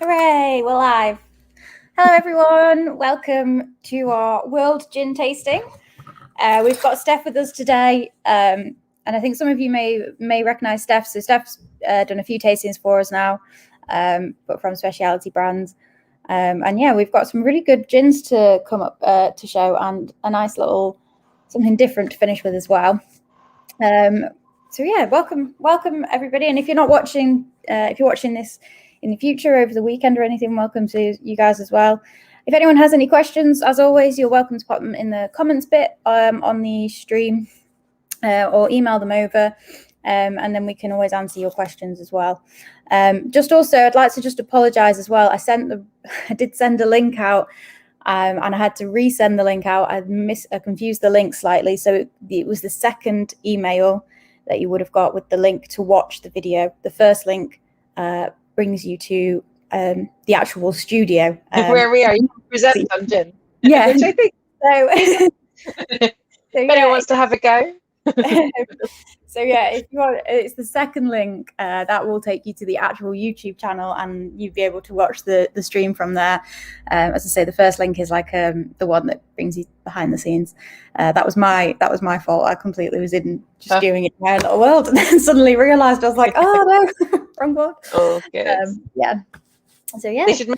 Hooray, we're live. Hello everyone, welcome to our World Gin Tasting. We've got Stef with us today, and I think some of you may recognise Stef. So Stef's done a few tastings for us now, but from Speciality Brands. And yeah, we've got some really good gins to come up to show, and a nice little something different to finish with as well. So yeah, welcome everybody. And if you're not watching, if you're watching this in the future over the weekend or anything, welcome to you guys as well. If anyone has any questions, as always, you're welcome to pop them in the comments bit on the stream, or email them over, and then we can always answer your questions as well. Just also, I'd like to just apologise as well. I did send a link out, and I had to resend the link out. I confused the link slightly, so it was the second email that you would have got with the link to watch the video. The first link brings you to the actual studio. Where we are, you present Dungeon. Yeah. Which I think so anyone wants to have a go. So yeah, if you want, it's the second link that will take you to the actual YouTube channel, and you'll be able to watch the stream from there. As I say, the first link is like the one that brings you behind the scenes. That was my fault. I completely was just doing it in my own little world, and then suddenly realised I was like, oh no, wrong one. Oh, good. Yeah. So yeah, they should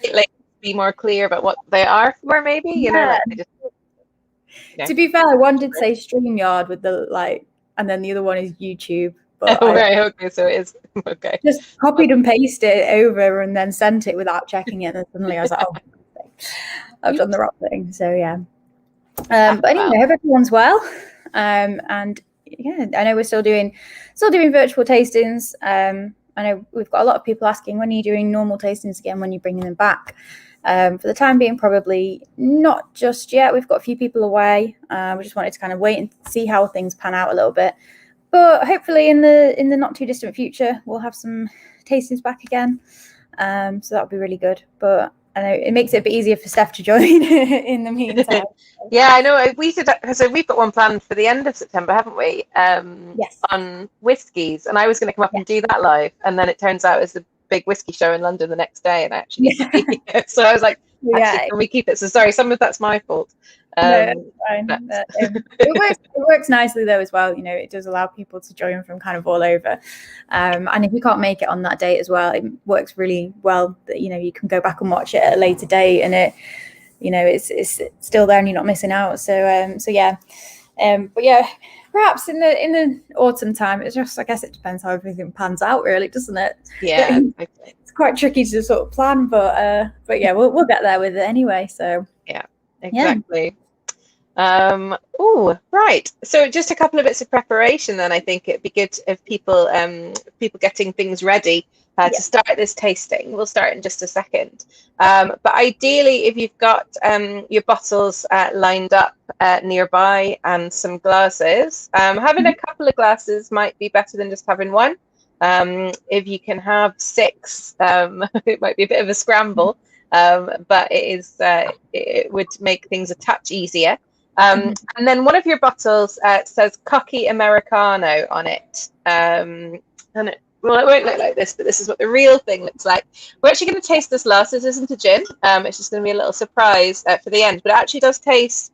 be more clear about what they are for, maybe. You know, To be fair, one did say StreamYard with the and then the other one is YouTube. But right, okay, so it is okay. Just copied and pasted it over and then sent it without checking it. And suddenly I was like, oh, I've done the wrong thing. So yeah. But anyway, I hope everyone's well. And yeah, I know we're still doing virtual tastings. I know we've got a lot of people asking, when are you doing normal tastings again? When are you bringing them back? For the time being, probably not just yet. We've got a few people away. We just wanted to kind of wait and see how things pan out a little bit. But hopefully in the not too distant future, we'll have some tastings back again. So that'll be really good. But I know it makes it a bit easier for Stef to join in the meantime. Yeah, I know. So we've got one planned for the end of September, haven't we? Yes. On whiskies, and I was going to come up and do that live, and then it turns out it's the big whiskey show in London the next day, and I actually so I was like, can we keep it? So sorry, some of that's my fault. No, that's fine. It works nicely though as well. You know, it does allow people to join from kind of all over. And if you can't make it on that date as well, it works really well that, you know, you can go back and watch it at a later date, and it, you know, it's still there and you're not missing out. So yeah. But yeah, perhaps in the autumn time, it's just, I guess it depends how everything pans out, really, doesn't it? Yeah. It's quite tricky to sort of plan, but yeah, we'll get there with it anyway. So yeah, exactly. Oh, right. So just a couple of bits of preparation then. I think it'd be good if people getting things ready to start this tasting. We'll start in just a second. But ideally, if you've got your bottles lined up nearby and some glasses, having a couple of glasses might be better than just having one. If you can have 6, it might be a bit of a scramble, but it would make things a touch easier. And then one of your bottles says Cocky Americano on it. And it won't look like this, but this is what the real thing looks like. We're actually going to taste this last. This isn't a gin. It's just going to be a little surprise for the end. But it actually does taste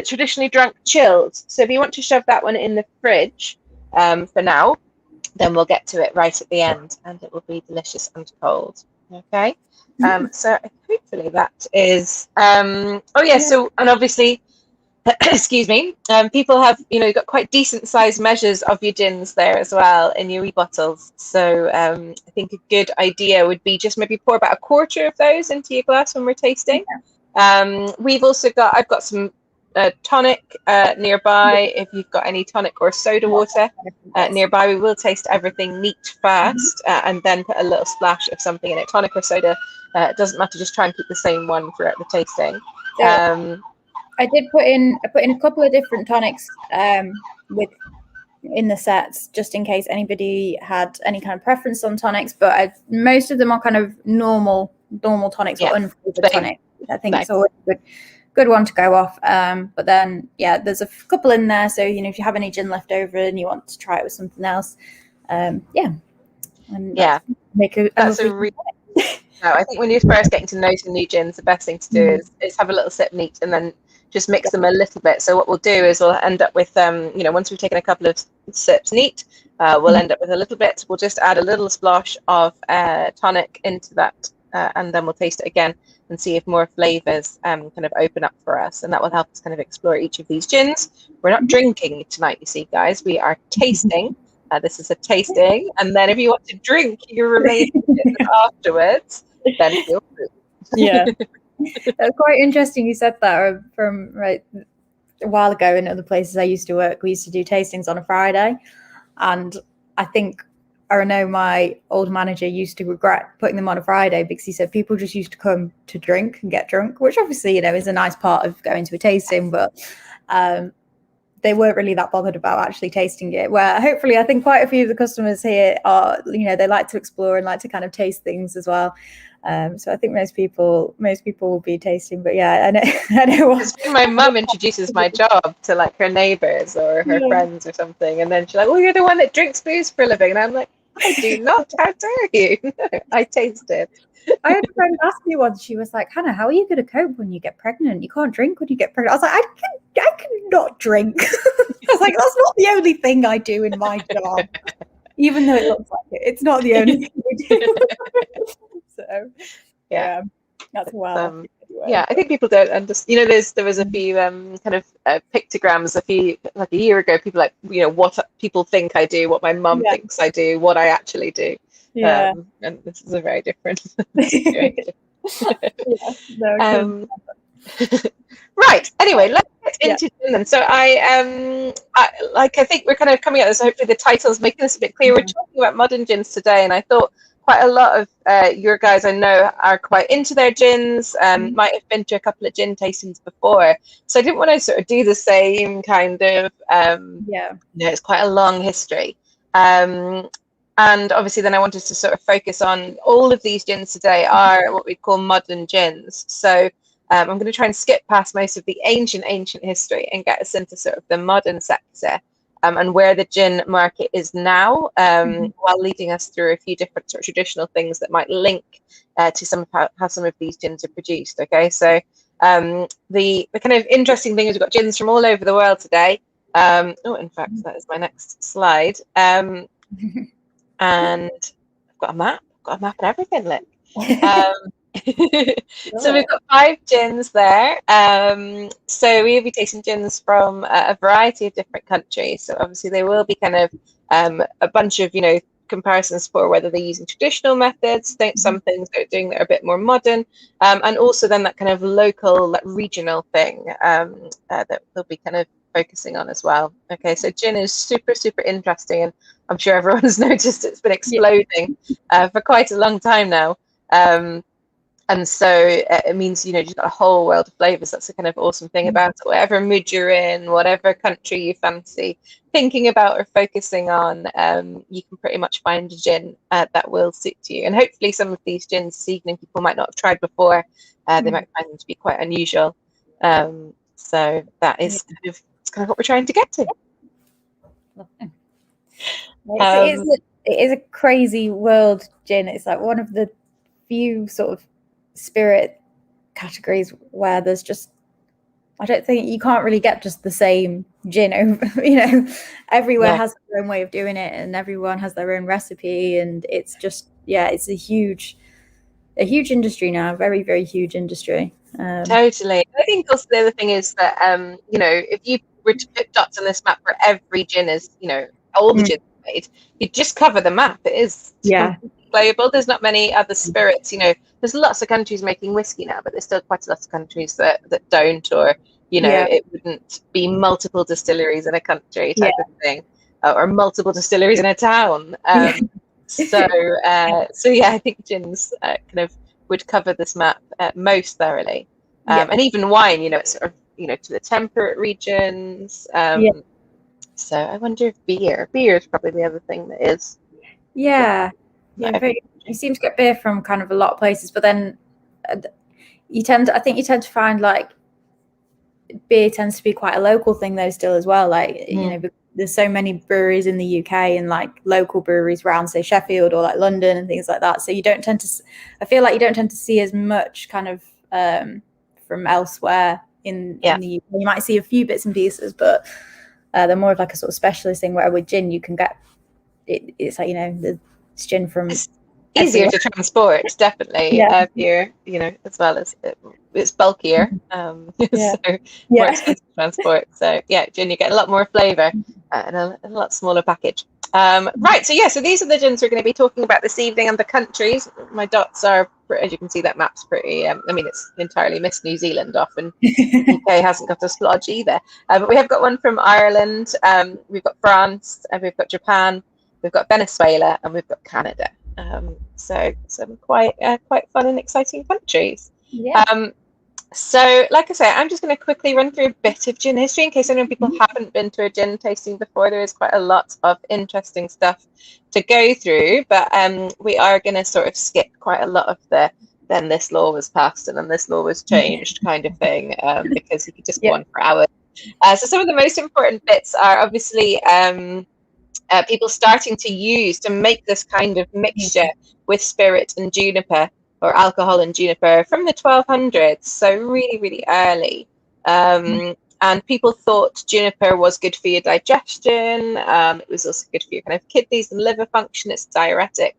traditionally drunk chilled. So if you want to shove that one in the fridge for now, then we'll get to it right at the end, and it will be delicious and cold. Okay. So hopefully that is. So, and obviously, excuse me, people have, you know, you've got quite decent sized measures of your gins there as well in your bottles. So I think a good idea would be just maybe pour about a quarter of those into your glass when we're tasting. We've also I've got some tonic nearby. If you've got any tonic or soda water nearby, we will taste everything neat first, and then put a little splash of something in it. Tonic or soda, it doesn't matter, just try and keep the same one throughout the tasting. I put in a couple of different tonics in the sets, just in case anybody had any kind of preference on tonics, but most of them are kind of normal tonics or unflavored tonics. I think it's always a good one to go off. But then, yeah, there's a couple in there. So, you know, if you have any gin left over and you want to try it with something else, make a No, I think when you're first getting to know some new gins, the best thing to do is have a little sip neat and then just mix them a little bit. So what we'll do is we'll end up with, once we've taken a couple of sips neat, we'll end up with a little bit. We'll just add a little splash of tonic into that, and then we'll taste it again and see if more flavors kind of open up for us. And that will help us kind of explore each of these gins. We're not drinking tonight, you see, guys. We are tasting. This is a tasting. And then if you want to drink your remaining gins afterwards, then feel free. Yeah. That's quite interesting you said that. From a while ago in other places I used to work, we used to do tastings on a Friday, and I know my old manager used to regret putting them on a Friday because he said people just used to come to drink and get drunk, which obviously is a nice part of going to a tasting, but they weren't really that bothered about actually tasting it, where hopefully I think quite a few of the customers here are, they like to explore and like to kind of taste things as well. So I think most people will be tasting, but yeah, I know. Because when my mum introduces my job to like her neighbours or her friends or something, and then she's like, "Oh, you're the one that drinks booze for a living," and I'm like, "I do not. How dare you?" No, I taste it. I had a friend ask me once. She was like, "Hannah, how are you going to cope when you get pregnant? You can't drink when you get pregnant." I was like, "I can not drink." I was like, "That's not the only thing I do in my job, even though it looks like it. It's not the only thing we do." So yeah, that's wild. Yeah, I think people don't understand. There was a few kind of pictograms like a year ago. People like, what people think I do, what my mum thinks I do, what I actually do. Yeah. And this is a very different situation. Right. Anyway, let's get into gin then. So I think we're kind of coming at this. Hopefully the title's making this a bit clear. We're talking about modern gins today, and I thought quite a lot of your guys I know are quite into their gins, might have been to a couple of gin tastings before. So I didn't want to sort of do the same kind of, it's quite a long history. And obviously then I wanted to sort of focus on all of these gins today are what we call modern gins. So I'm going to try and skip past most of the ancient history and get us into sort of the modern sector. And where the gin market is now, while leading us through a few different sort of traditional things that might link to some of how some of these gins are produced. Okay, so the kind of interesting thing is we've got gins from all over the world today. In fact, that is my next slide. And I've got a map. And everything. Look. So we've got 5 gins there. So we'll be tasting gins from a variety of different countries. So obviously they will be kind of a bunch of comparisons for whether they're using traditional methods, some things they're doing that are a bit more modern, and also then that kind of local, like, regional thing that they'll be kind of focusing on as well. Okay, so gin is super interesting, and I'm sure everyone's noticed it's been exploding for quite a long time now. And so it means, you've got a whole world of flavors. That's the kind of awesome thing about it. Whatever mood you're in, whatever country you fancy thinking about or focusing on, you can pretty much find a gin that will suit you. And hopefully some of these gins this evening people might not have tried before. They might find them to be quite unusual. So that is kind of what we're trying to get to. It is a crazy world, gin. It's like one of the few sort of spirit categories where there's just, I don't think you can't really get just the same gin over, everywhere has their own way of doing it, and everyone has their own recipe, and it's just it's a huge industry now, very, very huge industry. Totally. I think also the other thing is that if you were to put dots on this map for every gin is all the gins made, you just cover the map. It is global. There's not many other spirits. There's lots of countries making whiskey now, but there's still quite a lot of countries that don't, or it wouldn't be multiple distilleries in a country type of thing, or multiple distilleries in a town. So I think gins kind of would cover this map most thoroughly, and even wine. It's sort of to the temperate regions. So I wonder if beer is probably the other thing that is. You seem to get beer from kind of a lot of places, but then you tend to find like beer tends to be quite a local thing though still as well. Like, you know, there's so many breweries in the UK and like local breweries around, say, Sheffield or like London and things like that. So you don't tend to, I feel like you don't tend to see as much kind of from elsewhere in the UK. You might see a few bits and pieces, but they're more of like a sort of specialist thing, where with gin you can get it's like, you know, it's gin from easier everywhere. to transport, definitely. Beer, you know, as well as it's bulkier, so more expensive to transport. So yeah, gin, you get a lot more flavour and a lot smaller package. Right, so these are the gins we're going to be talking about this evening, and the countries. My dots are, as you can see, that map's pretty. I mean, it's entirely missed New Zealand off, and the UK hasn't got a splodge either. But we have got one from Ireland. We've got France, and we've got Japan. We've got Venezuela, and we've got Canada. So some quite fun and exciting countries. So like I say, I'm just going to quickly run through a bit of gin history in case I know people haven't been to a gin tasting before. There is quite a lot of interesting stuff to go through, but we are going to sort of skip quite a lot of the then this law was passed and then this law was changed kind of thing, because you could just go on for hours. So some of the most important bits are obviously people starting to make this kind of mixture with spirit and juniper, or alcohol and juniper, from the 1200s, so really, really early. And people thought juniper was good for your digestion. It was also good for your kind of kidneys and liver function. It's diuretic.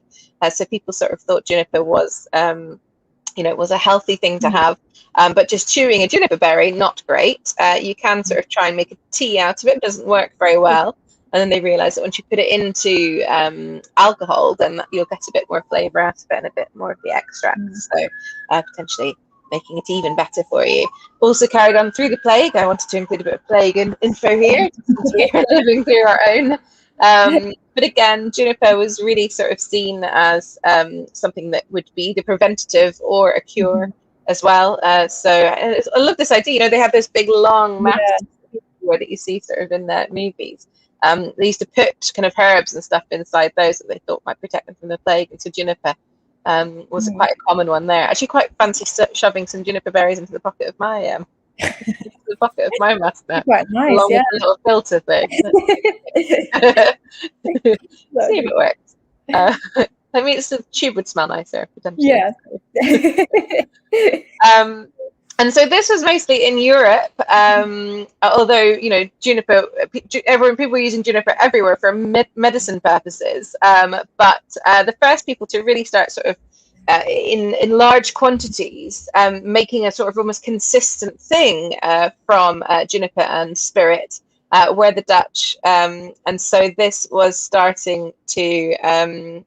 So people sort of thought juniper was, was a healthy thing to have. But just chewing a juniper berry, not great. You can sort of try and make a tea out of it. It doesn't work very well. And then they realised that once you put it into alcohol, then you'll get a bit more flavour out of it and a bit more of the extract. So potentially making it even better for you. Also carried on through the plague. I wanted to include a bit of plague info here, since we are living through our own. But again, juniper was really sort of seen as something that would be the preventative or a cure as well. So I love this idea. You know, they have this big long mask that you see sort of in the movies. They used to put kind of herbs and stuff inside those that they thought might protect them from the plague. And so juniper was quite a common one there. Actually, quite fancy shoving some juniper berries into the pocket of my mask there. Quite nice, along with a little filter thing. See if it works. I mean, the tube would smell nicer potentially. And so this was mostly in Europe, although, you know, juniper, people were using juniper everywhere for medicine purposes. But the first people to really start sort of in large quantities, making a sort of almost consistent thing from juniper and spirit were the Dutch. And so this was starting to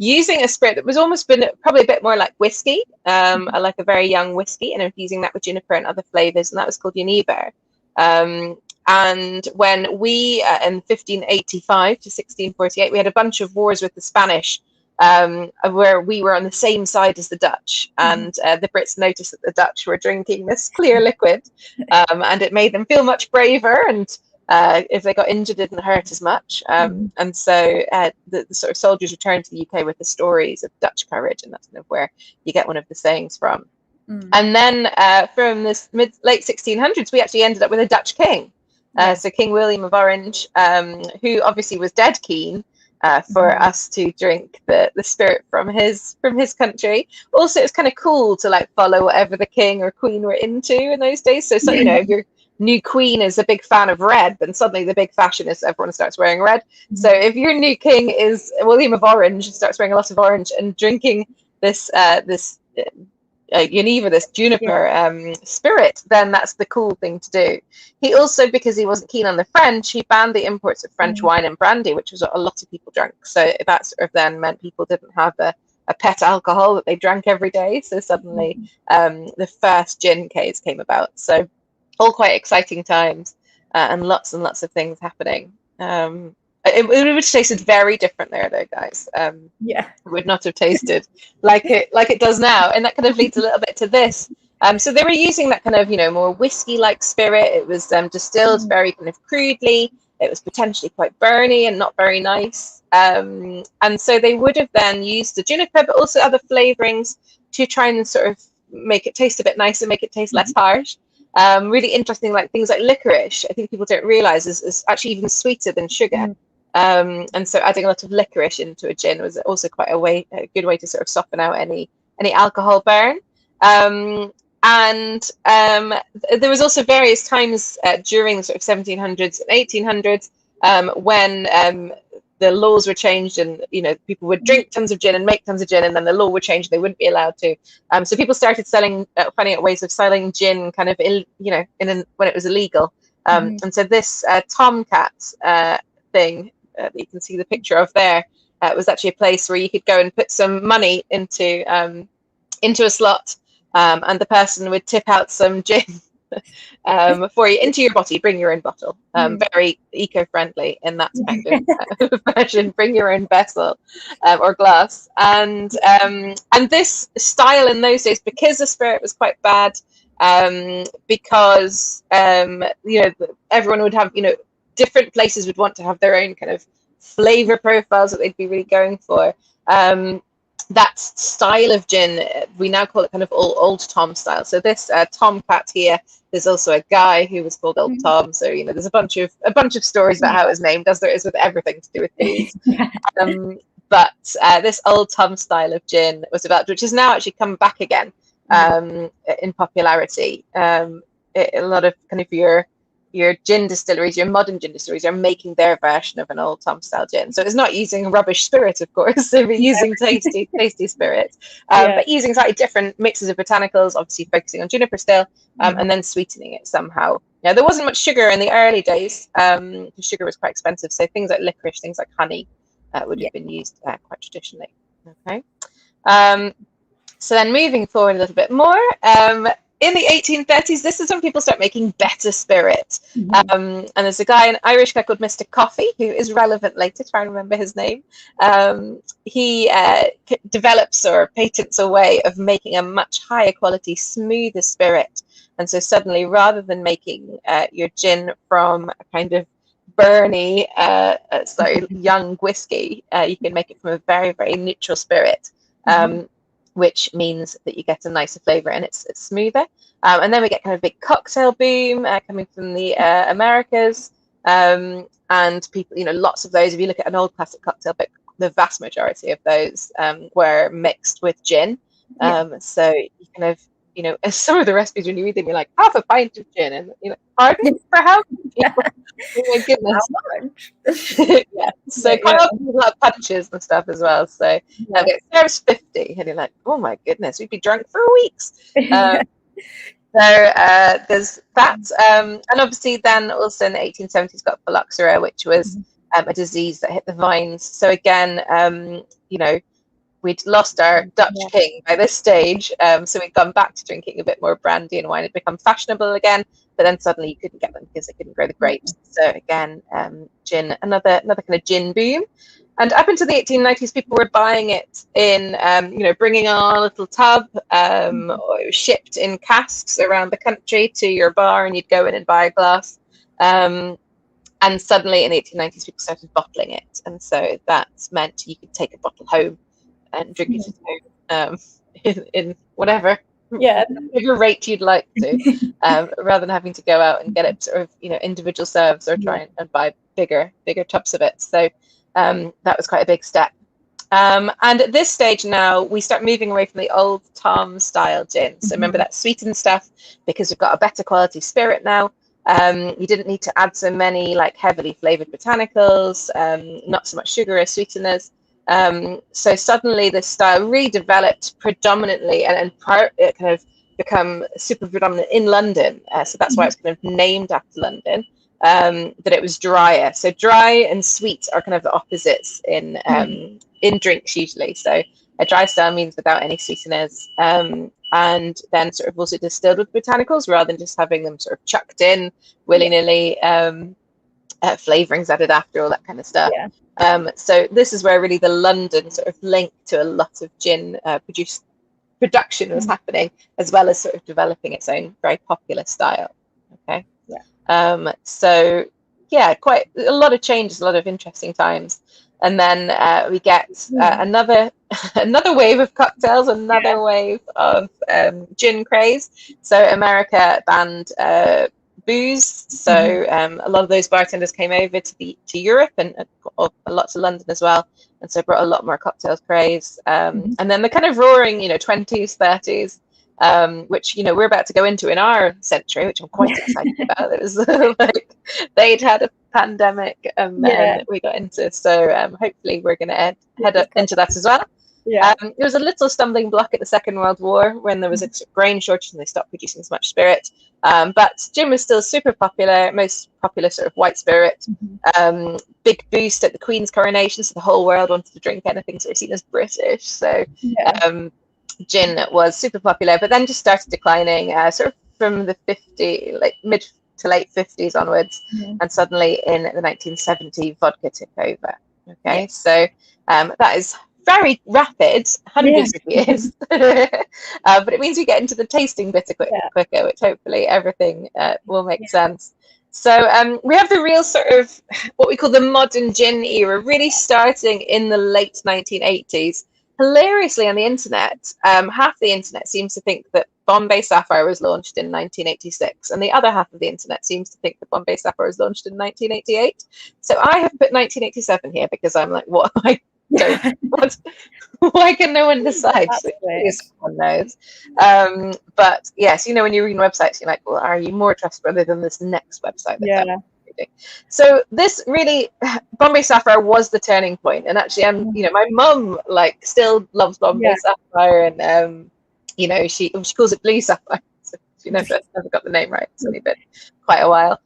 using a spirit that was almost been probably a bit more like whiskey, like a very young whiskey, and infusing that with juniper and other flavors, and that was called Jenever. And when we, in 1585 to 1648, we had a bunch of wars with the Spanish, where we were on the same side as the Dutch, and the Brits noticed that the Dutch were drinking this clear liquid, and it made them feel much braver, and if they got injured, it didn't hurt as much. And so the sort of soldiers returned to the UK with the stories of Dutch courage, and that's kind of where you get one of the sayings from. And then from this late 1600s, we actually ended up with a Dutch king. So King William of Orange, who obviously was dead keen for us to drink the spirit from his country. Also, it's kind of cool to like follow whatever the king or queen were into in those days. So you know, if you're new queen is a big fan of red, then suddenly the big fashion is everyone starts wearing red. So if your new king is William of Orange, starts wearing a lot of orange and drinking this Jenever, this juniper spirit, then that's the cool thing to do. He also, because he wasn't keen on the French, he banned the imports of French wine and brandy, which was what a lot of people drank. So that sort of then meant people didn't have a pet alcohol that they drank every day. So suddenly the first gin came about. So all quite exciting times, and lots of things happening. It would have tasted very different there, though, guys. It would not have tasted like it does now, and that kind of leads a little bit to this. So they were using that kind of, you know, more whiskey-like spirit. It was distilled very kind of crudely. It was potentially quite burny and not very nice. And so they would have then used the juniper, but also other flavorings to try and sort of make it taste a bit nicer, make it taste less harsh. Really interesting, like things like licorice. I think people don't realize is actually even sweeter than sugar. And so adding a lot of licorice into a gin was also quite a good way to sort of soften out any alcohol burn. And there was also various times during the sort of 1700s and 1800s when the laws were changed, and people would drink tons of gin and make tons of gin, and then the law would change; they wouldn't be allowed to. So people started finding out ways of selling gin, kind of when it was illegal. And so this tomcat thing that you can see the picture of there was actually a place where you could go and put some money into a slot, and the person would tip out some gin for you into your bottle. You bring your own bottle. Very eco-friendly in that kind of version. Bring your own vessel or glass. And this style in those days, because the spirit was quite bad, because everyone would have different places would want to have their own kind of flavor profiles that they'd be really going for. That style of gin, we now call it kind of old Tom style. So this tomcat here, there's also a guy who was called Old Tom. So there's a bunch of stories about how it was named, as there is with everything to do with booze. But this Old Tom style of gin was developed, which has now actually come back again in popularity. A lot of kind of your gin distilleries, your modern gin distilleries, are making their version of an Old Tom style gin. So it's not using rubbish spirit, of course, they're using tasty spirit, but using slightly different mixes of botanicals, obviously focusing on juniper still, and then sweetening it somehow. Now, there wasn't much sugar in the early days. Sugar was quite expensive, so things like licorice, things like honey would have been used quite traditionally. Okay. So then moving forward a little bit more, in the 1830s, this is when people start making better spirit. And there's a guy, an Irish guy called Mr. Coffee, who is relevant later, try and remember his name. He develops or patents a way of making a much higher quality, smoother spirit. And so suddenly, rather than making your gin from a kind of burny, young whiskey, you can make it from a very, very neutral spirit. Which means that you get a nicer flavor and it's smoother. And then we get kind of big cocktail boom coming from the Americas. And people, lots of those, if you look at an old classic cocktail book, the vast majority of those were mixed with gin. So you kind of, as some of the recipes, when you read them, you're like, half a pint of gin. And pardon? For how much? Oh my goodness. So quite often people have punches and stuff as well. So there's 50, and you're like, oh my goodness, we'd be drunk for weeks. So there's that. And obviously then also in the 1870s got phylloxera, which was a disease that hit the vines. So again, we'd lost our Dutch king by this stage, so we'd gone back to drinking a bit more brandy and wine. It become fashionable again, but then suddenly you couldn't get them because they couldn't grow the grapes. So again, gin, another kind of gin boom. And up into the 1890s, people were buying it in, bringing on a little tub, or it was shipped in casks around the country to your bar, and you'd go in and buy a glass. And suddenly in the 1890s, people started bottling it, and so that meant you could take a bottle home and drink it at home in whatever rate you'd like to, rather than having to go out and get it sort of individual serves or try and buy bigger tubs of it. So that was quite a big step. And at this stage now, we start moving away from the Old Tom style gin. So remember that sweetened stuff, because we've got a better quality spirit now. You didn't need to add so many like heavily flavored botanicals, not so much sugar or sweeteners. So suddenly this style redeveloped predominantly and it kind of become super predominant in London. So that's why it's kind of named after London, that it was drier. So dry and sweet are kind of the opposites in drinks usually. So a dry style means without any sweeteners, and then sort of also distilled with botanicals rather than just having them sort of chucked in willy-nilly, flavorings added after, all that kind of stuff. So this is where really the London sort of link to a lot of gin production was happening, as well as sort of developing its own very popular style. Okay. So yeah, quite a lot of changes, a lot of interesting times. And then we get another another wave of cocktails, another wave of gin craze. So America banned booze, so a lot of those bartenders came over to Europe and a lot to London as well, and so brought a lot more cocktails craze. And then the kind of roaring 20s, 30s, which we're about to go into in our century, which I'm quite excited about. It was like they'd had a pandemic and then we got into, so hopefully we're going to head up into that as well. There was a little stumbling block at the Second World War when there was a grain shortage and they stopped producing so much spirit. But gin was still super popular, most popular sort of white spirit. Big boost at the Queen's coronation, so the whole world wanted to drink anything sort of seen as British. So gin was super popular, but then just started declining sort of from the mid to late 50s onwards, and suddenly in the 1970s, vodka took over. So that is very rapid, hundreds of years, but it means we get into the tasting bit quicker, which hopefully everything will make sense. So we have the real sort of what we call the modern gin era, really starting in the late 1980s. Hilariously, on the internet, half the internet seems to think that Bombay Sapphire was launched in 1986, and the other half of the internet seems to think that Bombay Sapphire was launched in 1988. So I have put 1987 here because I'm like, what? Why can no one decide? One knows. But yes, when you read websites, you're like, well, are you more trustworthy than this next website? So this really, Bombay Sapphire was the turning point, and actually, my mum still loves Bombay Sapphire, and she calls it Blue Sapphire. So she never got the name right. It's only been quite a while.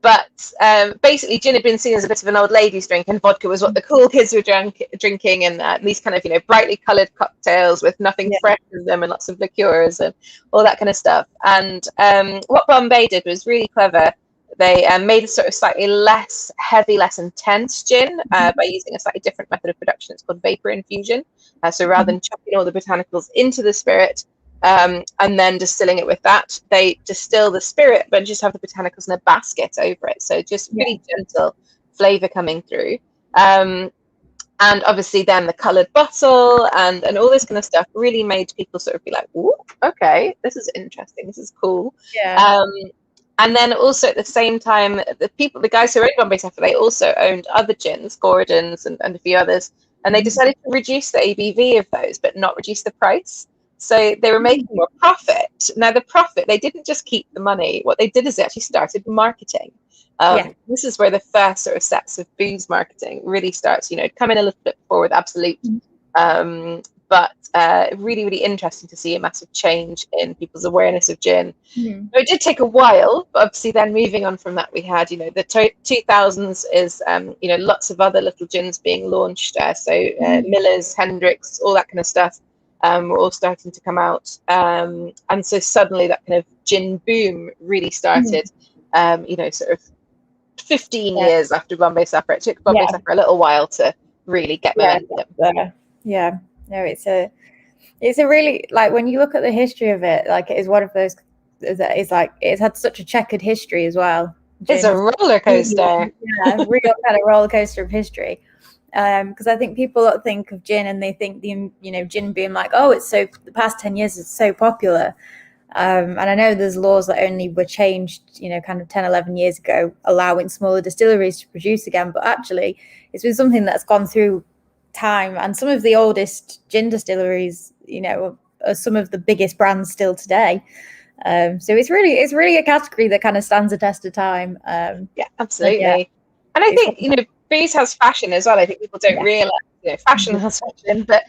But basically, gin had been seen as a bit of an old lady's drink, and vodka was what the cool kids were drinking, and these kind of brightly coloured cocktails with nothing fresh in them, and lots of liqueurs and all that kind of stuff. And what Bombay did was really clever. They made a sort of slightly less heavy, less intense gin by using a slightly different method of production. It's called vapor infusion. So rather than chucking all the botanicals into the spirit and then distilling it with that, they distill the spirit but just have the botanicals in a basket over it. So just really gentle flavour coming through. And obviously then the coloured bottle and all this kind of stuff really made people sort of be like, ooh, okay, this is interesting. This is cool. And then also at the same time, the guys who owned Bombay Sapphire, they also owned other gins, Gordon's and a few others, and they decided to reduce the ABV of those, but not reduce the price. So they were making more profit. Now the profit, they didn't just keep the money. What they did is they actually started marketing. This is where the first sort of steps of booze marketing really starts, coming a little bit forward, Absolute. But really, really interesting to see a massive change in people's awareness of gin. It did take a while, but obviously then moving on from that, we had, the 2000s is, lots of other little gins being launched. Miller's, Hendrix, all that kind of stuff were all starting to come out. And so suddenly that kind of gin boom really started, sort of 15 years after Bombay Sapphire. It took Bombay Sapphire a little while to really get momentum. No, it's a really, when you look at the history of it, it is one of those that is it's had such a checkered history as well. It's a roller coaster. Real kind of roller coaster of history. Because I think people think of gin and they think the gin being it's so, the past 10 years it's so popular. And I know there's laws that only were changed, kind of 10, 11 years ago, allowing smaller distilleries to produce again. But actually, it's been something that's gone through time, and some of the oldest gin distilleries are some of the biggest brands still today. So it's really a category that kind of stands the test of time. Absolutely. And I think booze has fashion as well. I think people don't realize fashion has fashion, but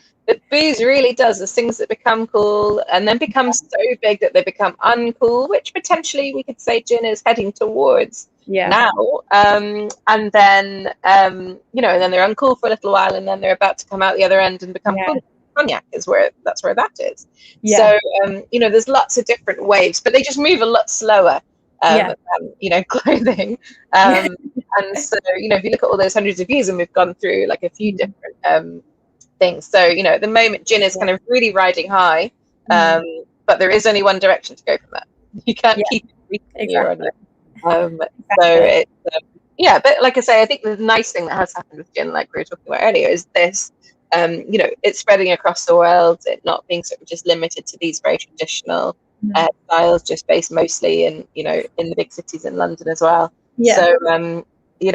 booze really does. There's things that become cool and then become so big that they become uncool, which potentially we could say gin is heading towards now. And then and then they're uncool for a little while, and then they're about to come out the other end and become cool. Cognac is where that is. So there's lots of different waves, but they just move a lot slower than clothing. And so if you look at all those hundreds of years, and we've gone through a few different things. So at the moment gin is kind of really riding high, but there is only one direction to go from that. You can't keep it. So it's but like I say, I think the nice thing that has happened with gin, like we were talking about earlier, is this it's spreading across the world, it not being sort of just limited to these very traditional styles, just based mostly in the big cities in London as well. So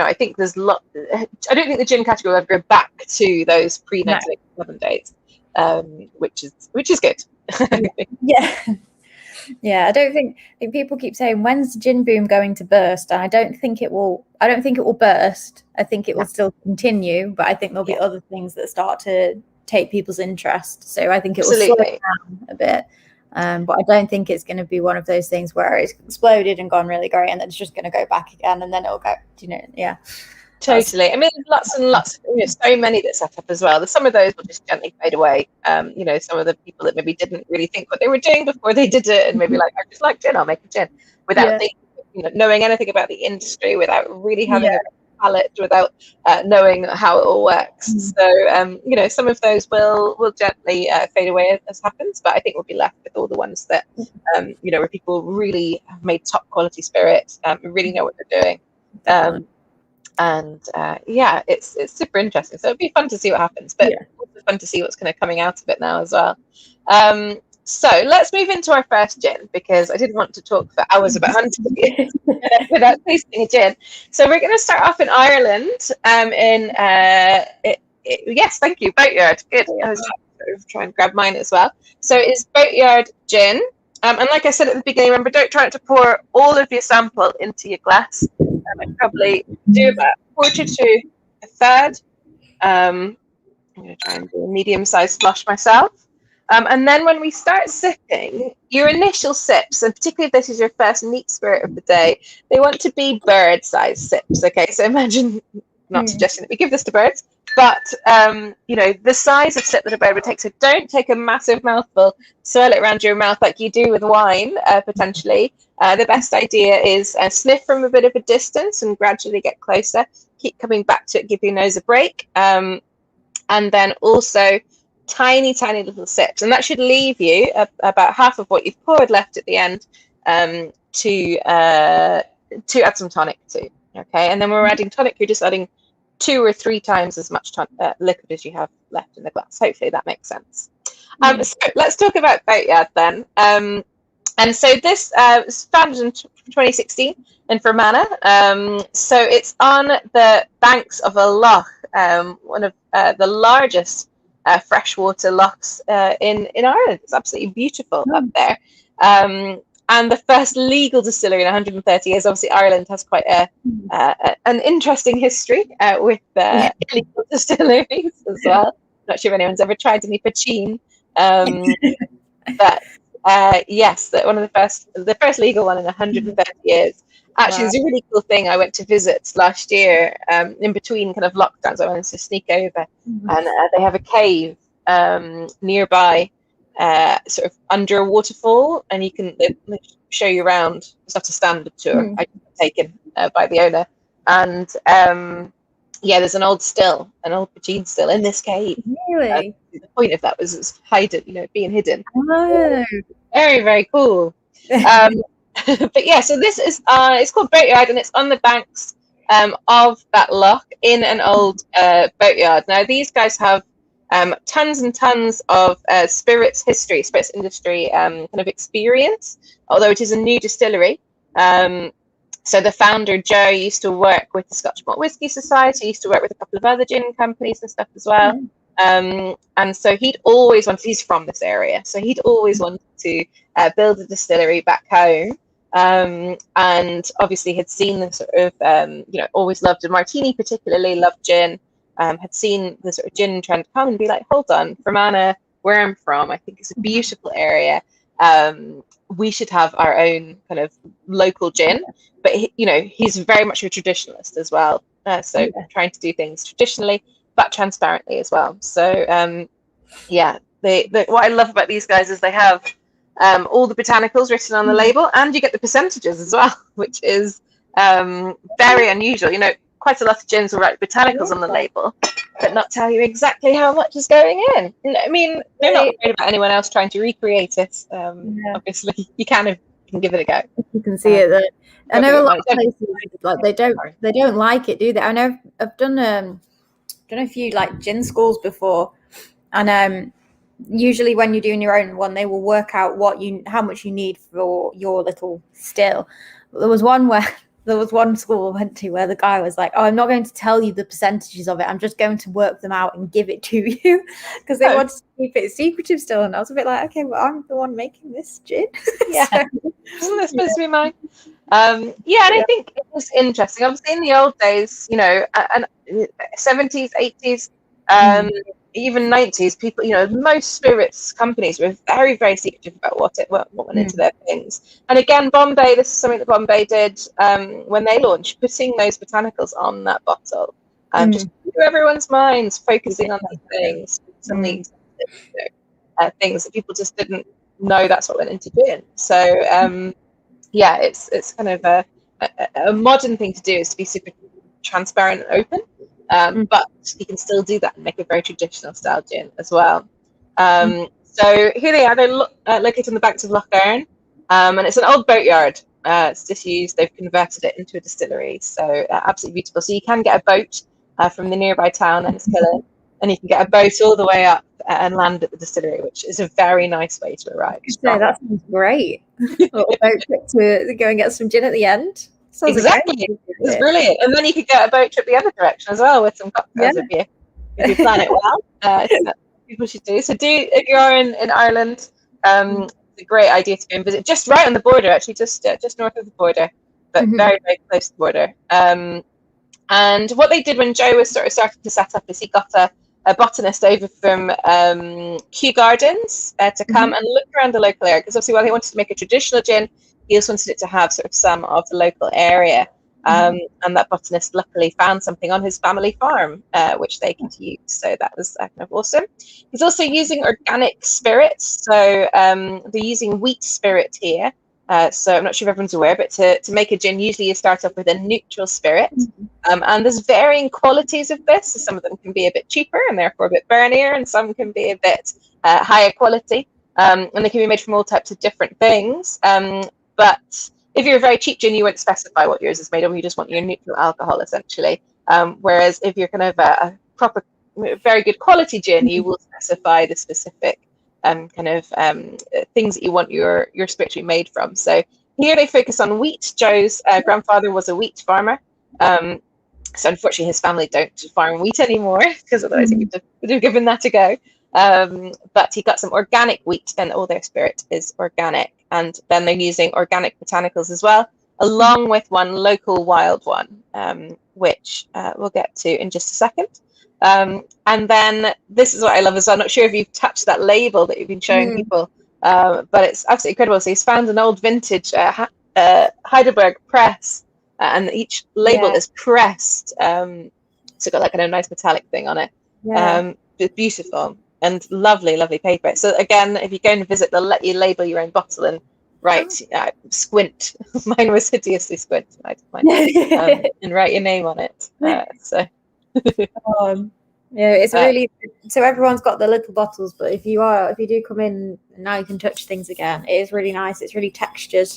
I think there's I don't think the gin category will ever go back to those pre-1987 days, which is good. I don't think people keep saying, when's the gin boom going to burst? And I don't think it will burst. I think it will still continue, but I think there'll be other things that start to take people's interest. So I think it will slow down a bit. But I don't think it's going to be one of those things where it's exploded and gone really great and then it's just going to go back again and then it'll go, Totally. I mean, lots and lots, so many that set up as well. Some of those will just gently fade away. Some of the people that maybe didn't really think what they were doing before they did it, and maybe like, I just like gin, I'll make a gin, without knowing anything about the industry, without really having a palette, without knowing how it all works. So, some of those will gently fade away as happens, but I think we'll be left with all the ones that, where people really have made top quality spirits, really know what they're doing. It's super interesting. So it'd be fun to see what happens, but also fun to see what's kind of coming out of it now as well. So let's move into our first gin, because I didn't want to talk for hours about hunting without tasting a gin. So we're going to start off in Ireland. Yes, thank you, Boatyard. Good. I was trying to grab mine as well. So it's Boatyard gin. And like I said at the beginning, remember, don't try to pour all of your sample into your glass. I'd probably do about a quarter to a third. I'm going to try and do a medium-sized splash myself. And then when we start sipping, your initial sips, and particularly if this is your first neat spirit of the day, they want to be bird-sized sips, okay? So imagine, not suggesting that we give this to birds, but, the size of sip that a bird would take. So don't take a massive mouthful, swirl it around your mouth like you do with wine, potentially. The best idea is sniff from a bit of a distance and gradually get closer. Keep coming back to it, give your nose a break. And then also tiny little sips. And that should leave you about half of what you've poured left at the end to add some tonic to. Okay, and then when we're adding tonic, you're just adding 2 or 3 times as much liquid as you have left in the glass. Hopefully that makes sense. So let's talk about Boatyard then. And so this was founded in 2016 in Fermanagh. So it's on the banks of a loch, one of the largest freshwater lochs in Ireland. It's absolutely beautiful up there. And the first legal distillery in 130 years. Obviously, Ireland has quite an interesting history with illegal distilleries as well. Not sure if anyone's ever tried any poaching, but yes, one of the first legal one in 130 years. Actually, There's a really cool thing I went to visit last year. In between kind of lockdowns, I wanted to sneak over, and they have a cave nearby. Sort of under a waterfall, and they show you around. Just have to stand tour. Taken by the owner, and there's an old poaching still in this cave. Really, the point of that was hidden, being hidden. Oh, very, very cool. But yeah, so this is it's called Boatyard, and it's on the banks of that loch in an old boatyard. Now these guys have tons and tons of spirits industry kind of experience, although it is a new distillery. So the founder, Joe, used to work with the Scotch Malt Whisky Society, used to work with a couple of other gin companies and stuff as well. And so he's from this area, so he'd always wanted to build a distillery back home. And obviously had seen the sort of, always loved a martini, particularly loved gin. Had seen the sort of gin trend come and be like, hold on, Fermanagh, where I'm from, I think it's a beautiful area. We should have our own kind of local gin. But, he's very much a traditionalist as well. So trying to do things traditionally, but transparently as well. So, what I love about these guys is they have all the botanicals written on the label, and you get the percentages as well, which is very unusual. Quite a lot of gins will write botanicals on the label, but not tell you exactly how much is going in. I mean, they're not worried about anyone else trying to recreate it. Obviously, you can give it a go. You can see it. I know a lot of places like they don't like it, do they? I know I've done a few like gin schools before, And usually when you're doing your own one, they will work out how much you need for your little still. But there was one school I went to where the guy was like, "Oh, I'm not going to tell you the percentages of it. I'm just going to work them out and give it to you," because they wanted to keep it secretive still. And I was a bit like, "Okay, well, I'm the one making this gin." Yeah, that's supposed to be mine. And I think it was interesting. Obviously, in the old days, you know, and 70s, 80s, even 90s, people, you know, most spirits companies were very, very secretive about what went into their things. And again, Bombay, this is something that Bombay did when they launched, putting those botanicals on that bottle, just through everyone's minds, focusing on these things, some of these things that people just didn't know that's what went into gin. So it's kind of a modern thing to do, is to be super transparent and open, but you can still do that and make a very traditional style gin as well. So here they are. They're located on the banks of Lough Erne, and it's an old boatyard. It's disused. They've converted it into a distillery, so absolutely beautiful. So you can get a boat from the nearby town, Enniskillen, and you can get a boat all the way up and land at the distillery, which is a very nice way to arrive. Yeah, that sounds great. A little boat trip to go and get some gin at the end. Sounds exactly. It's brilliant. And then you could get a boat trip the other direction as well with some cocktails if you plan it well. So people should do. So if you're in Ireland, it's a great idea to go and visit. Just right on the border, actually, just north of the border, but very, very close to the border. And what they did when Joe was sort of starting to set up is he got a botanist over from Kew Gardens to come and look around the local area, because obviously while he wanted to make a traditional gin, he also wanted it to have sort of some of the local area. And that botanist luckily found something on his family farm, which they could use. So that was kind of awesome. He's also using organic spirits. So they're using wheat spirit here. So I'm not sure if everyone's aware, but to make a gin, usually you start off with a neutral spirit. And there's varying qualities of this. So some of them can be a bit cheaper and therefore a bit burnier, and some can be a bit higher quality. And they can be made from all types of different things. But if you're a very cheap gin, you won't specify what yours is made of. You just want your neutral alcohol, essentially. Whereas if you're kind of a proper, very good quality gin, you will specify the specific things that you want your spirit to be made from. So here they focus on wheat. Joe's grandfather was a wheat farmer. So unfortunately, his family don't farm wheat anymore, because otherwise he would have given that a go. But he got some organic wheat, and all their spirit is organic. And then they're using organic botanicals as well, along with one local wild one, which we'll get to in just a second. And then this is what I love as well. I'm not sure if you've touched that label that you've been showing people, but it's absolutely incredible. So he's found an old vintage Heidelberg press, and each label is pressed. So it's got like a nice metallic thing on it. It's beautiful and lovely, lovely paper. So again, if you go and visit, they'll let you label your own bottle and write squint. Mine was hideously squint, and write your name on it. It's really, so everyone's got the little bottles, but if you do come in now, you can touch things again. It is really nice. It's really textured,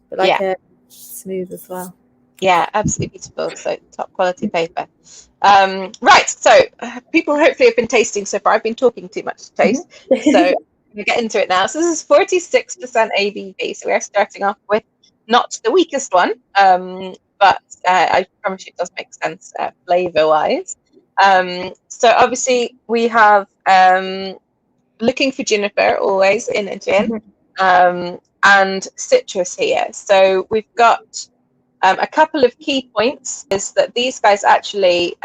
but smooth as well. Yeah, absolutely beautiful. So top quality paper. Right, so people hopefully have been tasting so far. I've been talking too much to taste, so I'm gonna get into it now. So this is 46% ABV. So we are starting off with not the weakest one, but I promise you it does make sense flavor-wise. So obviously we have looking for juniper always in a gin, and citrus here. So we've got a couple of key points is that these guys actually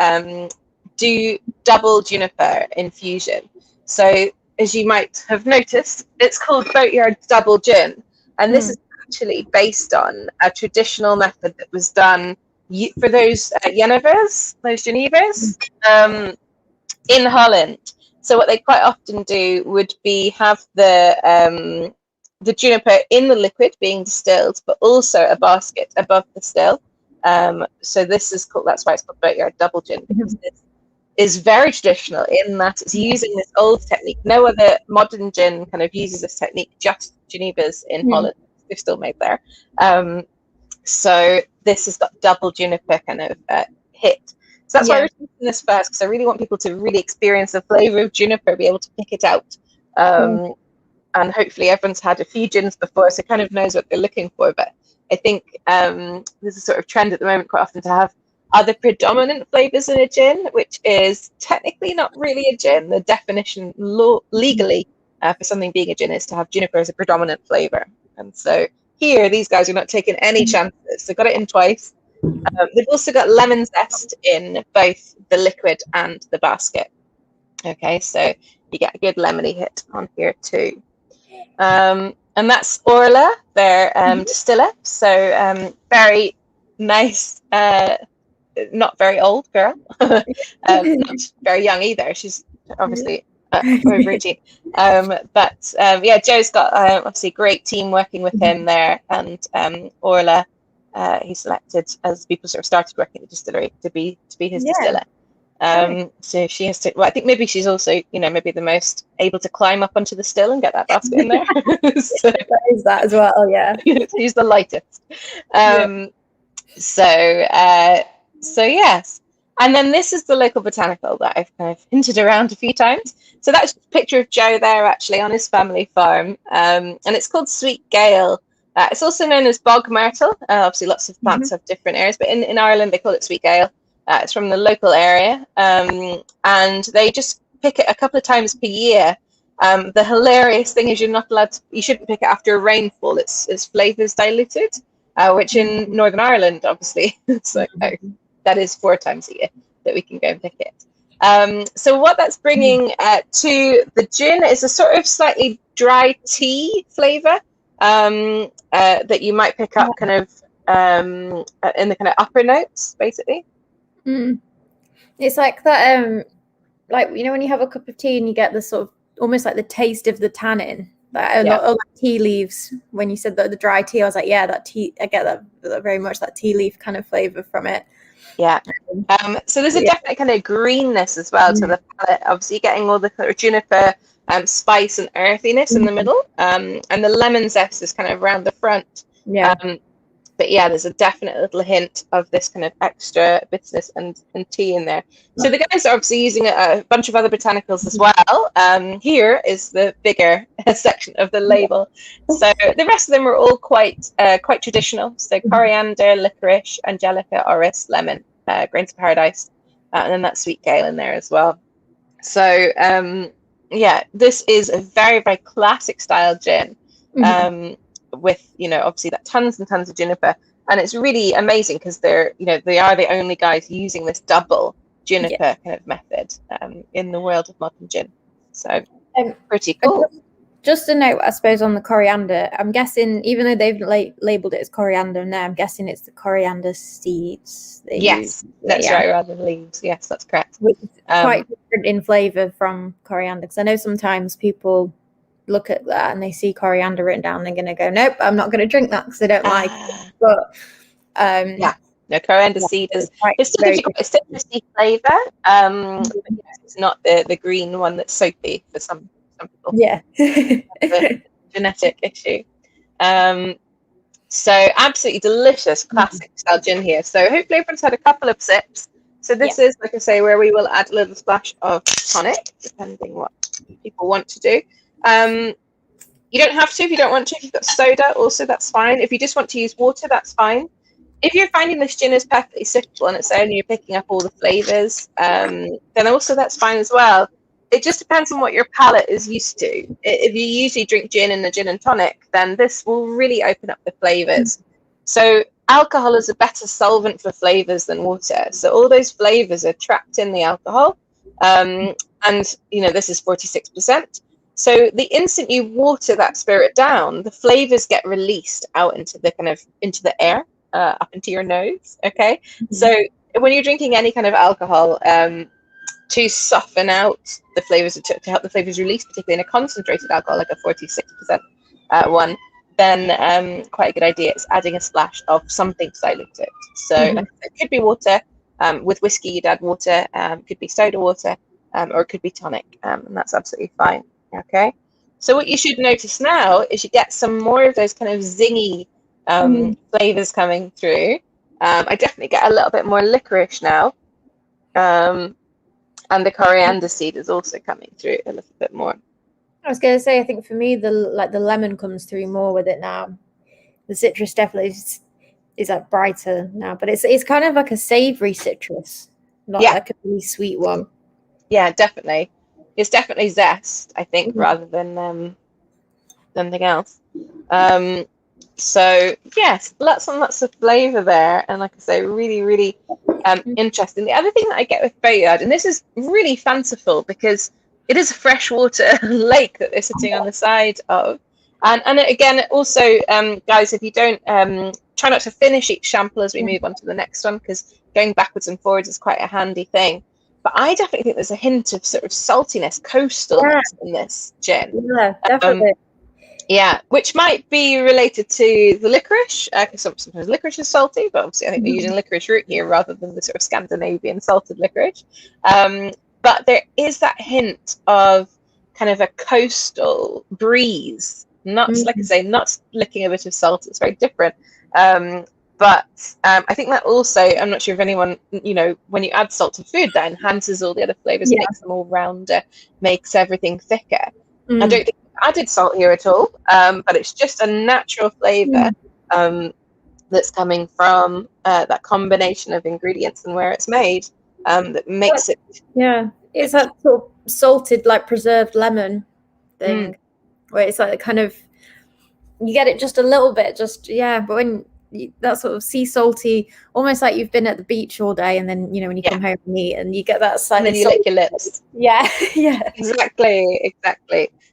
do double juniper infusion. So as you might have noticed, it's called Boatyard Double Gin. And this is actually based on a traditional method that was done for those Genevers in Holland. So what they quite often do would be have the juniper in the liquid being distilled, but also a basket above the still. So this is called, that's why it's called Boatyard Double Gin, because this is very traditional in that it's using this old technique. No other modern gin kind of uses this technique, just Genevers in Holland. They're still made there. So this has got double juniper kind of hit. So that's why we're tasting this first, because I really want people to really experience the flavour of juniper, be able to pick it out. And hopefully everyone's had a few gins before, so kind of knows what they're looking for. But I think there's a sort of trend at the moment quite often to have other predominant flavours in a gin, which is technically not really a gin. The definition legally for something being a gin is to have juniper as a predominant flavour. And so here, these guys are not taking any chances. They've got it in twice. They've also got lemon zest in both the liquid and the basket. Okay, so you get a good lemony hit on here too. And that's Orla, their distiller. So very nice, not very old girl, not very young either. She's obviously over 18. But yeah, Joe's got obviously a great team working with him there, and Orla, he selected as people sort of started working at the distillery to be his distiller. So she has to, well, I think maybe she's also, maybe the most able to climb up onto the still and get that basket in there. So, that is that as well, yeah. She's the lightest. So yes. And then this is the local botanical that I've kind of hinted around a few times. So that's a picture of Joe there actually on his family farm. And it's called Sweet Gale. It's also known as bog myrtle. Obviously lots of plants have different areas, but in Ireland they call it Sweet Gale. It's from the local area, and they just pick it a couple of times per year. The hilarious thing is you shouldn't pick it after a rainfall. Its flavours diluted, which in Northern Ireland, obviously, so that is 4 times a year that we can go and pick it. So what that's bringing to the gin is a sort of slightly dry tea flavour that you might pick up kind of in the kind of upper notes, basically. It's like that, like when you have a cup of tea and you get the sort of almost like the taste of the tannin. Like a lot of tea leaves. When you said the dry tea, I was like, yeah, that tea. I get that very much, that tea leaf kind of flavor from it. Yeah. So there's a definite kind of greenness as well to the palate. Obviously, you're getting all the kind of juniper spice and earthiness in the middle, and the lemon zest is kind of around the front. But yeah, there's a definite little hint of this kind of extra bitterness and tea in there. So the guys are obviously using a bunch of other botanicals as well. Here is the bigger section of the label. So the rest of them are all quite traditional. So coriander, licorice, angelica, orris, lemon, grains of paradise, and then that Sweet Gale in there as well. So yeah, this is a very, very classic style gin. With obviously that tons and tons of juniper, and it's really amazing because they are the only guys using this double juniper kind of method in the world of modern gin. So pretty cool. Just a note, I suppose, on the coriander. I'm guessing, even though they've labeled it as coriander now, I'm guessing it's the coriander seeds. Yes, that's right, rather than leaves. Yes, that's correct. Which is quite different in flavour from coriander, because I know sometimes people look at that and they see coriander written down, they're going to go, nope, I'm not going to drink that because I don't like it. But no, coriander seed is it's still gives you quite a citrusy flavour. It's not the green one that's soapy for some people. Yeah. The genetic issue. So absolutely delicious classic style gin here. So hopefully everyone's had a couple of sips. So this is, like I say, where we will add a little splash of tonic, depending what people want to do. You don't have to if you don't want to. If you've got soda, also that's fine. If you just want to use water, that's fine. If you're finding this gin is perfectly sippable and it's only you're picking up all the flavors, then also that's fine as well. It just depends on what your palate is used to. If you usually drink gin in a gin and tonic, then this will really open up the flavors. So alcohol is a better solvent for flavors than water. So all those flavors are trapped in the alcohol, and this is 46%. So the instant you water that spirit down, the flavors get released out into the air, up into your nose. Okay. So when you're drinking any kind of alcohol, to soften out the flavors, to help the flavors release, particularly in a concentrated alcohol like a 46% one, then quite a good idea is adding a splash of something to dilute it. So it could be water. With whiskey, you'd add water. Could be soda water, or it could be tonic, and that's absolutely fine. Okay, so what you should notice now is you get some more of those kind of zingy flavors coming through. I definitely get a little bit more licorice now. And the coriander seed is also coming through a little bit more. I was going to say, I think for me, the lemon comes through more with it now. The citrus definitely is like brighter now, but it's kind of like a savory citrus, not like a really sweet one. Yeah, definitely. It's definitely zest, I think, rather than anything else. So yes, lots and lots of flavour there, and like I say, really, really interesting. The other thing that I get with Boyard, and this is really fanciful because it is a freshwater lake that they're sitting on the side of, and again, also, guys, if you don't try not to finish each sample as we move on to the next one, because going backwards and forwards is quite a handy thing. But I definitely think there's a hint of sort of saltiness, coastalness in this gin. Yeah, definitely. Yeah, which might be related to the licorice, because sometimes licorice is salty, but obviously I think they're using licorice root here rather than the sort of Scandinavian salted licorice. But there is that hint of kind of a coastal breeze, not like I say, not licking a bit of salt. It's very different. But I think that also, I'm not sure if anyone, when you add salt to food, that enhances all the other flavors, makes them all rounder, makes everything thicker. I don't think added salt here at all, but it's just a natural flavor that's coming from that combination of ingredients and where it's made that makes it. Yeah, it's that sort of salted, like preserved lemon thing, where it's like kind of, you get it just a little bit, but when that sort of sea salty, almost like you've been at the beach all day, and then when you come home and eat, and you get that slightly, and then you lick your lips. Yeah. Exactly.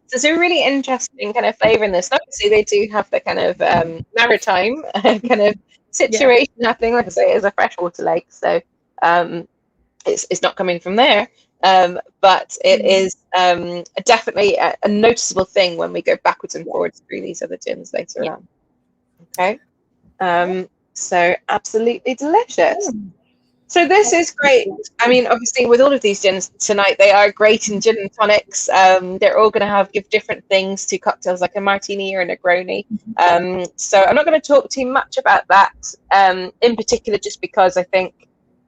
So it's a really interesting kind of flavour in this. Obviously, they do have the kind of maritime kind of situation happening. Like I say, it is a freshwater lake, so it's not coming from there. But it is definitely a noticeable thing when we go backwards and forwards through these other gins later on. Okay. So absolutely delicious. So this is great. I mean, obviously, with all of these gins tonight, they are great in gin and tonics. They're all going to give different things to cocktails, like a martini or a Negroni. So I'm not going to talk too much about that in particular, just because I think,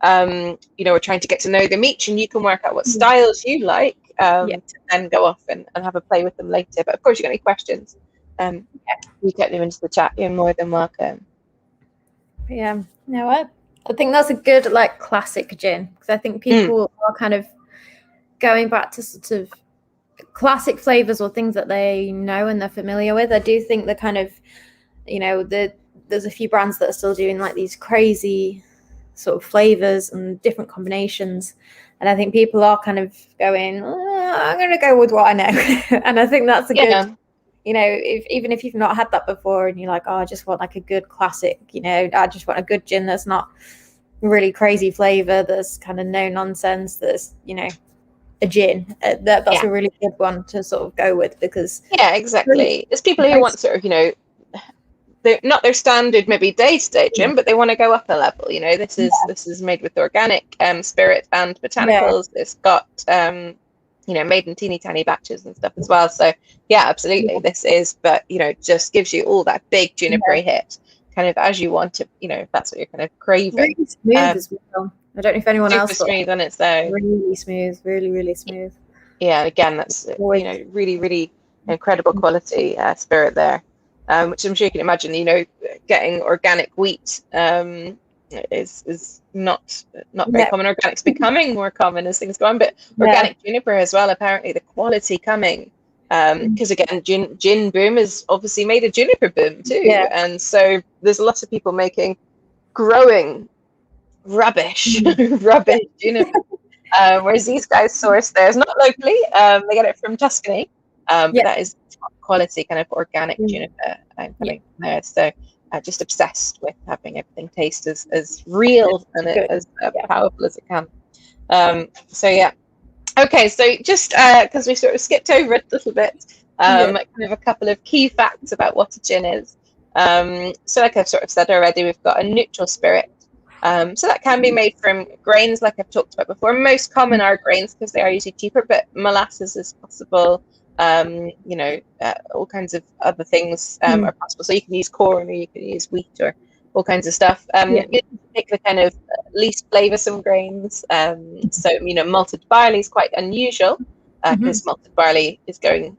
we're trying to get to know them each, and you can work out what styles you like to then go off and have a play with them later. But of course, you've got any questions, you get them into the chat. You're more than welcome. Yeah, I think that's a good classic gin, because I think people are kind of going back to sort of classic flavors or things that they know and they're familiar with. I do think the kind of, there's a few brands that are still doing these crazy sort of flavors and different combinations, and I think people are kind of going, I'm going to go with what I know. And I think that's a good, even if you've not had that before and you're like, I just want a good classic, I just want a good gin that's not really crazy flavor, that's kind of no nonsense, that's a gin, that's a really good one to sort of go with, because exactly, there's people who want sort of they're not their standard maybe day-to-day gin, but they want to go up a level. This is made with organic spirit and botanicals. It's got made in teeny tiny batches and stuff as well. So absolutely, this is, but just gives you all that big juniper hit, kind of as you want to, if that's what you're kind of craving. Really smooth as well. I don't know if anyone else super smooth on its own. Really smooth, really smooth. Yeah, again, that's really, really incredible quality spirit there, which I'm sure you can imagine. Getting organic wheat is not very common. Organic's becoming more common as things go on, but organic juniper as well. Apparently, the quality coming, because again, gin boom has obviously made a juniper boom too, and so there's lots of people making growing rubbish juniper. Whereas these guys source theirs not locally, they get it from Tuscany, but that is top quality kind of organic juniper coming from there. So just obsessed with having everything taste as real and as powerful as it can. Okay, so just because we sort of skipped over it a little bit, kind of a couple of key facts about what a gin is. So like I've sort of said already, we've got a neutral spirit. So that can be made from grains, like I've talked about before. Most common are grains because they are usually cheaper, but molasses is possible. All kinds of other things are possible. So you can use corn, or you can use wheat, or all kinds of stuff. You take the kind of least flavoursome grains. So, malted barley is quite unusual because malted barley is being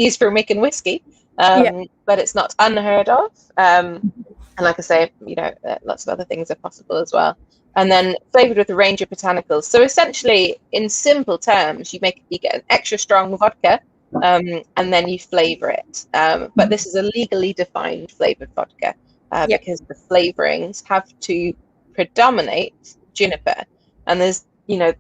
used for making whiskey, but it's not unheard of. And like I say, lots of other things are possible as well. And then flavoured with a range of botanicals. So essentially, in simple terms, you get an extra strong vodka, and then you flavour it. But this is a legally defined flavoured vodka because the flavourings have to predominate juniper. And there's,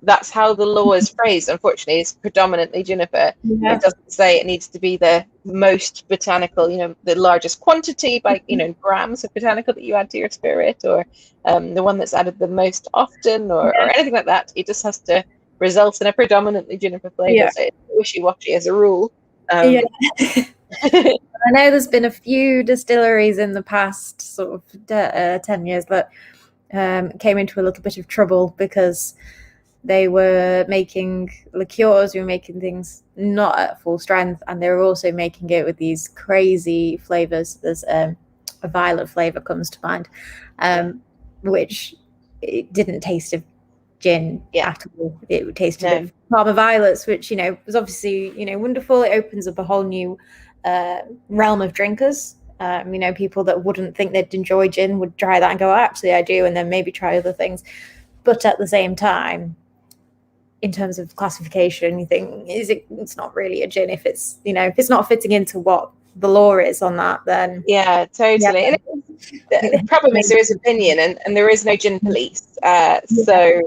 that's how the law is phrased. Unfortunately, it's predominantly juniper. Yeah. It doesn't say it needs to be the most botanical, the largest quantity by, grams of botanical that you add to your spirit, or the one that's added the most often, or anything like that. It just has to result in a predominantly juniper flavour. Yeah. So it's wishy-washy as a rule. I know there's been a few distilleries in the past sort of 10 years that came into a little bit of trouble because they were making liqueurs, we were making things not at full strength, and they were also making it with these crazy flavors. There's a violet flavor comes to mind, which it didn't taste of gin at all. It tasted of Parma violets, which was obviously wonderful. It opens up a whole new realm of drinkers. People that wouldn't think they'd enjoy gin would try that and go, oh, actually I do, and then maybe try other things. But at the same time, in terms of classification, you think it's not really a gin if it's if it's not fitting into what the law is on that, then totally. And the problem is there is opinion, and there is no gin police. So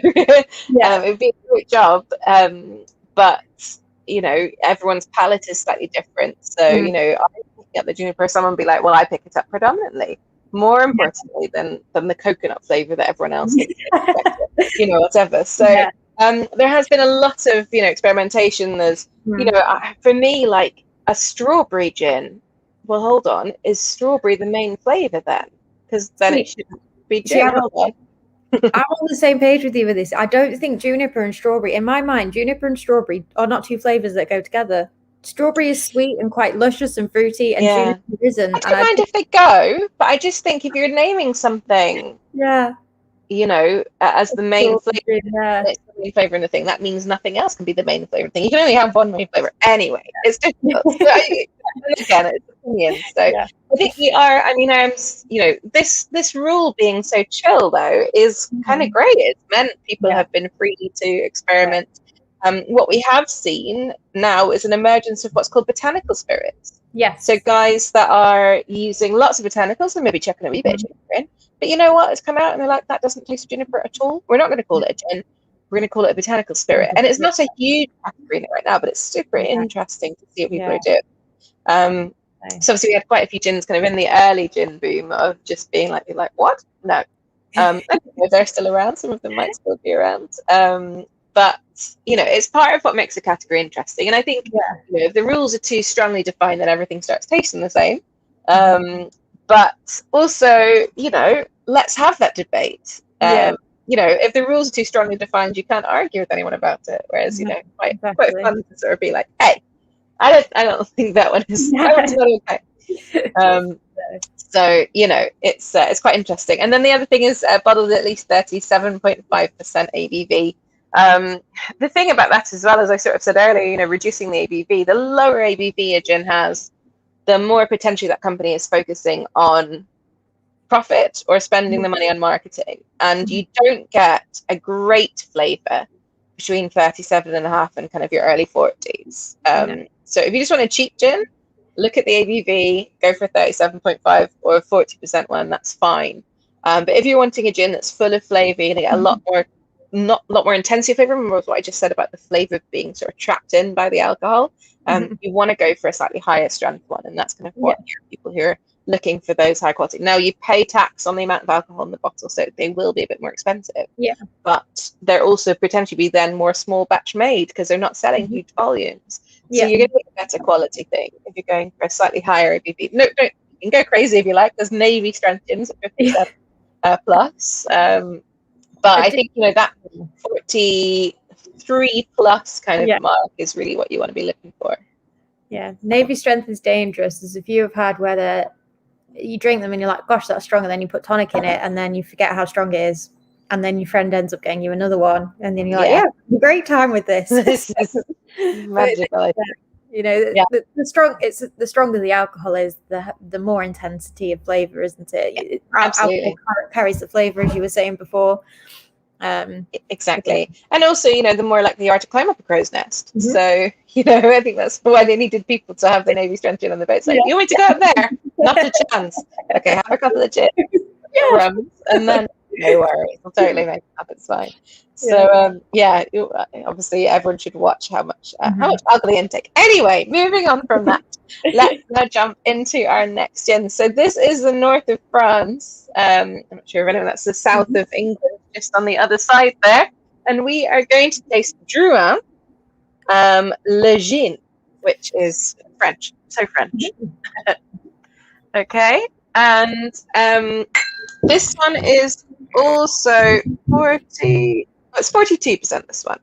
it'd be a great job, but everyone's palate is slightly different. So I pick up the juniper, someone be like, well, I pick it up predominantly, more importantly than the coconut flavor that everyone else thinks, whatever. So there has been a lot of experimentation. There's for me, like a strawberry gin. Well, hold on, is strawberry the main flavor then? Because then it shouldn't be gin. I'm on the same page with you with this. I don't think juniper and strawberry, in my mind, juniper and strawberry are not two flavors that go together. Strawberry is sweet and quite luscious and fruity, and juniper isn't. I don't mind if they go, but I just think if you're naming something, as the main flavor, it's the main flavor in the thing, that means nothing else can be the main flavor thing. You can only have one main flavor anyway. It's difficult. So, again, it's opinion. So I think we are. I mean, this rule being so chill though is kind of great. It's meant people have been free to experiment. What we have seen now is an emergence of what's called botanical spirits. Yes. So guys that are using lots of botanicals and maybe chucking a wee bit of juniper in. But you know what? It's come out and they're like, that doesn't taste of juniper at all. We're not going to call it a gin. We're going to call it a botanical spirit. And it's not a huge category right now, but it's super interesting to see what people are doing. So obviously we had quite a few gins kind of in the early gin boom of just being like what? No. They're still around. Some of them might still be around. But it's part of what makes a category interesting. And I think if the rules are too strongly defined, then everything starts tasting the same. But also, let's have that debate. If the rules are too strongly defined, you can't argue with anyone about it. Whereas, quite fun to sort of be like, hey, I don't think that one is not okay. So it's quite interesting. And then the other thing is bottled at least 37.5% ABV. The thing about that as well, as I sort of said earlier, reducing the ABV, the lower ABV a gin has, the more potentially that company is focusing on profit or spending the money on marketing. And you don't get a great flavor between 37.5 and kind of your early 40s. So if you just want a cheap gin, look at the ABV, go for 37.5 or a 40% one, that's fine. But if you're wanting a gin that's full of flavor, you're going to get a lot more intensity flavor. Remember what I just said about the flavor being sort of trapped in by the alcohol. You want to go for a slightly higher strength one, and that's kind of what people who are looking for those high quality. Now you pay tax on the amount of alcohol in the bottle, so they will be a bit more expensive. But they're also potentially be then more small batch made because they're not selling huge volumes. So you're going to get a better quality thing if you're going for a slightly higher ABV. No, you can go crazy if you like. There's Navy strength gins at 50% plus. But I think that 43 plus kind of mark is really what you want to be looking for. Yeah, Navy strength is dangerous. There's a few I've had where you drink them and you're like, gosh, that's strong, and then you put tonic in it and then you forget how strong it is and then your friend ends up getting you another one, and then you're like, Yeah. yeah, great time with this. This is magical. You know, Yeah. the stronger the alcohol is, the more intensity of flavor, isn't it? Absolutely. Alcohol carries the flavor, as you were saying before. Exactly. And also, you know, the more likely you are to climb up a crow's nest. Mhm. So, you know, I think that's why they needed people to have the Navy strength gin on the boat. It's like, you want me to go up there? Not a chance. Okay, have a couple of gin, rums, and then no worries. I'll totally make it up. It's fine. So, obviously everyone should watch how much alcohol they intake. Anyway, moving on from that, let's now jump into our next gin. So this is the north of France. I'm not sure if anyone, that's the south of England, just on the other side there. And we are going to taste Drouin Le Gin, which is French. So French. Okay. And this one is also 40. It's 42%. This one.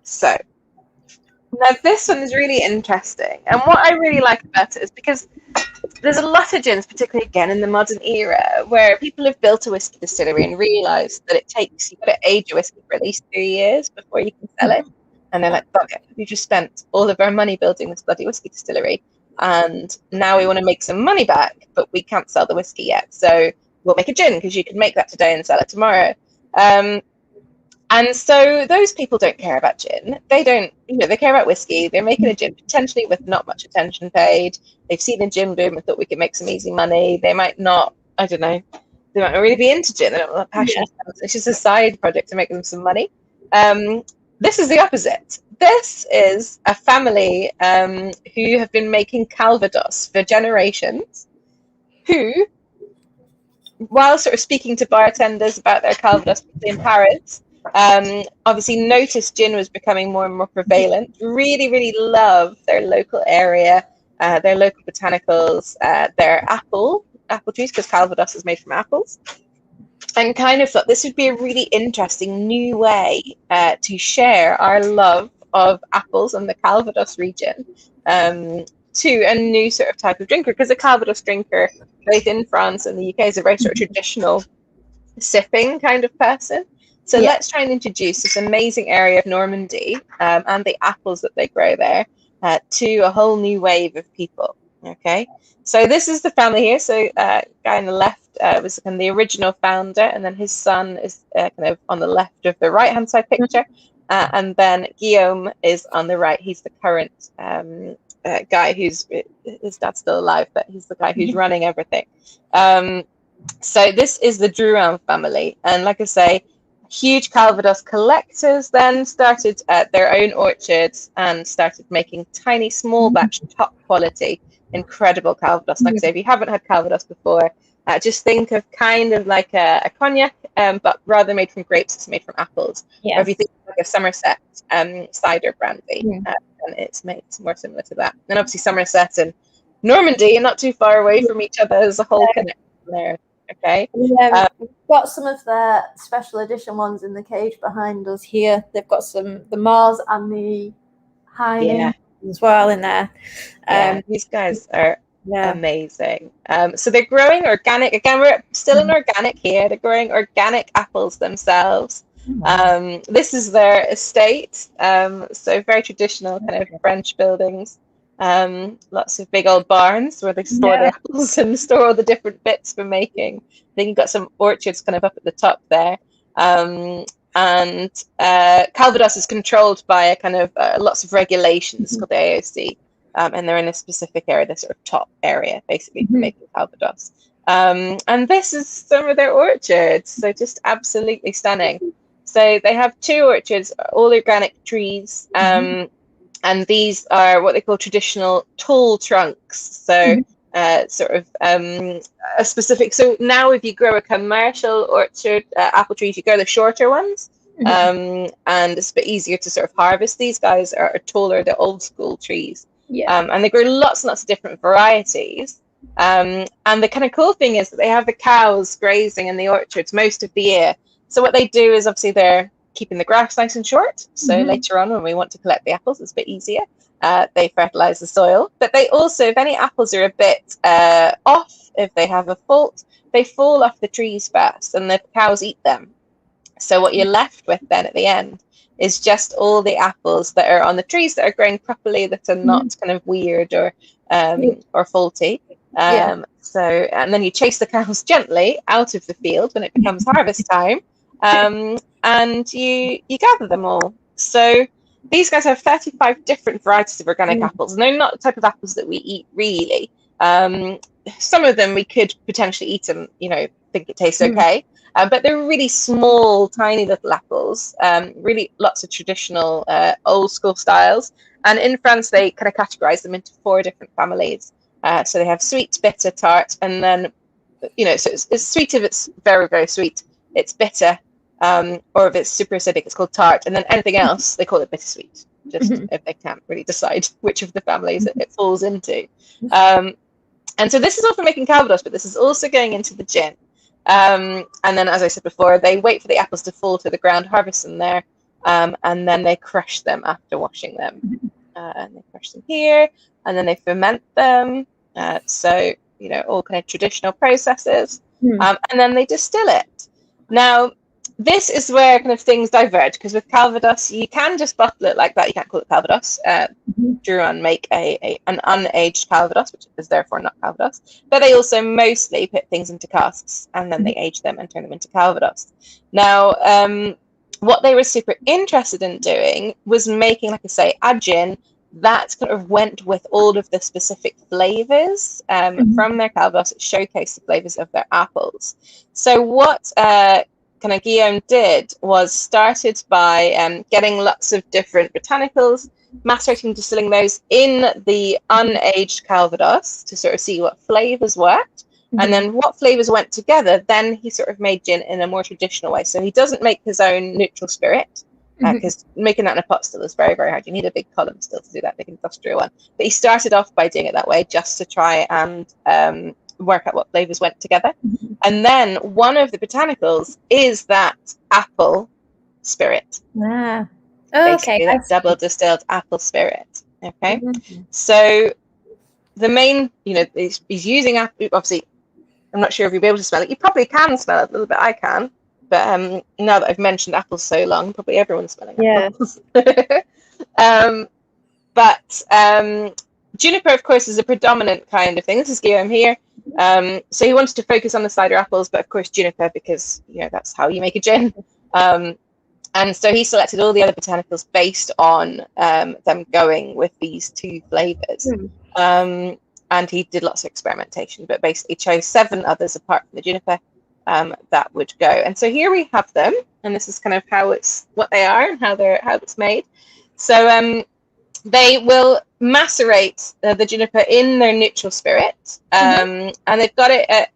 So now this one is really interesting, and what I really like about it is because there's a lot of gins, particularly again in the modern era, where people have built a whiskey distillery and realised that you've got to age a whiskey for at least 3 years before you can sell it. And they're like, okay, we just spent all of our money building this bloody whiskey distillery, and now we want to make some money back, but we can't sell the whiskey yet. So we'll make a gin because you can make that today and sell it tomorrow. And so those people don't care about gin. They don't, they care about whiskey. They're making a gin potentially with not much attention paid. They've seen a gin boom and thought we could make some easy money. They might not, I don't know, they might not really be into gin. They don't have passion. Yeah. It's just a side project to make them some money. This is the opposite. This is a family who have been making Calvados for generations, who, while sort of speaking to bartenders about their Calvados in Paris, obviously noticed gin was becoming more and more prevalent, really, really love their local area, their local botanicals, their apple trees, because Calvados is made from apples, and kind of thought this would be a really interesting new way to share our love of apples and the Calvados region to a new sort of type of drinker, because the Calvados drinker, both in France and the UK, is a very sort of traditional sipping kind of person. So let's try and introduce this amazing area of Normandy and the apples that they grow there to a whole new wave of people. Okay, so this is the family here. So guy on the left was kind of the original founder, and then his son is kind of on the left of the right-hand side picture, and then Guillaume is on the right. He's the current guy his dad's still alive, but he's the guy who's running everything. So this is the Drouin family, and like I say, huge Calvados collectors then started their own orchards and started making tiny, small batch, top quality, incredible Calvados. Like I say, if you haven't had Calvados before, just think of kind of like a cognac, but rather made from grapes, it's made from apples. Or if you think of like a Somerset cider brandy, and it's more similar to that. And obviously Somerset and Normandy are not too far away from each other. There's a whole connection there. Okay. We've got some of their special edition ones in the cage behind us here. They've got the Mars and the Heine as well in there. These guys are amazing. So they're growing organic. Again, we're still in organic here. They're growing organic apples themselves. This is their estate. So very traditional kind of French buildings. Lots of big old barns where they store the apples and store all the different bits for making. Then you've got some orchards kind of up at the top there. And Calvados is controlled by a kind of lots of regulations called the AOC. And they're in a specific area, the sort of top area, basically, for making Calvados. And this is some of their orchards. So just absolutely stunning. So they have 2 orchards, all organic trees. And these are what they call traditional tall trunks. So sort of a specific. So now if you grow a commercial orchard, apple trees, you grow the shorter ones. And it's a bit easier to sort of harvest. These guys are taller, they're old school trees. And they grow lots and lots of different varieties. And the kind of cool thing is that they have the cows grazing in the orchards most of the year. So what they do is obviously they're keeping the grass nice and short. So later on, when we want to collect the apples, it's a bit easier. They fertilize the soil, but they also, if any apples are a bit off, if they have a fault, they fall off the trees fast and the cows eat them. So what you're left with then at the end is just all the apples that are on the trees that are growing properly, that are not kind of weird or faulty. So, and then you chase the cows gently out of the field when it becomes harvest time, and you gather them all. So these guys have 35 different varieties of organic apples, and they're not the type of apples that we eat really. Some of them we could potentially eat them, think it tastes okay. But they're really small, tiny little apples, really lots of traditional old school styles. And in France, they kind of categorize them into 4 different families. So they have sweet, bitter, tart, and then, so it's sweet if it's very, very sweet. It's bitter, or if it's super acidic, it's called tart. And then anything else, they call it bittersweet, just if they can't really decide which of the families it falls into. And so this is all for making Calvados, but this is also going into the gin. And then, as I said before, they wait for the apples to fall to the ground, harvest them there, and then they crush them after washing them. And they crush them here, and then they ferment them. So, all kind of traditional processes. And then they distill it. Now, this is where kind of things diverge, because with Calvados, you can just bottle it like that. You can't call it Calvados. Duran make an unaged Calvados, which is therefore not Calvados. But they also mostly put things into casks, and then they age them and turn them into Calvados. Now, what they were super interested in doing was making, like I say, a gin that kind of went with all of the specific flavors from their Calvados. It showcased the flavors of their apples. So what kind of Guillaume did was started by getting lots of different botanicals, macerating, distilling those in the unaged Calvados to sort of see what flavors worked. And then what flavors went together, then he sort of made gin in a more traditional way. So he doesn't make his own neutral spirit, because making that in a pot still is very, very hard. You need a big column still to do that, big industrial one. But he started off by doing it that way just to try and work out what flavors went together. And then one of the botanicals is that apple spirit. Okay. That double distilled apple spirit. Okay. So the main, he's using apple. Obviously, I'm not sure if you'll be able to smell it. You probably can smell it a little bit. I can. But now that I've mentioned apples so long, probably everyone's smelling apples. But juniper, of course, is a predominant kind of thing. This is Guillaume here. So he wanted to focus on the cider apples, but of course juniper, because that's how you make a gin. And so he selected all the other botanicals based on them going with these 2 flavors. And he did lots of experimentation, but basically chose 7 others apart from the juniper that would go. And so here we have them, and this is kind of what they are and how it's made. So they will macerate the juniper in their neutral spirit, and they've got it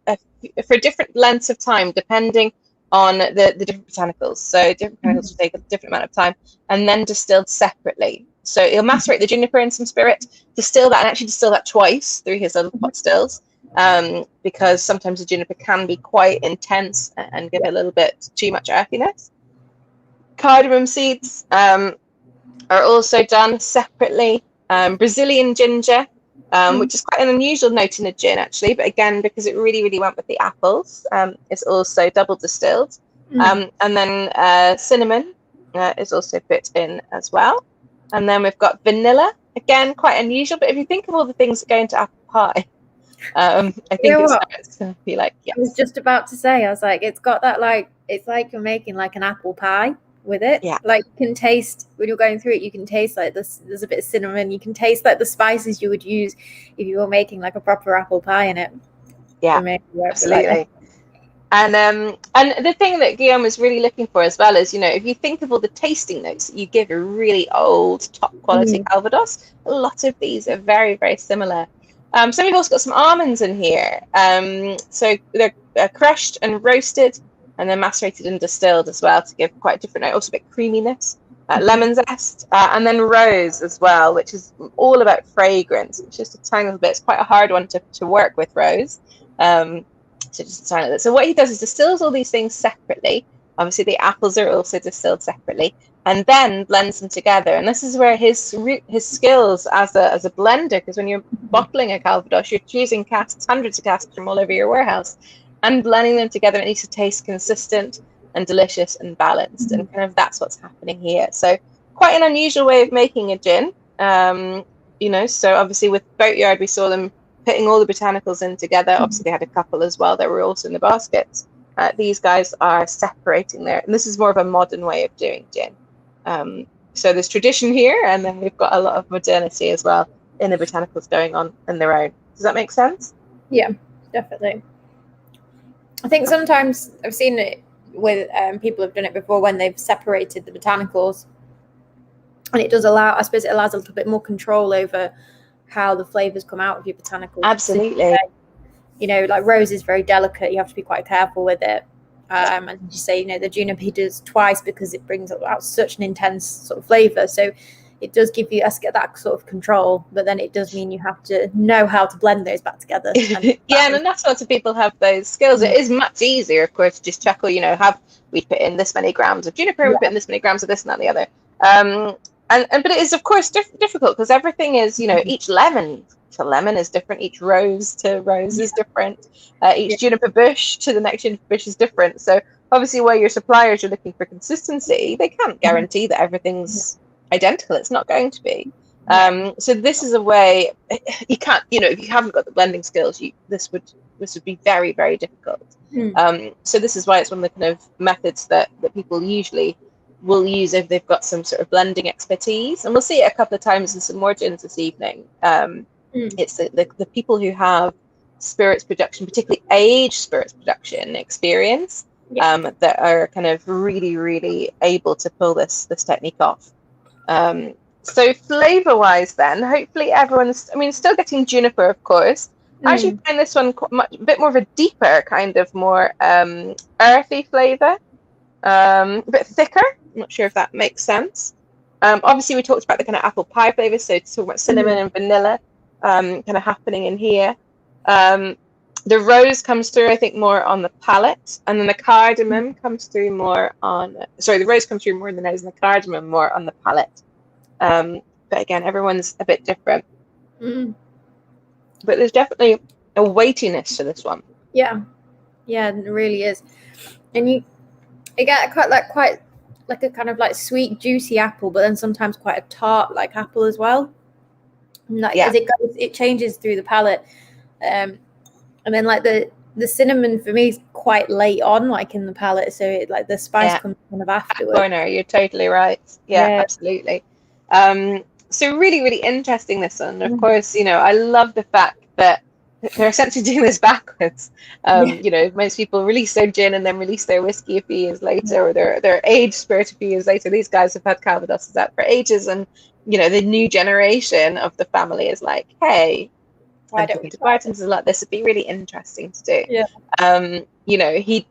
for different lengths of time depending on the different botanicals. So different botanicals will take a different amount of time, and then distilled separately. So he'll macerate the juniper in some spirit, distill that, and actually distill that twice through his little pot stills, because sometimes the juniper can be quite intense and give a little bit too much earthiness. Cardamom seeds are also done separately. Brazilian ginger, which is quite an unusual note in a gin, actually, but again, because it really, really went with the apples, it's also double distilled. And then cinnamon is also put in as well. And then we've got vanilla, again, quite unusual, but if you think of all the things that go into apple pie, I think it starts to be like, yeah. I was just about to say, I was like, it's got that, it's like you're making like an apple pie with it. Yeah. Like you can taste, when you're going through it, you can taste like there's a bit of cinnamon. You can taste like the spices you would use if you were making like a proper apple pie in it. Yeah, absolutely. And the thing that Guillaume was really looking for as well is, if you think of all the tasting notes that you give a really old, top quality Calvados, a lot of these are very, very similar. So we've also got some almonds in here. So they're crushed and roasted, and then macerated and distilled as well to give quite a different note, also a bit creaminess. Lemon zest, and then rose as well, which is all about fragrance. It's just a tiny little bit. It's quite a hard one to work with rose. So just a tiny little bit. So what he does is distills all these things separately Obviously, the apples are also distilled separately, and then blends them together. And this is where his skills as a blender, because when you're bottling a Calvados, you're choosing casks, hundreds of casks from all over your warehouse, and blending them together. It needs to taste consistent and delicious and balanced, and kind of that's what's happening here. So quite an unusual way of making a gin. You know, so obviously with Boatyard, we saw them putting all the botanicals in together. Obviously, they had a couple as well that were also in the baskets. These guys are separating there, and this is more of a modern way of doing gin. So there's tradition here, and then we've got a lot of modernity as well in the botanicals going on in their own. Does that make sense? Yeah, definitely. I think sometimes I've seen it with people have done it before when they've separated the botanicals, and it does allow, I suppose, it allows a little bit more control over how the flavors come out of your botanicals. Absolutely. You know, like rose is very delicate. You have to be quite careful with it. And you say, you know, the juniper does twice because it brings out such an intense sort of flavor. So it does give you get that sort of control, but then it does mean you have to know how to blend those back together. Yeah, and that's lots of people have those skills. It is much easier, of course, to just check, you know, we put in this many grams of juniper, we put in this many grams of this and that and the other. But it is, of course, difficult because everything is, you know, each lemon to lemon is different, each rose to rose is different, each juniper bush to the next juniper bush is different. So obviously, where your suppliers are looking for consistency, they can't guarantee that everything's identical. It's not going to be. So this is a way you can't, you know, if you haven't got the blending skills, this would be very, very difficult. So this is why it's one of the kind of methods that people usually will use if they've got some sort of blending expertise, and we'll see it a couple of times in some more gins this evening. It's the people who have spirits production, particularly aged spirits production experience, that are kind of really, really able to pull this technique off. So flavor wise, then hopefully everyone's, I mean, still getting juniper, of course. I actually find this one a bit more of a deeper kind of more earthy flavor, a bit thicker. I'm not sure if that makes sense. Obviously, we talked about the kind of apple pie flavor, so talking about cinnamon and vanilla kind of happening in here. The rose comes through, I think, more on the palate, and then the cardamom comes through more on. Sorry, the rose comes through more in the nose, and the cardamom more on the palate. But again, everyone's a bit different. But there's definitely a weightiness to this one. Yeah, it really is, and you get quite like a kind of like sweet, juicy apple, but then sometimes quite a tart like apple as well. And as it goes, it changes through the palate, and then like the cinnamon for me is quite late on, like in the palate, so it like the spice comes kind of afterwards. Corner, you're totally right. Yeah, absolutely. So really, really interesting, this one. Of course, you know, I love the fact that they're essentially doing this backwards. You know, most people release their gin and then release their whiskey a few years later, or their aged spirit a few years later. These guys have had Calvados's out for ages, and you know, the new generation of the family is like, hey, why don't we do bartenders like this? It'd be really interesting to do. You know, he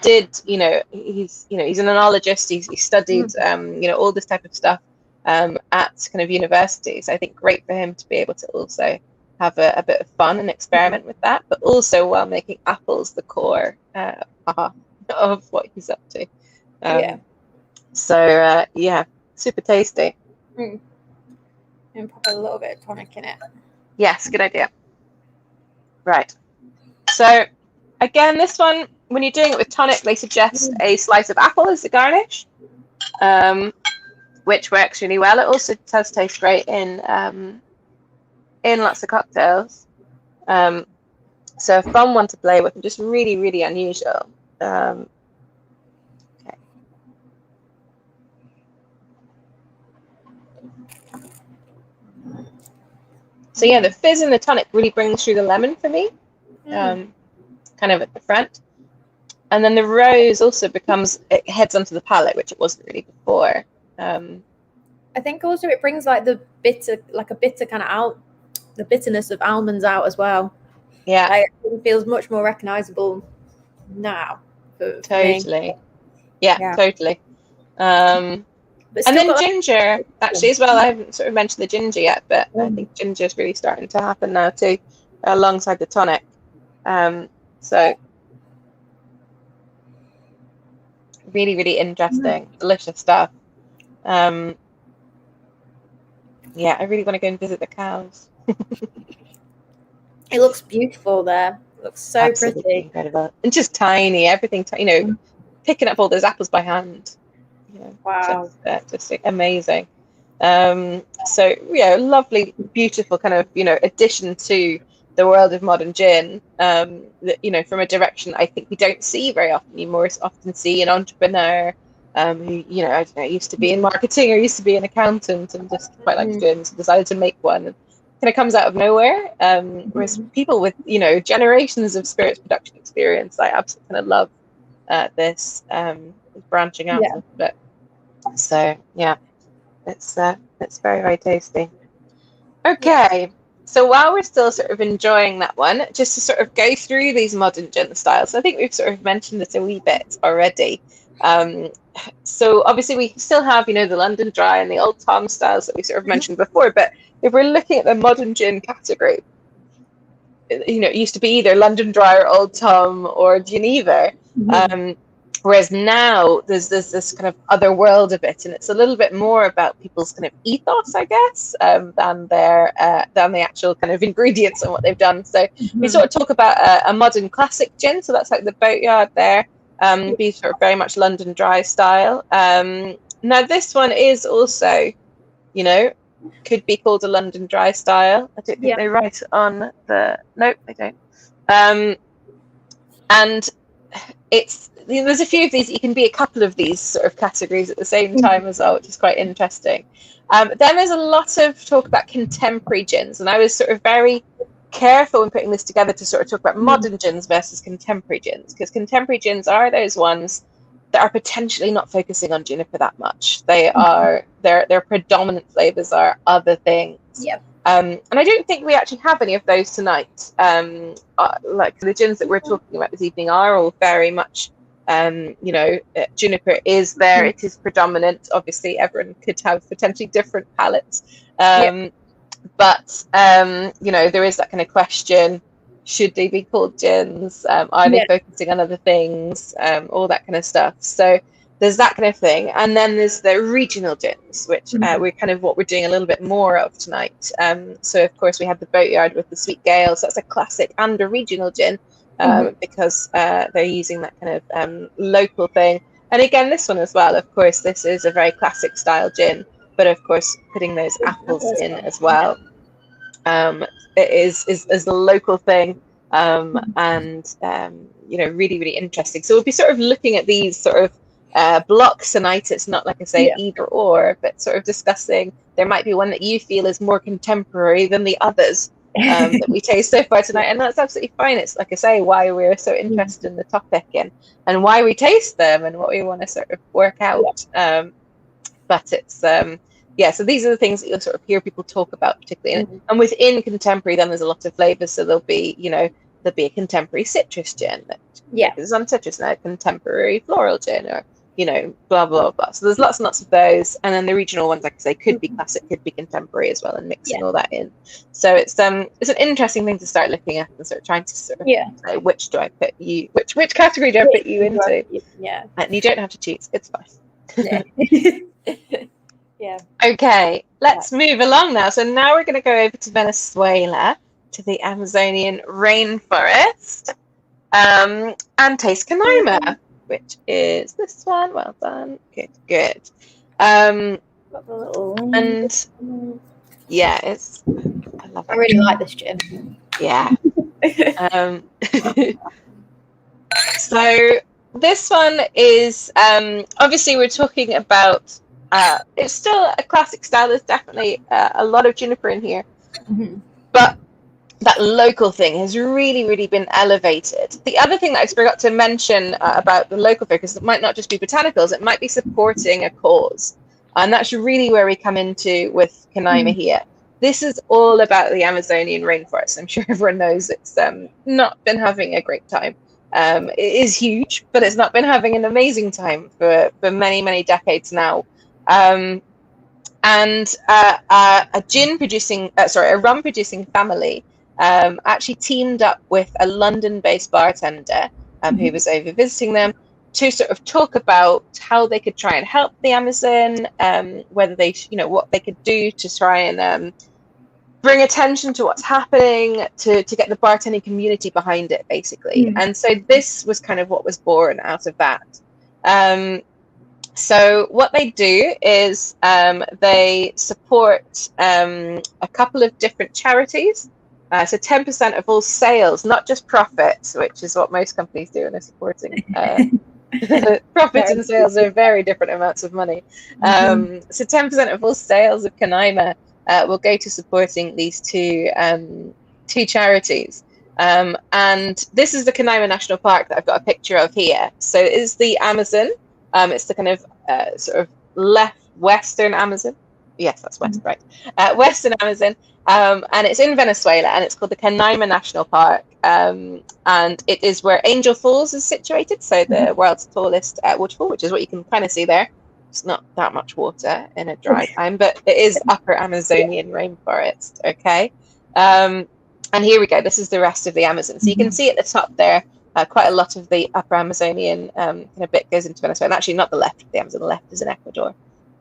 did. You know, he's an enologist. He studied you know, all this type of stuff at kind of universities. I think great for him to be able to also have a bit of fun and experiment with that, but also while making apples the core of what he's up to. So super tasty. And put a little bit of tonic in it. Yes, good idea. Right. So again, this one, when you're doing it with tonic, they suggest a slice of apple as the garnish, which works really well. It also does taste great in lots of cocktails. So a fun one to play with, and just really, really unusual. Okay. So yeah, the fizz in the tonic really brings through the lemon for me, kind of at the front. And then the rose also it heads onto the palate, which it wasn't really before. I think also it brings like the bitter, like a bitter kind of the bitterness of almonds out as well. Yeah. Like, it feels much more recognizable now. For totally. Me. Yeah, totally. And then ginger, actually, as well. I haven't sort of mentioned the ginger yet, but I think ginger is really starting to happen now too, alongside the tonic. So Really, really interesting, delicious stuff. Yeah, I really want to go and visit the cows. It looks beautiful there. It looks so Absolutely pretty. incredible. And just tiny, everything, you know, picking up all those apples by hand. You know, Wow. just amazing. So yeah, lovely, beautiful kind of, you know, addition to the world of modern gin. That, you know, from a direction I think we don't see very often. You more often see an entrepreneur who, you know, I don't know, used to be in marketing or used to be an accountant and just quite liked gin, so decided to make one. And kind of comes out of nowhere. Whereas people with, you know, generations of spirits production experience, I absolutely kind of love this branching out a little bit. So yeah, it's very, very tasty. Okay, so while we're still sort of enjoying that one, just to sort of go through these modern gin styles, I think we've sort of mentioned this a wee bit already. So obviously we still have, you know, the London Dry and the Old Tom styles that we sort of mentioned before, but if we're looking at the modern gin category, you know, it used to be either London Dry or Old Tom or Geneva. Whereas now there's this kind of other world of it, and it's a little bit more about people's kind of ethos, I guess, than the actual kind of ingredients and what they've done. So we sort of talk about a modern classic gin, so that's like the Boatyard there, be sort of very much London Dry style. Now this one is also, you know, could be called a London Dry style. I don't think they write it on the... Nope, they don't. And it's, you know, there's a few of these. You can be a couple of these sort of categories at the same time as well, which is quite interesting. Then there's a lot of talk about contemporary gins, and I was sort of very careful when putting this together to sort of talk about modern gins versus contemporary gins, because contemporary gins are those ones that are potentially not focusing on juniper that much. They are their predominant flavors are other things. And I don't think we actually have any of those tonight. Like the gins that we're talking about this evening are all very much, you know, juniper is there. It is predominant. Obviously, everyone could have potentially different palates. But, you know, there is that kind of question, should they be called gins? Are they focusing on other things? All that kind of stuff. So there's that kind of thing. And then there's the regional gins, which we're kind of what we're doing a little bit more of tonight. So, of course, we have the Boatyard with the Sweet Gale. So that's a classic and a regional gin because they're using that kind of local thing. And again, this one as well, of course, this is a very classic style gin, but of course, putting those apples in as well. It is a local thing. And, you know, really, really interesting. So we'll be sort of looking at these sort of blocks tonight. It's not like I say either or, but sort of discussing. There might be one that you feel is more contemporary than the others that we taste so far tonight, and that's absolutely fine. It's like I say, why we're so interested in the topic and why we taste them and what we want to sort of work out. But it's so these are the things that you'll sort of hear people talk about particularly, and within contemporary, then there's a lot of flavors. So there'll be, you know, there'll be a contemporary citrus gin that focuses on citrus, and a contemporary floral gin, or, you know, blah, blah, blah. So there's lots and lots of those. And then the regional ones, like I say, could be classic, could be contemporary as well, and mixing all that in. So it's an interesting thing to start looking at and sort of trying to sort of say, which do I put you, which category do I put you into? And you don't have to choose. It's fine. Okay, let's move along now. So now we're going to go over to Venezuela, to the Amazonian rainforest, and taste Canaima, which is this one. Well done. Good. And yeah, it's. I love it. I really like this gin. Yeah. So this one is obviously we're talking about. It's still a classic style. There's definitely a lot of juniper in here, but that local thing has really, really been elevated. The other thing that I forgot to mention about the local focus, it might not just be botanicals, it might be supporting a cause. And that's really where we come into with Canaima here. This is all about the Amazonian rainforest. I'm sure everyone knows it's not been having a great time. It is huge, but it's not been having an amazing time for many, many decades now. And a rum producing family actually teamed up with a London-based bartender who was over visiting them, to sort of talk about how they could try and help the Amazon, whether they, what they could do to try and bring attention to what's happening, to get the bartending community behind it, basically. And so this was kind of what was born out of that. So what they do is they support a couple of different charities. So 10% of all sales, not just profits, which is what most companies do when they're supporting. Profits and sales are very different amounts of money. So 10% of all sales of Canaima will go to supporting these two charities. And this is the Canaima National Park that I've got a picture of here. So it is the Amazon. It's the kind of sort of western Amazon. Yes, that's west, right? Western Amazon. And it's in Venezuela, and it's called the Canaima National Park. And it is where Angel Falls is situated. So the world's tallest waterfall, which is what you can kind of see there. It's not that much water in a dry time, but it is upper Amazonian rainforest. Okay. And here we go. This is the rest of the Amazon. So you can see at the top there, quite a lot of the upper Amazonian kind of bit goes into Venezuela. And actually, not the left of the Amazon. The left is in Ecuador.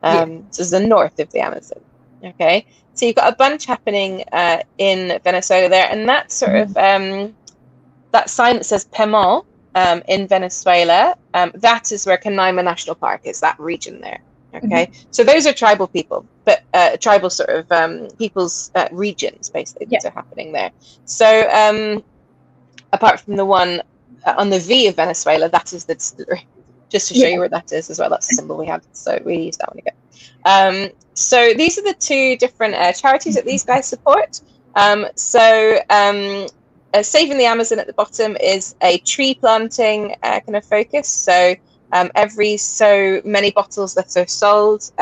So it's the north of the Amazon. Okay. So you've got a bunch happening in Venezuela there. And that sort of, that sign that says Pemon in Venezuela, that is where Canaima National Park is, that region there. Okay. So those are tribal people, but tribal sort of people's regions, basically, that are happening there. So apart from the one on the V of Venezuela, that is the distillery. Just to show you where that is as well. That's the symbol we had. So we used that one again. So these are the two different charities that these guys support. Saving the Amazon at the bottom is a tree planting kind of focus. So every so many bottles that are sold,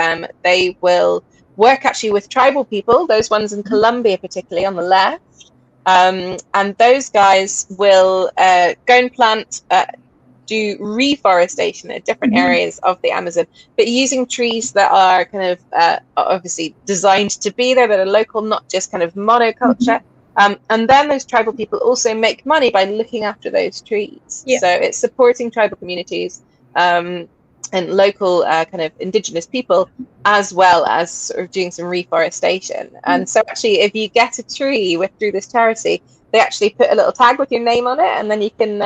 they will work actually with tribal people, those ones in Colombia particularly on the left. And those guys will go and plant, do reforestation at different areas of the Amazon, but using trees that are kind of obviously designed to be there, that are local, not just kind of monoculture. And then those tribal people also make money by looking after those trees. So it's supporting tribal communities and local kind of indigenous people, as well as sort of doing some reforestation. And so actually, if you get a tree through this charity, they actually put a little tag with your name on it, and then you can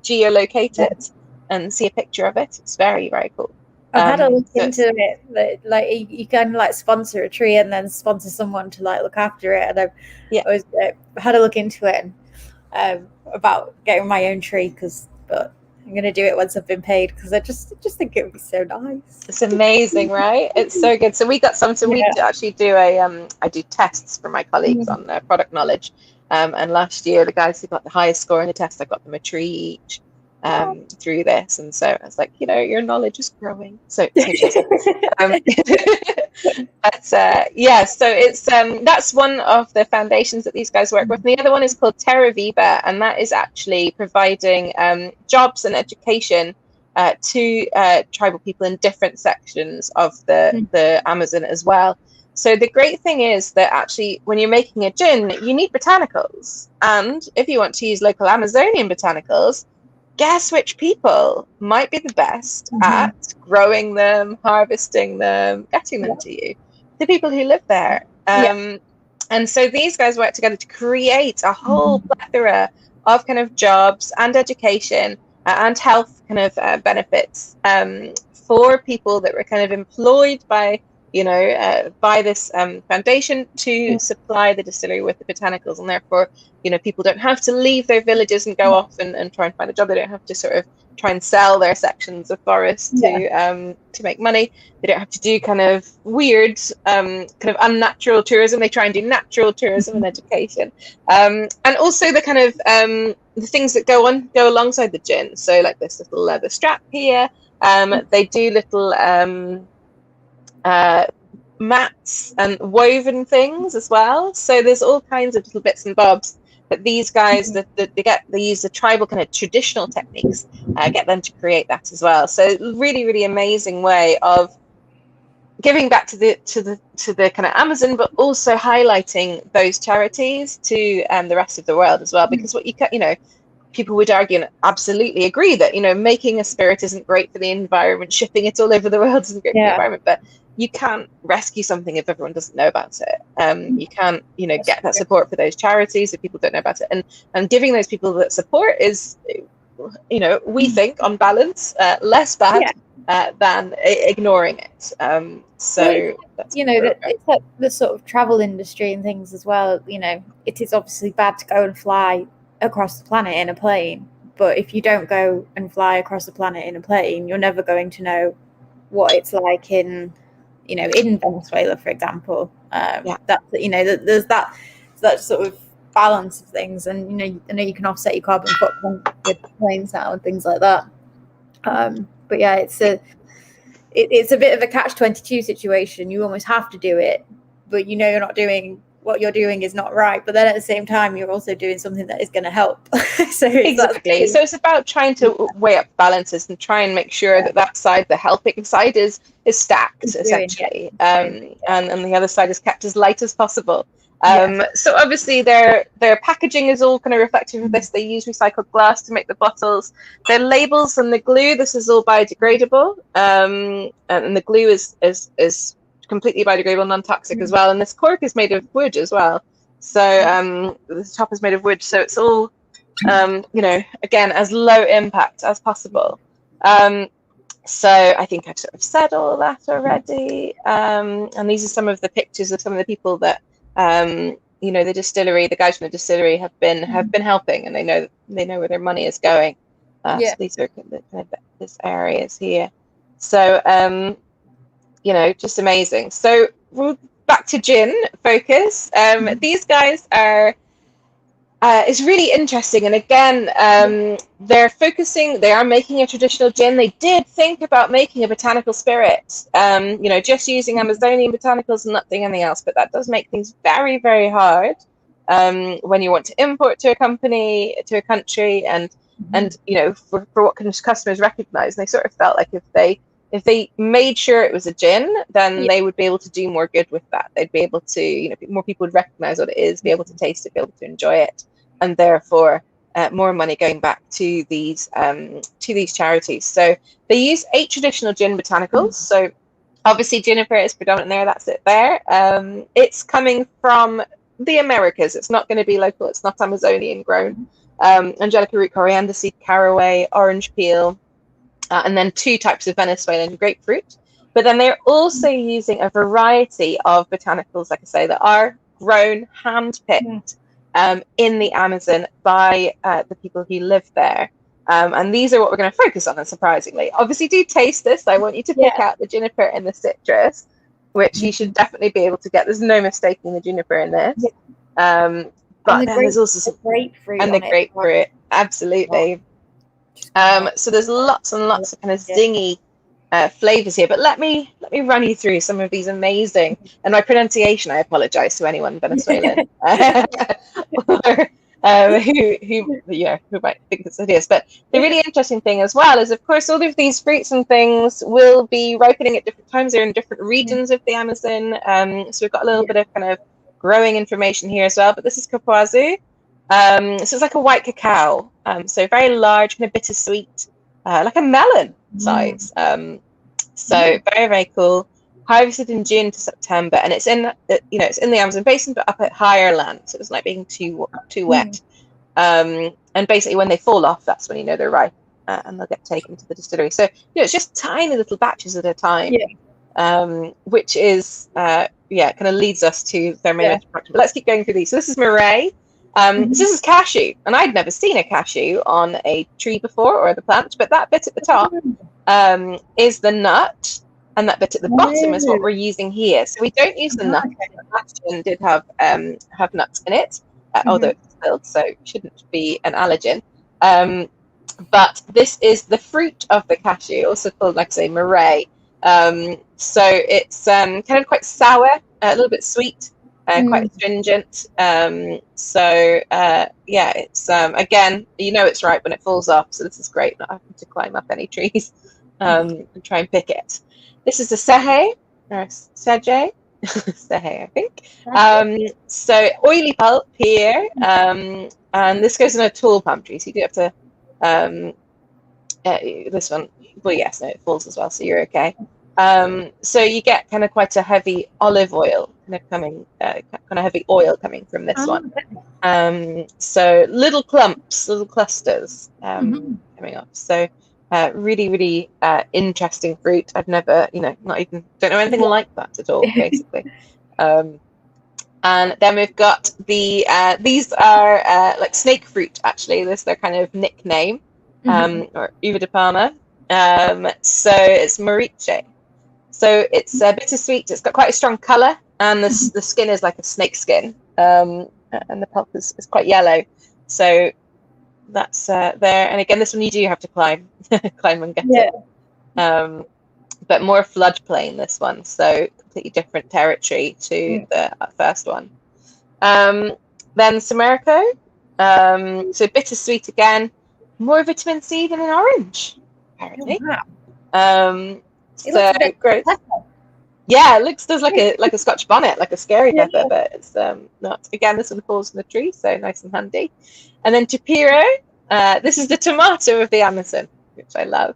geolocate it and see a picture of it. It's very, very cool. I've had a look into it. Like you can like sponsor a tree and then sponsor someone to like look after it. And I've had a look into it about getting my own tree, but I'm going to do it once I've been paid, because I just think it would be so nice. It's amazing, right? It's so good. So we got some. So we actually do I do tests for my colleagues on product knowledge. And last year, the guys who got the highest score in the test, I got them a tree each through this. And so I was like, your knowledge is growing. So so it's that's one of the foundations that these guys work with. And the other one is called Terra Viva, and that is actually providing jobs and education to tribal people in different sections of the Amazon as well. So the great thing is that actually, when you're making a gin, you need botanicals. And if you want to use local Amazonian botanicals, guess which people might be the best at growing them, harvesting them, getting them to you? The people who live there. And so these guys work together to create a whole plethora of kind of jobs and education and health kind of benefits for people that were kind of employed by this foundation to supply the distillery with the botanicals. And therefore, people don't have to leave their villages and go off and try and find a job. They don't have to sort of try and sell their sections of forest to make money. They don't have to do kind of weird, kind of unnatural tourism. They try and do natural tourism and education. And also the kind of the things that go alongside the gin. So like this little leather strap here. They do little mats and woven things as well. So there's all kinds of little bits and bobs that these guys they use the tribal kind of traditional techniques, get them to create that as well. So really, really amazing way of giving back to the kind of Amazon, but also highlighting those charities to the rest of the world as well. Because what people would argue and absolutely agree that, making a spirit isn't great for the environment, shipping it all over the world isn't great for the environment, but you can't rescue something if everyone doesn't know about it. You can't, get that support for those charities if people don't know about it. And giving those people that support is, we think on balance, less bad than ignoring it. So that's it's like the sort of travel industry and things as well. It is obviously bad to go and fly across the planet in a plane, but if you don't go and fly across the planet in a plane, you're never going to know what it's like in Venezuela, for example. There's that sort of balance of things, and I know you can offset your carbon footprint with planes now and things like that. But yeah, it's a bit of a catch-22 situation. You almost have to do it, but you're not doing what you're doing is not right. But then at the same time, you're also doing something that is going to help. So exactly. So it's about trying to weigh up balances and try and make sure that side, the helping side, is stacked essentially, and the other side is kept as light as possible. So obviously their packaging is all kind of reflective of this. They use recycled glass to make the bottles. Their labels and the glue, this is all biodegradable, and the glue is completely biodegradable, non-toxic as well. And this cork is made of wood as well. So the top is made of wood. So it's all, again, as low impact as possible. So I think I've sort of said all that already. And these are some of the pictures of some of the people that, the distillery, the guys from the distillery have been helping, and they know where their money is going. So these are kind of this areas here. So, just amazing. So we're back to gin focus. These guys are, it's really interesting. And again, they are making a traditional gin. They did think about making a botanical spirit, just using Amazonian botanicals and nothing anything else. But that does make things very, very hard when you want to import to a country, and for what kind of customers recognize. And they sort of felt like if they made sure it was a gin, then they would be able to do more good with that. They'd be able to, more people would recognize what it is, be able to taste it, be able to enjoy it, and therefore more money going back to these charities. So they use 8 traditional gin botanicals. So obviously juniper is predominant there. That's it there. It's coming from the Americas. It's not going to be local. It's not Amazonian grown. Angelica root, coriander seed, caraway, orange peel, and then 2 types of Venezuelan grapefruit. But then they're also using a variety of botanicals, like I say, that are grown, hand-picked in the Amazon by the people who live there. And these are what we're going to focus on, unsurprisingly. Obviously, do taste this. I want you to pick out the juniper and the citrus, which you should definitely be able to get. There's no mistaking the juniper in this. But then there's also some grapefruit and the grapefruit, absolutely. So there's lots and lots of kind of zingy flavors here, but let me run you through some of these amazing, and my pronunciation, I apologize to anyone Venezuelan who might think this is. But the really interesting thing as well is, of course, all of these fruits and things will be ripening at different times. They're in different regions of the Amazon. So we've got a little bit of kind of growing information here as well. But this is Kapwazi. So it's like a white cacao. So very large, kind of bittersweet, like a melon size. So very, very cool. Harvested in June to September, and it's in it's in the Amazon basin, but up at higher land, so it's like being too wet. And basically, when they fall off, that's when they're ripe, and they'll get taken to the distillery. So it's just tiny little batches at a time, which is kind of leads us to their main production. But let's keep going through these. So this is Murray. This is cashew, and I'd never seen a cashew on a tree before or the plant, but that bit at the top is the nut, and that bit at the bottom is what we're using here. So we don't use the nut. The passion did have nuts in it, although it's distilled, so it shouldn't be an allergen. But this is the fruit of the cashew, also called, like I say, Murray. So it's kind of quite sour, a little bit sweet. Quite astringent. It's again, it's ripe when it falls off, so this is great, not having to climb up any trees and try and pick it. This is Acai or Sege. Steh, I think. So oily pulp here, and this goes in a tall palm tree, so you do have to. This one, well, yes, no, it falls as well, so you're okay. So you get kind of quite a heavy olive oil kind of coming, kind of heavy oil coming from this one. So little clumps, little clusters coming up. So really, really interesting fruit. I've never, don't know anything like that at all, basically. And then we've got these are like snake fruit, actually. This is their kind of nickname, or uva de palma. So it's moriche. So it's bittersweet. It's got quite a strong color, and the skin is like a snake skin, and the pulp is quite yellow. So that's there. And again, this one you do have to climb and get it. But more floodplain, this one. So completely different territory to the first one. Then Samarico. So bittersweet again. More vitamin C than an orange, apparently. So gross. Yeah, it does like a Scotch bonnet, like a scary pepper, but it's not. Again, this one falls from the tree, so nice and handy. And then Tapiro. This is the tomato of the Amazon, which I love.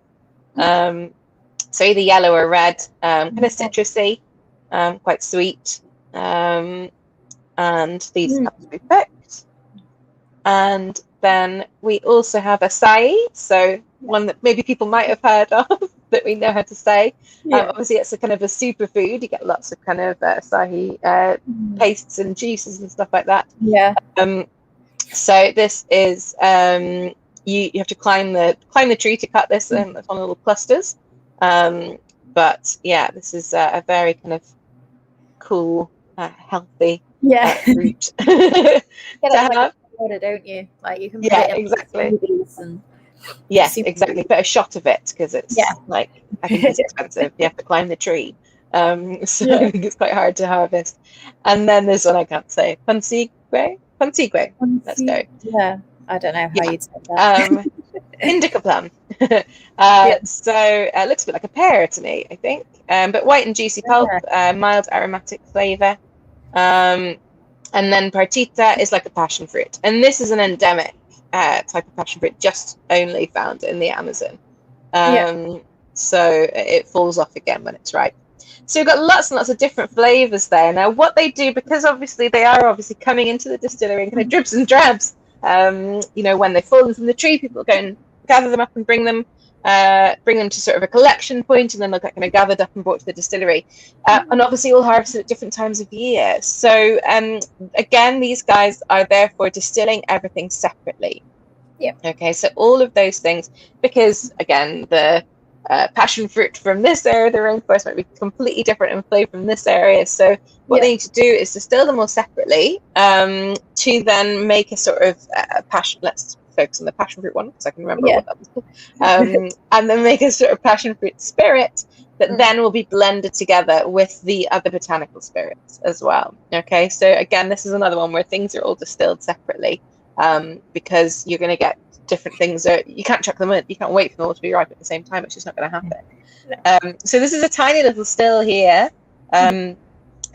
So either yellow or red, kind of citrusy, quite sweet. And these have to be picked. And then we also have acai, so one that maybe people might have heard of that we know how to say. Obviously, it's a kind of a superfood. You get lots of kind of acai pastes and juices and stuff like that. So this is you have to climb the tree to cut this, and it's on little clusters. But yeah, this is a very kind of cool, healthy fruit to have. Water, don't you? Like you can put it in exactly. And yes, exactly. Put a shot of it because it's like I think it's expensive. You have to climb the tree, so I think it's quite hard to harvest. And then this one I can't say. Pansigue. Let's go. Yeah, I don't know how you'd say that. Indica Plum. So it looks a bit like a pear to me, I think. But white and juicy pulp, mild aromatic flavour. And then partita is like a passion fruit. And this is an endemic type of passion fruit, just only found in the Amazon. So it falls off again when it's ripe. So you've got lots and lots of different flavours there. Now, what they do, because obviously they are obviously coming into the distillery in kind of dribs and drabs, when they've fallen from the tree, people go and gather them up and bring them to sort of a collection point, and then they'll get kind of gathered up and brought to the distillery. And obviously all harvested at different times of year. So again, these guys are therefore distilling everything separately. Okay, so all of those things, because again, the passion fruit from this area, the rainforest might be completely different in flavour from this area. So what they need to do is distill them all separately to then make a sort of passion. Let's focus on the passion fruit one because I can remember what that was called. And then make a sort of passion fruit spirit that then will be blended together with the other botanical spirits as well. Okay, so again, this is another one where things are all distilled separately because you're going to get different things. You can't chuck them in. You can't wait for them all to be ripe at the same time. It's just not going to happen. So this is a tiny little still here.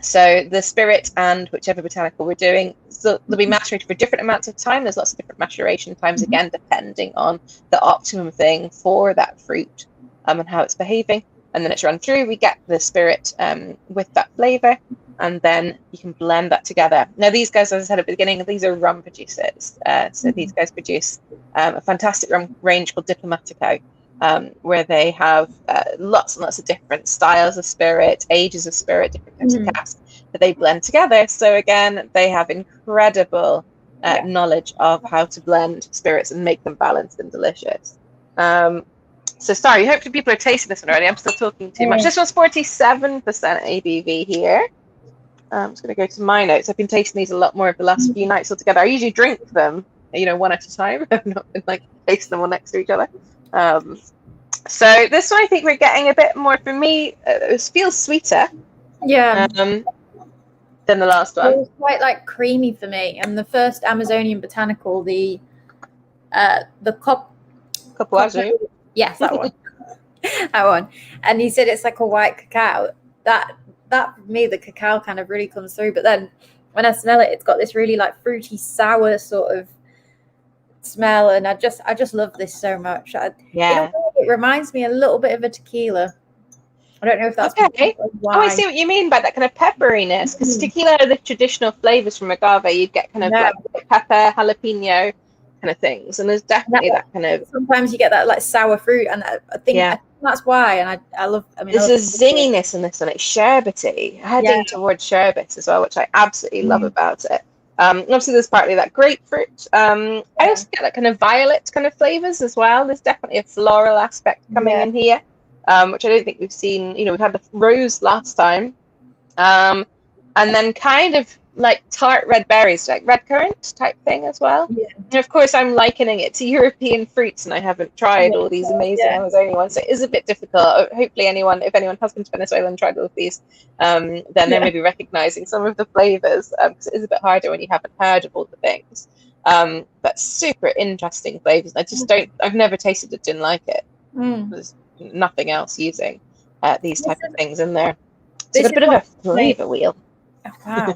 So the spirit and whichever botanical we're doing, so they'll be macerated for different amounts of time. There's lots of different maturation times, again, depending on the optimum thing for that fruit and how it's behaving. And then it's run through. We get the spirit with that flavour, and then you can blend that together. Now, these guys, as I said at the beginning, these are rum producers. So these guys produce a fantastic rum range called Diplomatico, where they have lots and lots of different styles of spirit, ages of spirit, different types of casks that they blend together. So again, they have incredible knowledge of how to blend spirits and make them balanced and delicious. So sorry, hopefully people are tasting this one already. I'm still talking too much. This one's 47% ABV here. I'm just going to go to my notes. I've been tasting these a lot more over the last few nights altogether. I usually drink them, one at a time. I've not been tasting them all next to each other. So this one, I think we're getting a bit more, for me, it feels sweeter. Than the last one. It was quite creamy for me. And the first Amazonian botanical, the Kapwazi. Yes, that one. That one. And he said it's like a white cacao. That that for me, the cacao kind of really comes through. But then when I smell it, it's got this really like fruity, sour sort of smell, and I just love this so much. In a way, it reminds me a little bit of a tequila. I don't know if that's okay. why. Oh, I see what you mean by that kind of pepperiness, because tequila are the traditional flavors from agave. You'd get kind of like pepper, jalapeno kind of things, and there's definitely that kind of. Sometimes you get that like sour fruit, and I think that's why. And I love. I mean, there's a zinginess in this, and it's sherbety, heading towards sherbet as well, which I absolutely love about it. Obviously, there's partly that grapefruit. I also get that kind of violet kind of flavors as well. There's definitely a floral aspect coming in here, which I don't think we've seen. You know, we've had the rose last time, and then kind of like tart red berries, like red currant type thing as well. And of course, I'm likening it to European fruits, and I haven't tried all these amazing Amazonia ones, so it is a bit difficult. Hopefully, if anyone has been to Venezuela and tried all of these, then they're maybe recognizing some of the flavors, because it is a bit harder when you haven't heard of all the things. But super interesting flavors. I've never tasted a gin like it. There's nothing else using these type of things in there. So it's a bit of a flavor wheel. Oh, wow.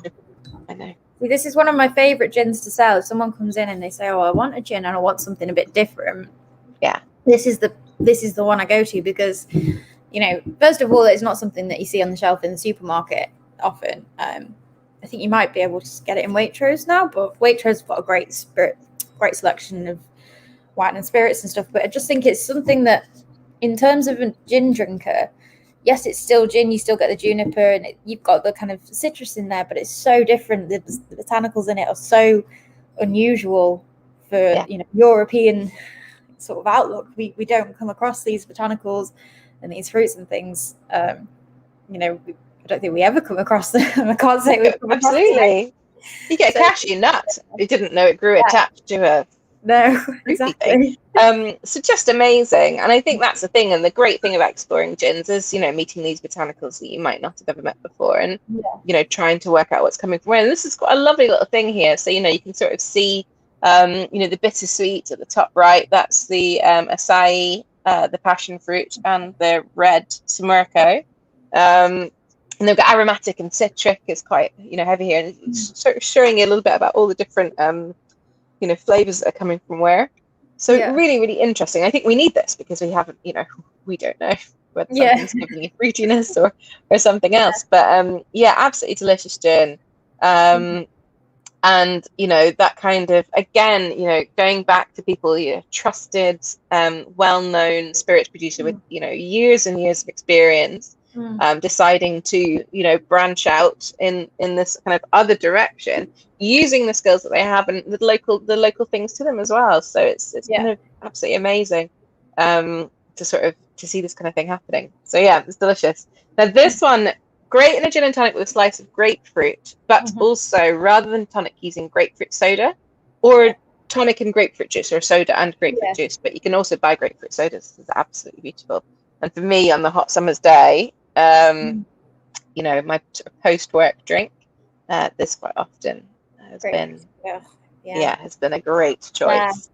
I know. See, this is one of my favorite gins to sell. If someone comes in and they say, "Oh, I want a gin and I want something a bit different," this is the one I go to, because, you know, first of all, it's not something that you see on the shelf in the supermarket often. I think you might be able to get it in Waitrose now, but Waitrose got a great selection of wine and spirits and stuff. But I just think it's something that, in terms of a gin drinker, yes, it's still gin. You still get the juniper, and you've got the kind of citrus in there, but it's so different. The botanicals in it are so unusual for European sort of outlook. We don't come across these botanicals and these fruits and things. I don't think we ever come across them. I can't say we've come across them. Absolutely. You get a cashew nut. You didn't know it grew attached to a. No, exactly. So just amazing. And I think that's the thing. And the great thing about exploring gins is, meeting these botanicals that you might not have ever met before, and, trying to work out what's coming from where. And this is quite a lovely little thing here. So, you can sort of see, the bittersweet at the top right. That's the acai, the passion fruit, and the red Simurco. And they've got aromatic and citric is quite, heavy here. And it's sort of showing you a little bit about all the different flavors that are coming from where. So really, really interesting. I think we need this because we haven't, we don't know whether something's giving you fruitiness or something else. But absolutely delicious gin. And, that kind of, again, going back to people, trusted, well-known spirits producer with, years and years of experience, deciding to, branch out in this kind of other direction, using the skills that they have and the local things to them as well. So it's kind of absolutely amazing to see this kind of thing happening. So it's delicious. Now this one, great in a gin and tonic with a slice of grapefruit, but also rather than tonic, using grapefruit soda, or tonic and grapefruit juice, or soda and grapefruit juice. But you can also buy grapefruit sodas. It's absolutely beautiful. And for me, on the hot summer's day, my post-work drink, this quite often has been a great choice.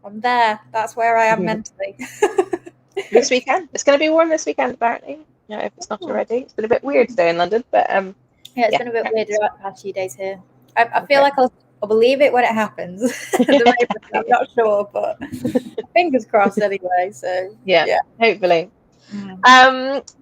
I'm there. That's where I am mentally. This weekend, it's going to be warm this weekend, apparently. If it's not already. It's been a bit weird today in London, but it's been a bit weird the past few days here. I feel like I'll believe it when it happens. At the moment, I'm not sure, but fingers crossed anyway. So hopefully.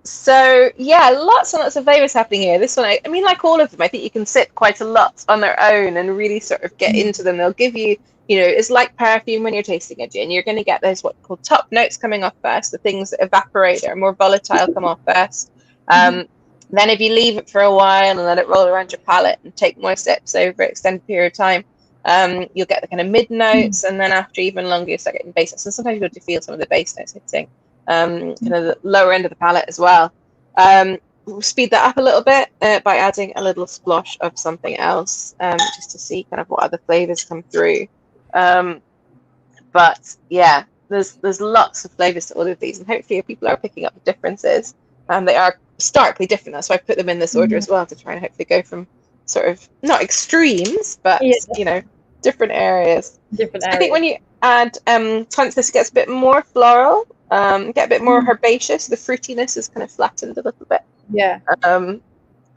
So lots and lots of flavors happening here. This one, I mean, like all of them, I think you can sit quite a lot on their own and really sort of get into them. They'll give you, it's like perfume when you're tasting a gin. You're going to get those what called top notes coming off first, the things that evaporate, that are more volatile, come off first. Then if you leave it for a while and let it roll around your palate and take more sips over an extended period of time, you'll get the kind of mid notes, and then after even longer you start getting base notes. And sometimes you'll feel some of the base notes hitting the lower end of the palate as well. We'll speed that up a little bit by adding a little splosh of something else, just to see kind of what other flavors come through. But there's lots of flavors to all of these, and hopefully people are picking up the differences. They are starkly different. That's why I put them in this order as well, to try and hopefully go from sort of not extremes, but different areas. I think when you add tonic, this gets a bit more floral, get a bit more herbaceous. The fruitiness is kind of flattened a little bit.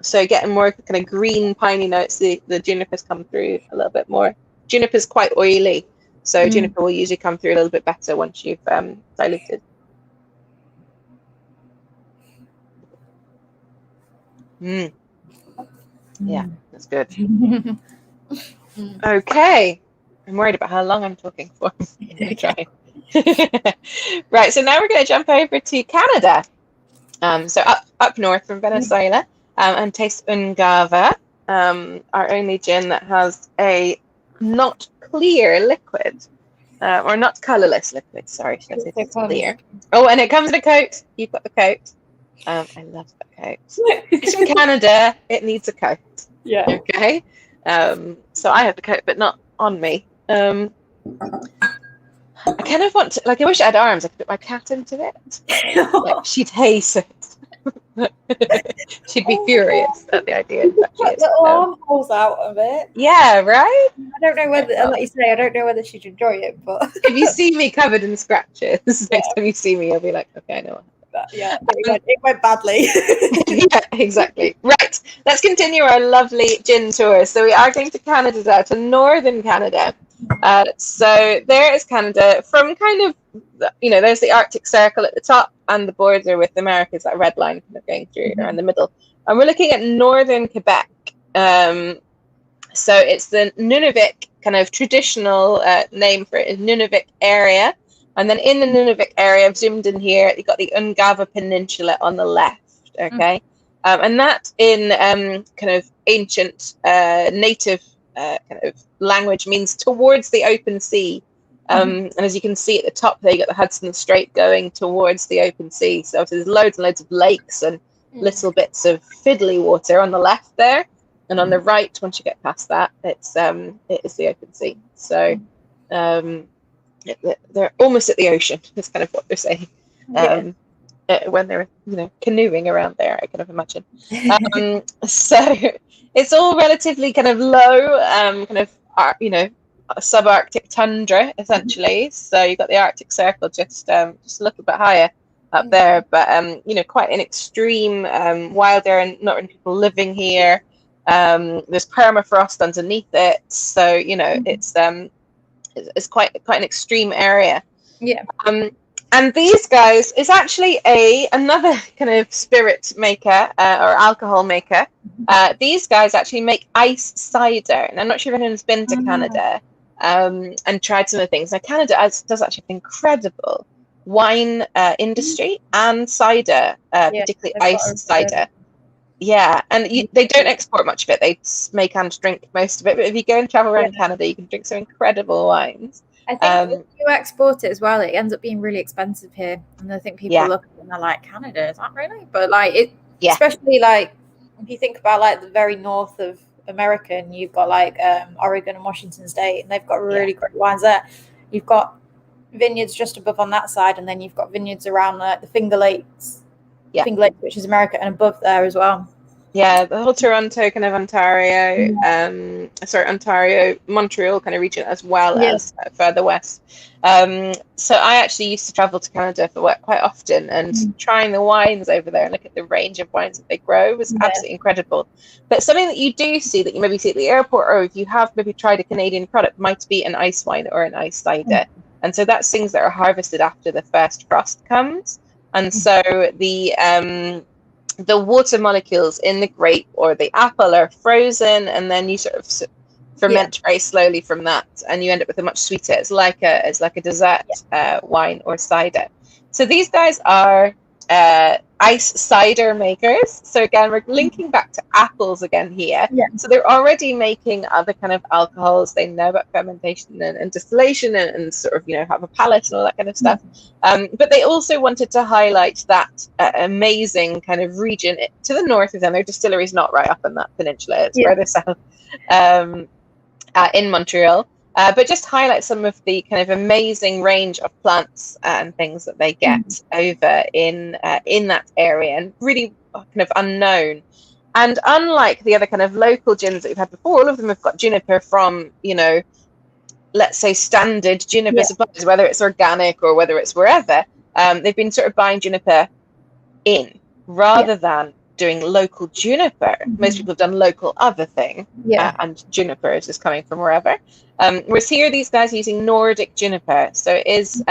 So getting more kind of green piney notes, the junipers come through a little bit more. Juniper's quite oily, so juniper will usually come through a little bit better once you've diluted. Yeah, that's good. Okay. I'm worried about how long I'm talking for. I'm gonna try. Right, so now we're going to jump over to Canada. So up north from Venezuela, and taste Ungava, our only gin that has a not clear liquid, or not colorless liquid. Sorry, should I say it's clear? Oh, and it comes in a coat. You've got the coat. I love the coat. It's from Canada. It needs a coat. Yeah. Okay. So I have the coat, but not on me. I kind of want to, like, I wish I had arms. I could put my cat into it. Like, she'd hate it. She'd be furious at the idea. Put little armholes out of it. Yeah, right? I don't know whether, like you say, I don't know whether she'd enjoy it, but if you see me covered in scratches, next time you see me, you'll be like, okay, I know. Yeah, it went badly. Yeah, exactly. Right, let's continue our lovely gin tour. So we are going to Canada now, to northern Canada. So there is Canada from kind of, there's the Arctic Circle at the top and the border with America's that red line kind of going through around the middle. And we're looking at northern Quebec. So it's the Nunavik kind of traditional name for it is Nunavik area. And then in the Nunavik area, I've zoomed in here, you've got the Ungava Peninsula on the left, okay? And that in kind of ancient native kind of language means towards the open sea. And as you can see at the top there, you got the Hudson Strait going towards the open sea. So there's loads and loads of lakes and little bits of fiddly water on the left there. And on the right, once you get past that, it is the open sea. So they're almost at the ocean. That's kind of what they're saying. When they're canoeing around there, I kind of imagine. So it's all relatively kind of low, kind of subarctic tundra essentially. So you've got the Arctic Circle just a little bit higher up there, but quite an extreme wilder and not many people living here. There's permafrost underneath it, so it's quite an extreme area. Yeah. And these guys is actually another kind of spirit maker or alcohol maker. These guys actually make ice cider, and I'm not sure if anyone's been to Canada and tried some of the things. Now, Canada does actually have an incredible wine industry and cider, particularly ice cider. Yeah, and they don't export much of it. They make and drink most of it. But if you go and travel around Canada, you can drink some incredible wines. I think if you export it as well, it ends up being really expensive here. And I think people look at it and they're like, Canada, is that really? But like it, especially like if you think about like the very north of America, and you've got like Oregon and Washington State, and they've got really great wines there. You've got vineyards just above on that side, and then you've got vineyards around the Finger Lakes. Finger Lakes, which is America, and above there as well. Yeah, the whole Toronto kind of Ontario, Montreal kind of region, as well as further west. So I actually used to travel to Canada for work quite often, and trying the wines over there and look at the range of wines that they grow was absolutely incredible. But something that you do see that you maybe see at the airport, or if you have maybe tried a Canadian product, might be an ice wine or an ice cider. And so that's things that are harvested after the first frost comes. And so the water molecules in the grape or the apple are frozen, and then you sort of ferment very slowly from that, and you end up with a much sweeter. It's like a dessert wine or cider. So these guys are ice cider makers. So again, we're linking back to apples again here. So they're already making other kind of alcohols. They know about fermentation and distillation and sort of have a palate and all that kind of stuff. But they also wanted to highlight that amazing kind of region to the north of them. Their distillery is not right up on that peninsula. It's further south in Montreal. But just highlight some of the kind of amazing range of plants and things that they get over in that area, and really kind of unknown. And unlike the other kind of local gins that we've had before, all of them have got juniper from, let's say standard juniper suppliers, whether it's organic or whether it's wherever. They've been sort of buying juniper in rather than doing local juniper. Most people have done local other thing, and juniper is just coming from wherever. Whereas here, these guys are using Nordic juniper, so it is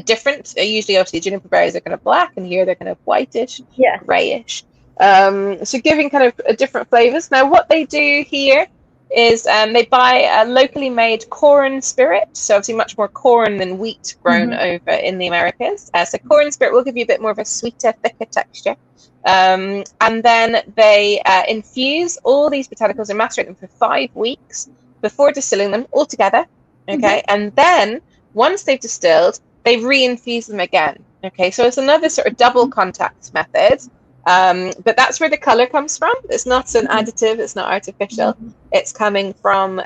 different. Usually, obviously, juniper berries are kind of black, and here they're kind of whitish, grayish. So giving kind of different flavors. Now, what they do here is they buy a locally made corn spirit, so obviously much more corn than wheat grown over in the Americas. So corn spirit will give you a bit more of a sweeter, thicker texture. And then they infuse all these botanicals and macerate them for 5 weeks before distilling them all together. Okay, and then once they've distilled, they re-infuse them again. Okay, so it's another sort of double contact method. But that's where the color comes from. It's not an additive, it's not artificial. It's coming from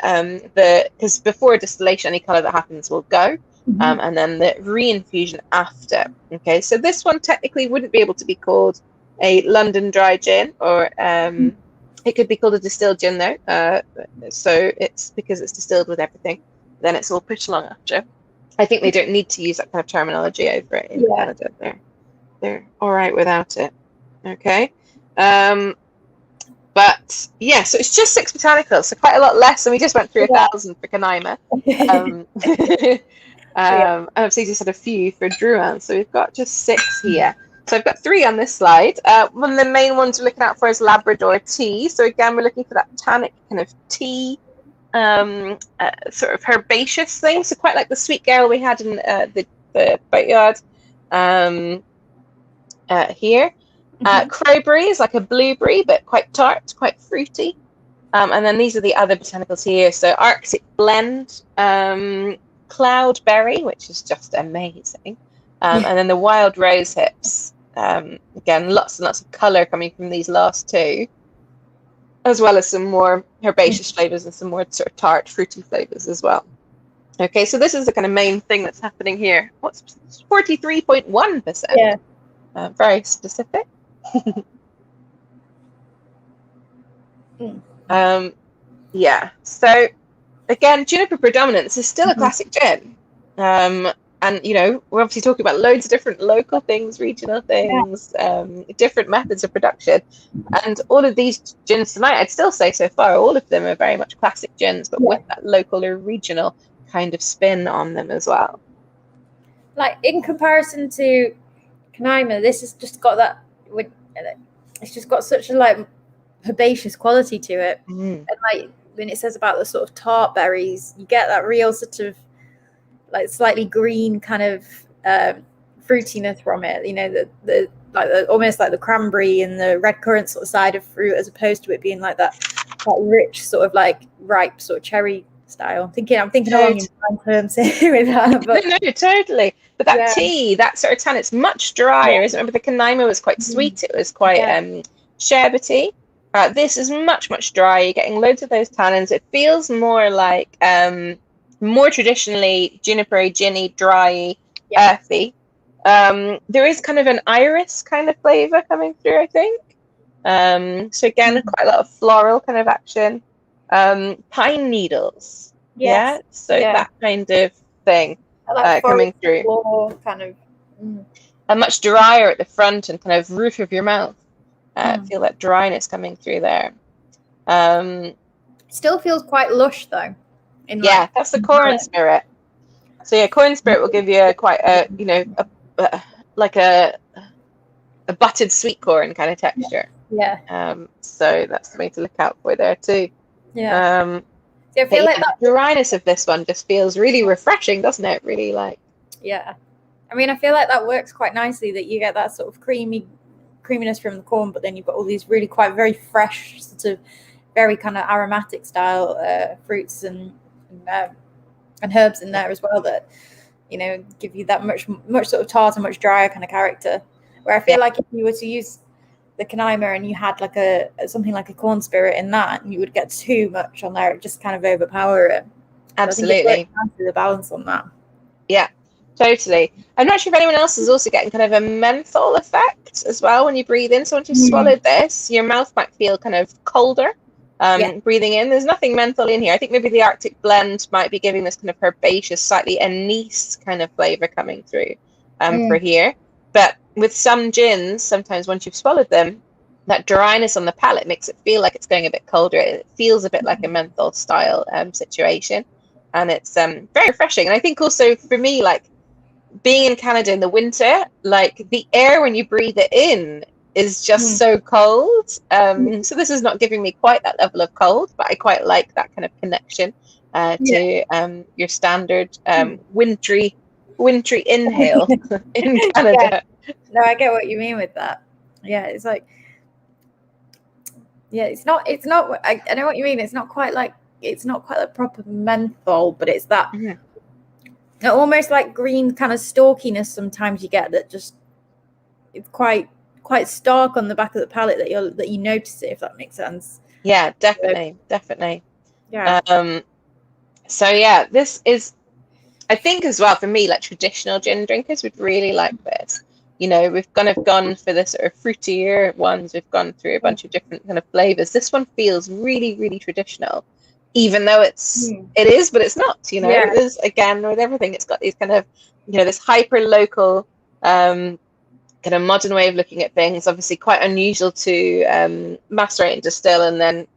because before distillation, any color that happens will go, and then the re-infusion after. Okay, so this one technically wouldn't be able to be called a London dry gin, or it could be called a distilled gin though. So it's because it's distilled with everything, then it's all pushed along after. I think they don't need to use that kind of terminology over it in Canada. They're all right without it. Okay, but yeah, so it's just 6 botanicals, so quite a lot less, and we just went through 1,000 for Canaima. Obviously just had a few for Drouhin, so we've got just 6 here. So I've got 3 on this slide. One of the main ones we're looking out for is Labrador Tea. So again, we're looking for that tannic kind of tea, sort of herbaceous thing. So quite like the sweet girl we had in the boatyard here. Crowberry is like a blueberry, but quite tart, quite fruity. And then these are the other botanicals here. So Arctic Blend, Cloudberry, which is just amazing. And then the Wild Rose Hips. Again, lots and lots of colour coming from these last 2, as well as some more herbaceous flavours and some more sort of tart, fruity flavours as well. Okay, so this is the kind of main thing that's happening here. What's 43.1%? Yeah. Very specific. Yeah, so again, juniper predominance is still a classic gin, and you know, we're obviously talking about loads of different local things, regional things, different methods of production, and all of these gins tonight, I'd still say so far all of them are very much classic gins, but with that local or regional kind of spin on them as well. Like in comparison to Canaima, this has just got that, it's just got such a like herbaceous quality to it. And like when it says about the sort of tart berries, you get that real sort of like slightly green kind of fruitiness from it. You know, the almost like the cranberry and the red currant sort of side of fruit, as opposed to it being like that rich sort of like ripe sort of cherry style. I'm thinking along in terms here with that. But no, totally. But that tea, that sort of tan, it's much drier. Remember the Canaima was quite sweet. It was quite sherbety. This is much, much drier. You're getting loads of those tannins. It feels more like more traditionally juniper, ginny, dry, earthy. There is kind of an iris kind of flavour coming through, I think. So again, quite a lot of floral kind of action. Pine needles. So that kind of thing coming through. Kind of And much drier at the front and kind of roof of your mouth. Feel that dryness coming through there. Still feels quite lush though. That's the corn spirit. So yeah, corn spirit will give you quite a, you know, like a buttered sweet corn kind of texture. So that's the way to look out for there too. So I feel like the dryness of this one just feels really refreshing, doesn't it? Really like. I mean, I feel like that works quite nicely, that you get that sort of creaminess from the corn, but then you've got all these really quite very fresh, sort of very kind of aromatic style fruits and herbs in there as well, that, you know, give you that much sort of tart and much drier kind of character. Where I feel like if you were to use the Canaima and you had like something like a corn spirit in that, you would get too much on there. It just kind of overpower it. Absolutely. The balance on that. Yeah, totally. I'm not sure if anyone else is also getting kind of a menthol effect as well when you breathe in. So once you've swallowed this, your mouth might feel kind of colder breathing in. There's nothing menthol in here. I think maybe the Arctic Blend might be giving this kind of herbaceous, slightly anise kind of flavour coming through for here. But with some gins, sometimes once you've swallowed them, that dryness on the palate makes it feel like it's going a bit colder. It feels a bit like a menthol style situation, and it's very refreshing. And I think also for me, like being in Canada in the winter, like the air when you breathe it in is just so cold. So this is not giving me quite that level of cold, but I quite like that kind of connection to your standard wintry inhale in Canada. No, I get what you mean with that. Yeah, it's like, yeah, it's not. I know what you mean. It's not quite like proper menthol, but it's that almost like green kind of stalkiness. Sometimes you get that just it's quite stark on the back of the palate that you notice it, if that makes sense. Yeah, definitely. Yeah. So yeah, this is, I think as well for me, like traditional gin drinkers would really like this. You know, we've kind of gone for the sort of fruitier ones. We've gone through a bunch of different kind of flavors. This one feels really, really traditional, even though it is, but it's not. You know, it is, again, with everything. It's got these kind of, you know, this hyper local kind of modern way of looking at things. Obviously, quite unusual to macerate and distill and then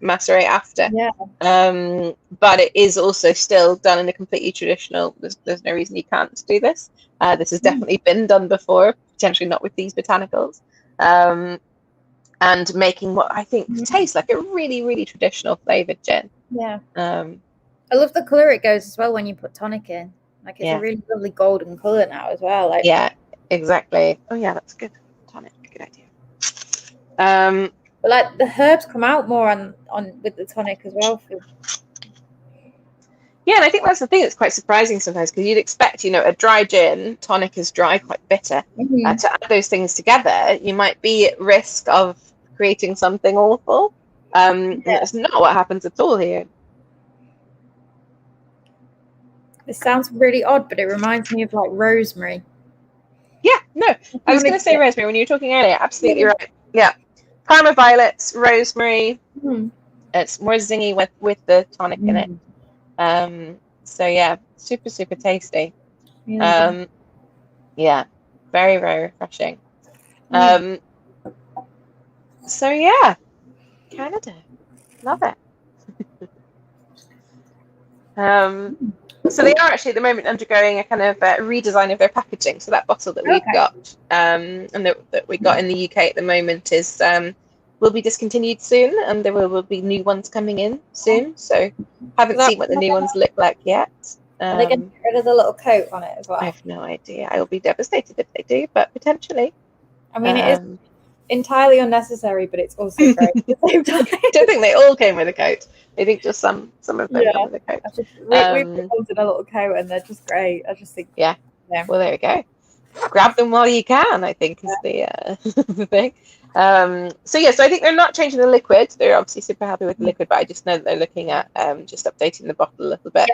macerate after. But it is also still done in a completely traditional. There's no reason you can't do this. This has definitely been done before, potentially not with these botanicals, and making what I think tastes like a really, really traditional flavored gin. I love the color it goes as well when you put tonic in. Like it's a really lovely golden color now as well. Like exactly. Oh yeah, that's good. Tonic, good idea. But like the herbs come out more on with the tonic as well. Yeah, and I think that's the thing that's quite surprising sometimes, because you'd expect, you know, a dry gin, tonic is dry, quite bitter. To add those things together, you might be at risk of creating something awful. And that's not what happens at all here. This sounds really odd, but it reminds me of like rosemary. Yeah, no, I was going to say rosemary when you were talking earlier. Absolutely right. Yeah, Parma violets, rosemary. It's more zingy with the tonic in it. So yeah, super, super tasty. Yeah, very, very refreshing. So yeah, Canada, love it. So they are actually at the moment undergoing a kind of redesign of their packaging. So that bottle that we've got and that we got in the UK at the moment is will be discontinued soon, and there will be new ones coming in soon. So haven't seen what the new ones look like yet. Are they going to get rid of the little coat on it as well? I have no idea. I will be devastated if they do, but potentially. I mean, it is entirely unnecessary, but it's also great at the same time. I don't think they all came with a coat. I think just some of them come with a coat. We've wanted a little coat, and they're just great. I just think. Yeah. Well, there you go. Grab them while you can, I think, is the thing. So I think they're not changing the liquid. They're obviously super happy with the liquid, but I just know that they're looking at just updating the bottle a little bit,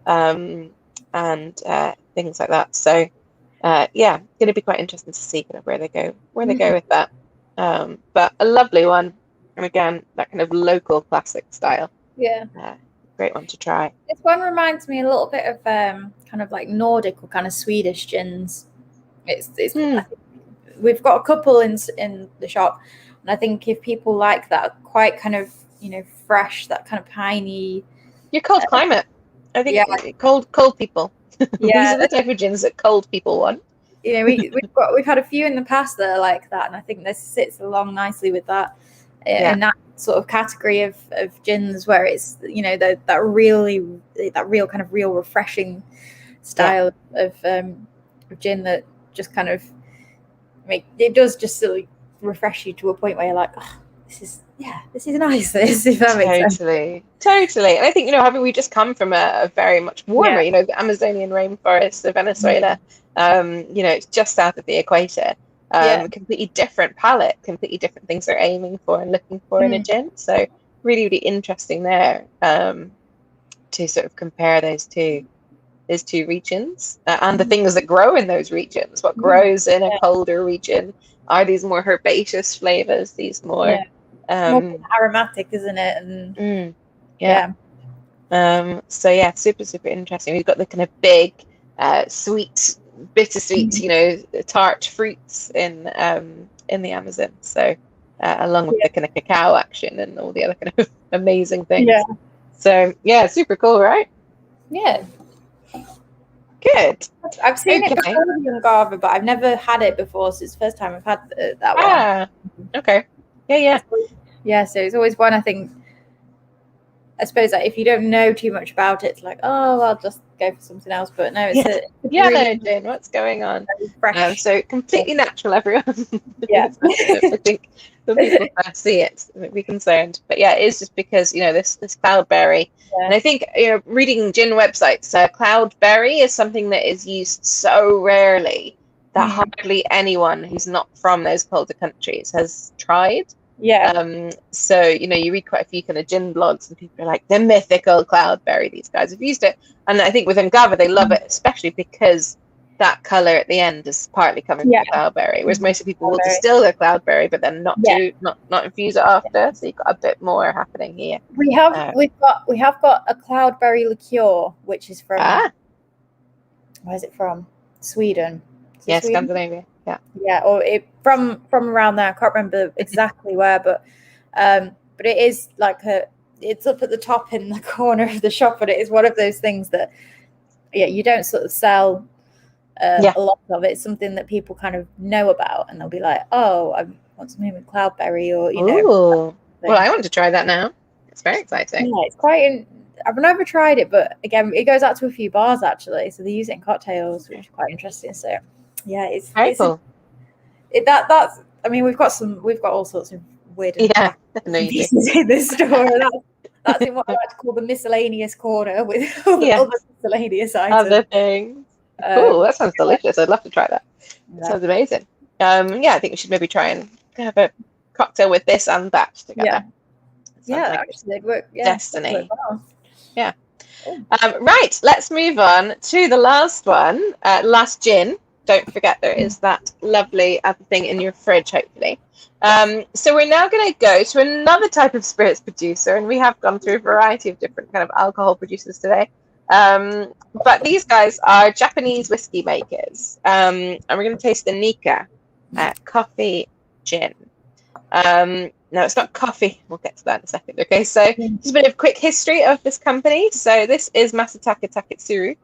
and things like that. So going to be quite interesting to see kind of where they go with that. But a lovely one, and again, that kind of local classic style. Great one to try. This one reminds me a little bit of kind of like Nordic or kind of Swedish gins. We've got a couple in the shop, and I think if people like that quite kind of, you know, fresh, that kind of piney. Your cold climate, I think. Cold people. These are the type of gins that cold people want. You know, we've had a few in the past that are like that, and I think this sits along nicely with that. In that sort of category of gins where it's, you know, that real kind of real refreshing style of gin that just kind of it does just sort of refresh you to a point where you're like, oh, this is nice. If that makes sense. Totally. And I think, you know, we just come from a very much warmer, you know, the Amazonian rainforest of Venezuela, you know, it's just south of the equator. Completely different palette, completely different things they're aiming for and looking for in a gin. So really, really interesting there to sort of compare those two regions and the things that grow in those regions. What grows in a colder region? Are these more herbaceous flavors? These more aromatic, isn't it? And so super, super interesting. We've got the kind of big, sweet bittersweet, you know, tart fruits in the Amazon. So along with the kind of cacao action and all the other kind of amazing things. Yeah. So yeah, super cool, right? Yeah. Good. I've seen it Okay. before, the agave, but I've never had it before. So it's the first time I've had that one. Ah, okay. Yeah. Yeah, so it's always one, I think, I suppose that if you don't know too much about it, it's like, oh, I'll just go for something else. But no, it's Yellow gin, what's going on? fresh. So completely natural, everyone. Yeah. I think when people first see it, they might be concerned. But yeah, it is just because, you know, this cloudberry. Yeah. And I think, you know, reading gin websites, cloudberry is something that is used so rarely that hardly anyone who's not from those colder countries has tried. Yeah. So, you know, you read quite a few kind of gin blogs and people are like, the mythical cloudberry, these guys have used it. And I think with Agave, they love it, especially because that color at the end is partly coming from cloudberry, whereas most people will distill their cloudberry, but then not infuse it after. So you've got a bit more happening here. We have got a cloudberry liqueur, which is from where is it from? Sweden. Yes, Scandinavia. Yeah, or from around there. I can't remember exactly where, but it is like it's up at the top in the corner of the shop, but it is one of those things that you don't sort of sell a lot of. It's something that people kind of know about, and they'll be like, oh, I want something with cloudberry, or you know. Well, I want to try that now. It's very exciting. Yeah, it's quite. I've never tried it, but again, it goes out to a few bars actually, so they use it in cocktails, which is quite interesting. So yeah, it's very cool. That's. I mean, we've got all sorts of weird pieces in this store. That's in what I like to call the miscellaneous corner with other miscellaneous items. Other things. Cool, that sounds delicious. I'd love to try that. That sounds amazing. I think we should maybe try and have a cocktail with this and that together. Actually, it'd work. Destiny. Well. Right, let's move on to the last one, last gin. Don't forget there is that lovely other thing in your fridge, hopefully. So we're now going to go to another type of spirits producer, and we have gone through a variety of different kind of alcohol producers today. But these guys are Japanese whiskey makers, and we're going to taste the Nikka coffee gin. No, it's not coffee. We'll get to that in a second. Okay, so just a bit of quick history of this company. So this is Masataka Taketsuru.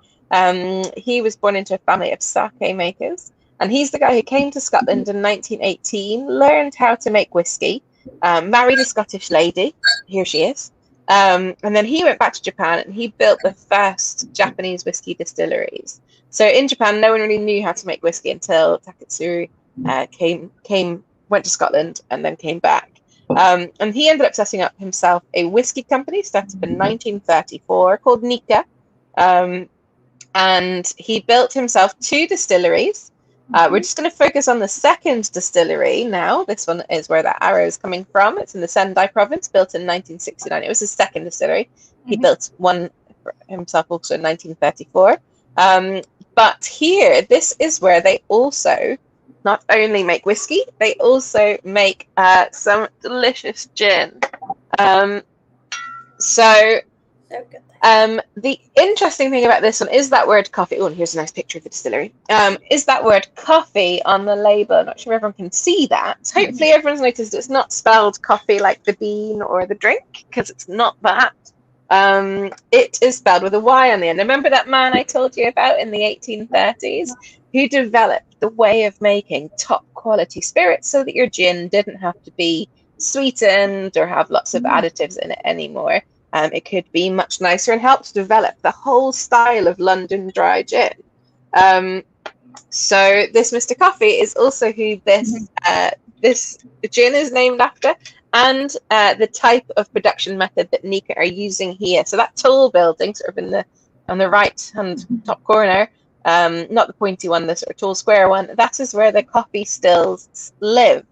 He was born into a family of sake makers, and he's the guy who came to Scotland in 1918, learned how to make whiskey, married a Scottish lady. Here she is. And then he went back to Japan and he built the first Japanese whiskey distilleries. So in Japan, no one really knew how to make whiskey until Taketsuru went to Scotland and then came back. And he ended up setting up himself a whiskey company, started up in 1934, called Nikka. And he built himself 2 distilleries. We're just going to focus on the second distillery now. This one is where that arrow is coming from. It's in the Sendai province, built in 1969. It was his second distillery. He built one for himself also in 1934. But here, this is where they also not only make whiskey, they also make some delicious gin. So the interesting thing about this one is that word coffee. Oh, and here's a nice picture of the distillery. Is that word coffee on the label? I'm not sure everyone can see that. Hopefully everyone's noticed it's not spelled coffee like the bean or the drink, because it's not that. It is spelled with a Y on the end. Remember that man I told you about in the 1830s who developed the way of making top quality spirits so that your gin didn't have to be sweetened or have lots of additives in it anymore. It could be much nicer and help to develop the whole style of London dry gin. So this Mr. Coffee is also who this gin is named after, and the type of production method that Nikka are using here. So that tall building, sort of on the right hand top corner, not the pointy one, the sort of tall square one, that is where the coffee stills live.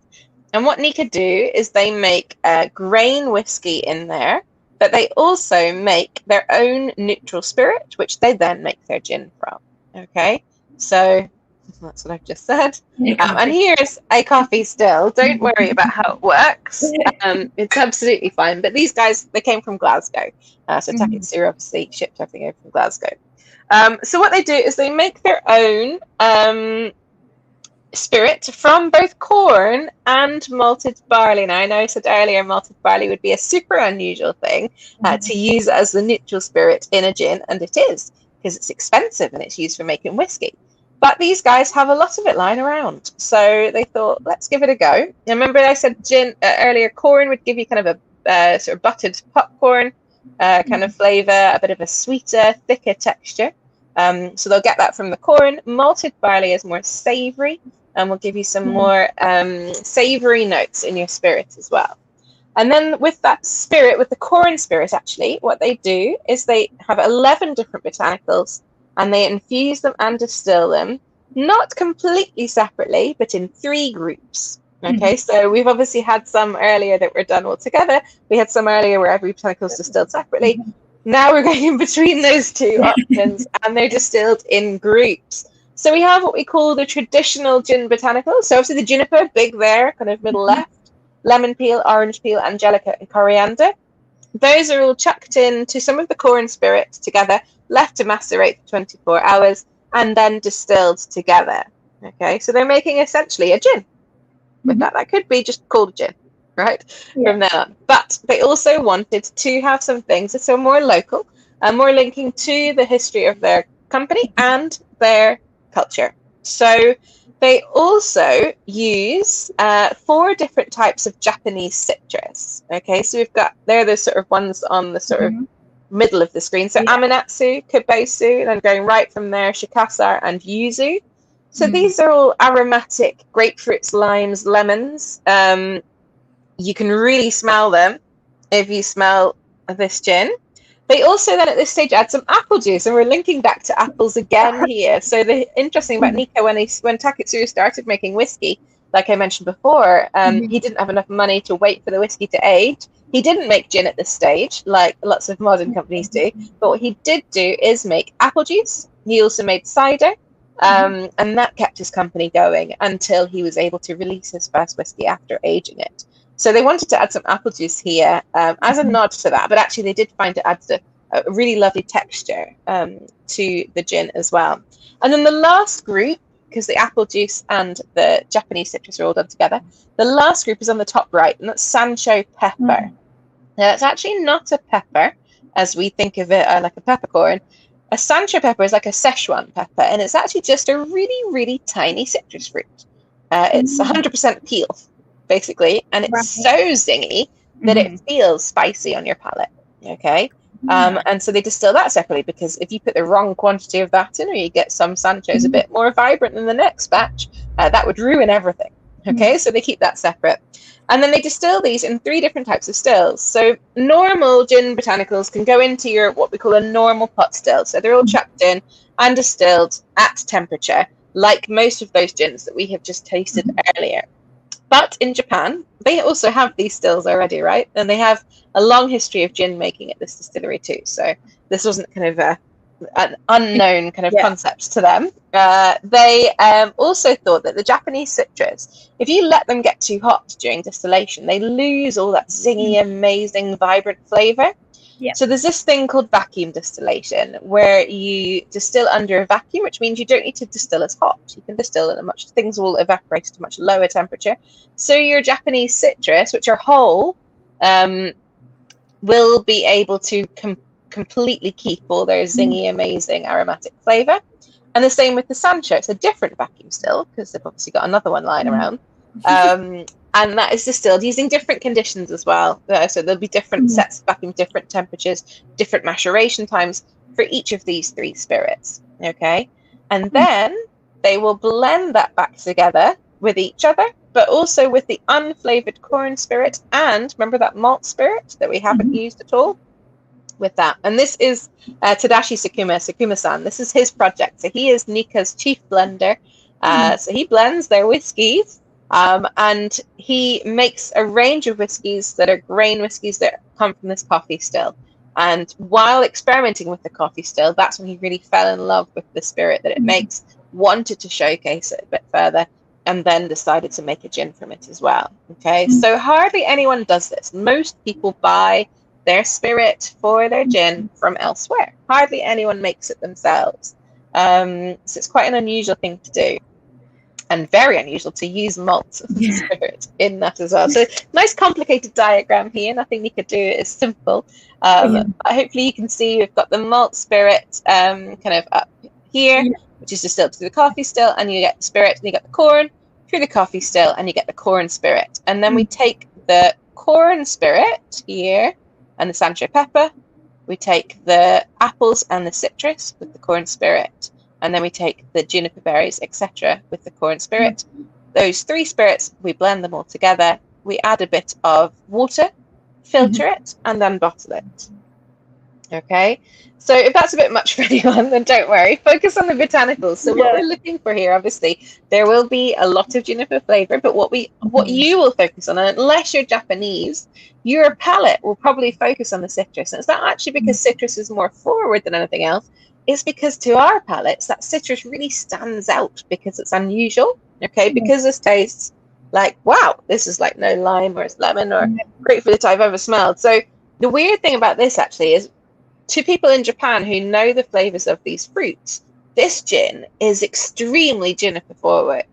And what Nikka do is they make grain whiskey in there, but they also make their own neutral spirit, which they then make their gin from. Okay, so That's what I've just said. And here's a coffee still. Don't worry about how it works. It's absolutely fine. But these guys, they came from Glasgow. So Takitsuru obviously shipped everything over from Glasgow. So what they do is they make their own spirit from both corn and malted barley. Now, I know I said earlier malted barley would be a super unusual thing to use as the neutral spirit in a gin, and it is, because it's expensive and it's used for making whiskey. But these guys have a lot of it lying around, so they thought, let's give it a go. Remember I said gin earlier, corn would give you kind of a sort of buttered popcorn kind of flavour, a bit of a sweeter, thicker texture. So they'll get that from the corn. Malted barley is more savoury and will give you some more savoury notes in your spirit as well. And then with that spirit, with the corn spirit, actually, what they do is they have 11 different botanicals and they infuse them and distill them, not completely separately, but in 3 groups. Okay, so we've obviously had some earlier that were done all together. We had some earlier where every botanical is distilled separately. Now we're going in between those 2 options, and they're distilled in groups. So we have what we call the traditional gin botanicals. So obviously the juniper, big there, kind of middle left, lemon peel, orange peel, angelica, and coriander. Those are all chucked into some of the corn spirit together, left to macerate for 24 hours, and then distilled together. Okay, so they're making essentially a gin. With that could be just called a gin, right? From then on. But they also wanted to have some things that are more local and more linking to the history of their company and their culture. So they also use 4 different types of Japanese citrus. Okay, so we've got, they're the sort of ones on the sort of middle of the screen. So Amanatsu, Kobesu, and then going right from there, Shikasar and Yuzu. So these are all aromatic grapefruits, limes, lemons. You can really smell them if you smell this gin. They also then at this stage add some apple juice, and we're linking back to apples again here. So the interesting about Nika, when Takitsuru started making whiskey, like I mentioned before, he didn't have enough money to wait for the whiskey to age. He didn't make gin at this stage, like lots of modern companies do. But what he did do is make apple juice. He also made cider. And that kept his company going until he was able to release his first whiskey after aging it. So they wanted to add some apple juice here as a nod to that, but actually they did find it adds a really lovely texture to the gin as well. And then the last group, because the apple juice and the Japanese citrus are all done together, the last group is on the top right, and that's Sancho pepper. Now, it's actually not a pepper as we think of it like a peppercorn. A Sancho pepper is like a Szechuan pepper, and it's actually just a really, really tiny citrus fruit. It's 100% peel, basically, and it's so zingy that it feels spicy on your palate. Okay, and so they distill that separately, because if you put the wrong quantity of that in, or you get some Sanchos a bit more vibrant than the next batch, that would ruin everything. Okay, so they keep that separate. And then they distill these in 3 different types of stills. So normal gin botanicals can go into your what we call a normal pot still. So they're all chucked in and distilled at temperature, like most of those gins that we have just tasted earlier. But in Japan, they also have these stills already, right? And they have a long history of gin making at this distillery too. So this wasn't kind of an unknown kind of concept to them. They also thought that the Japanese citrus, if you let them get too hot during distillation, they lose all that zingy, amazing, vibrant flavour. So there's this thing called vacuum distillation, where you distill under a vacuum, which means you don't need to distill as hot. You can distill at things will evaporate at a much lower temperature. So your Japanese citrus, which are whole, will be able to completely keep all their zingy, amazing aromatic flavour. And the same with the Sancho. It's a different vacuum still, because they've obviously got another one lying around. And that is distilled using different conditions as well. So there'll be different sets of vacuum, different temperatures, different maturation times for each of these 3 spirits. Okay. And then they will blend that back together with each other, but also with the unflavoured corn spirit. And remember that malt spirit that we haven't used at all? With that. And this is Tadashi Sakuma-san. This is his project. So he is Nika's chief blender. So he blends their whiskies, and he makes a range of whiskies that are grain whiskies that come from this coffee still. And while experimenting with the coffee still, that's when he really fell in love with the spirit that it makes, wanted to showcase it a bit further, and then decided to make a gin from it as well. Okay, so hardly anyone does this. Most people buy their spirit for their gin from elsewhere. Hardly anyone makes it themselves. So it's quite an unusual thing to do, and very unusual to use malt spirit in that as well. So nice complicated diagram here. Nothing you could do is simple. Hopefully you can see we've got the malt spirit kind of up here, which is distilled through the coffee still, and you get the spirit, and you get the corn through the coffee still, and you get the corn spirit. And then we take the corn spirit here and the Sancho pepper. We take the apples and the citrus with the corn spirit, and then we take the juniper berries, etc., with the corn spirit. Those three spirits, we blend them all together. We add a bit of water, filter it, and then bottle it. Okay, so if that's a bit much for anyone, then don't worry. Focus on the botanicals. So what we're looking for here, obviously, there will be a lot of juniper flavor, but what you will focus on, and unless you're Japanese, your palate will probably focus on the citrus. And it's not actually because citrus is more forward than anything else. It's because to our palates, that citrus really stands out because it's unusual. Okay, because this tastes like, wow, this is like no lime or it's lemon or grapefruit I've ever smelled. So the weird thing about this actually is, to people in Japan who know the flavors of these fruits, this gin is extremely juniper forward.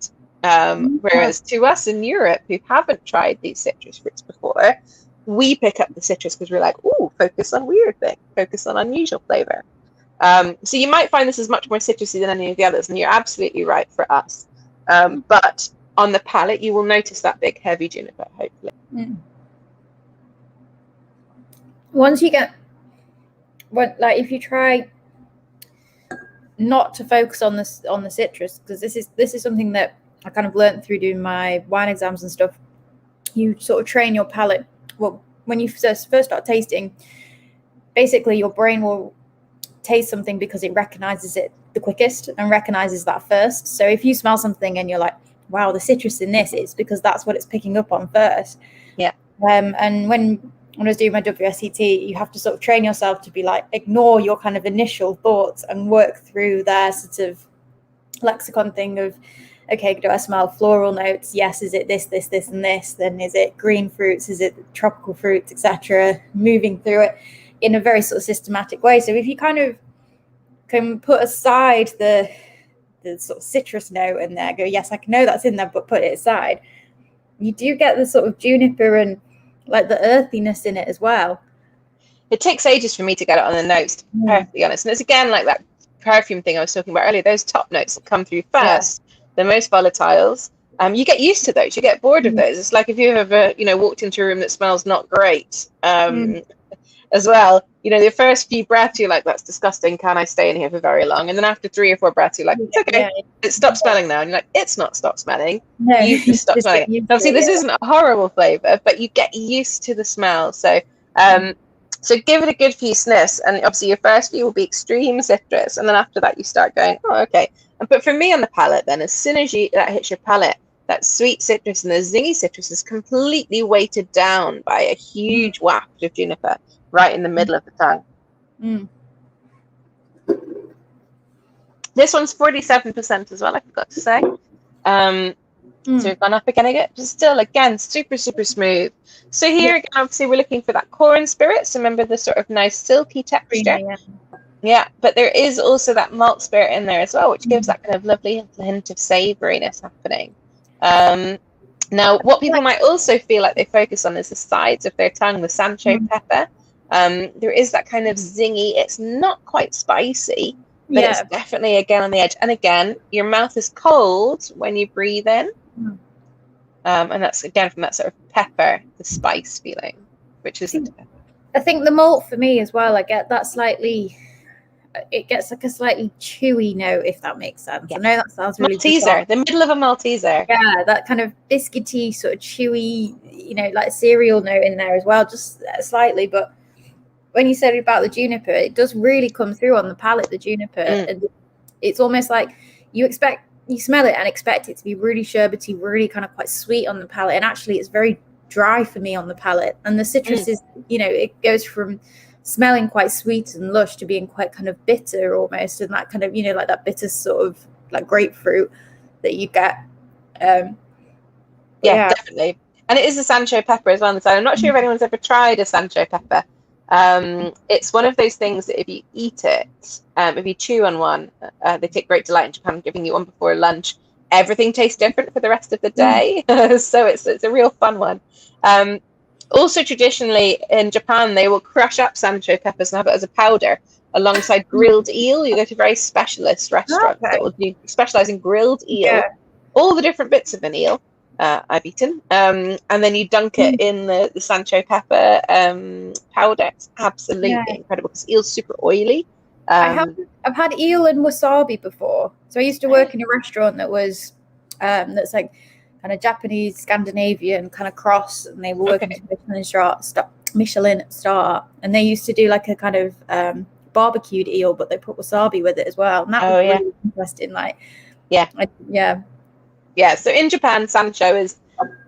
Whereas to us in Europe who haven't tried these citrus fruits before, we pick up the citrus because we're like, ooh, focus on weird thing, focus on unusual flavor. So you might find this is much more citrusy than any of the others, and you're absolutely right for us. But on the palate, you will notice that big, heavy juniper, hopefully. Once you get, if you try not to focus on the citrus, because this is something that I kind of learned through doing my wine exams and stuff. You sort of train your palate. Well, when you first start tasting, basically your brain will taste something because it recognizes it the quickest and recognizes that first. So if you smell something and you're like, wow, the citrus in this, it's because that's what it's picking up on first. Yeah. And when I was doing my WSET, you have to sort of train yourself to be like, ignore your kind of initial thoughts and work through their sort of lexicon thing of, okay, do I smell floral notes? Yes. Is it this, and this? Then is it green fruits? Is it tropical fruits, etc.? Moving through it in a very sort of systematic way. So if you kind of can put aside the sort of citrus note in there, go, yes, I can know that's in there, but put it aside, you do get the sort of juniper and like the earthiness in it as well. It takes ages for me to get it on the notes, to be perfectly honest. And it's again like that perfume thing I was talking about earlier, those top notes that come through first, the most volatiles. You get used to those, you get bored of those. It's like if you have walked into a room that smells not great as well, the first few breaths you're like, that's disgusting, can I stay in here for very long? And then after 3 or 4 breaths you're like, it's okay, it stopped smelling now. And you're like, it's not stopped smelling, you just stopped smelling it. Obviously this isn't a horrible flavor, but you get used to the smell. So so give it a good few sniffs, and obviously your first few will be extreme citrus, and then after that you start going, oh, okay. But for me on the palate, then as soon as that hits your palate, that sweet citrus and the zingy citrus is completely weighted down by a huge waft of juniper right in the middle of the tongue. This one's 47% as well, I forgot to say. So we've gone up again, but still, again, super, super smooth. So here, again, obviously, we're looking for that corn spirit. So remember the sort of nice silky texture. Yeah, but there is also that malt spirit in there as well, which gives that kind of lovely hint of savouriness happening. Now, what people might also feel like they focus on is the sides of their tongue, the Sancho pepper. There is that kind of zingy, it's not quite spicy, but it's definitely, again, on the edge. And again, your mouth is cold when you breathe in. And that's, again, from that sort of pepper, the spice feeling, which is I think the malt for me as well, I get that slightly, it gets like a slightly chewy note, if that makes sense. I know that sounds really Malteser, the middle of a Malteser. Yeah, that kind of biscuity, sort of chewy, like cereal note in there as well, just slightly. But when you said about the juniper, it does really come through on the palate, the juniper. And it's almost like you smell it and expect it to be really sherbety, really kind of quite sweet on the palate. And actually it's very dry for me on the palate. And the citrus is, it goes from smelling quite sweet and lush to being quite kind of bitter almost. And that kind of, like that bitter sort of like grapefruit that you get. Yeah, definitely. And it is a Sancho pepper as well on the side. I'm not sure if anyone's ever tried a Sancho pepper. It's one of those things that if you eat it, if you chew on one, they take great delight in Japan giving you one before lunch. Everything tastes different for the rest of the day. So it's a real fun one. Also, traditionally in Japan, they will crush up Sancho peppers and have it as a powder alongside grilled eel. You go to very specialist restaurants that will specialize in grilled eel, all the different bits of an eel. I've eaten, and then you dunk it in the Sancho pepper powder. It's absolutely incredible because eel's super oily. I've had eel and wasabi before. So I used to work in a restaurant that was that's like kind of Japanese Scandinavian kind of cross, and they were working to Michelin star, and they used to do like a kind of barbecued eel, but they put wasabi with it as well, and that was really interesting. Like, so in Japan, Sancho is,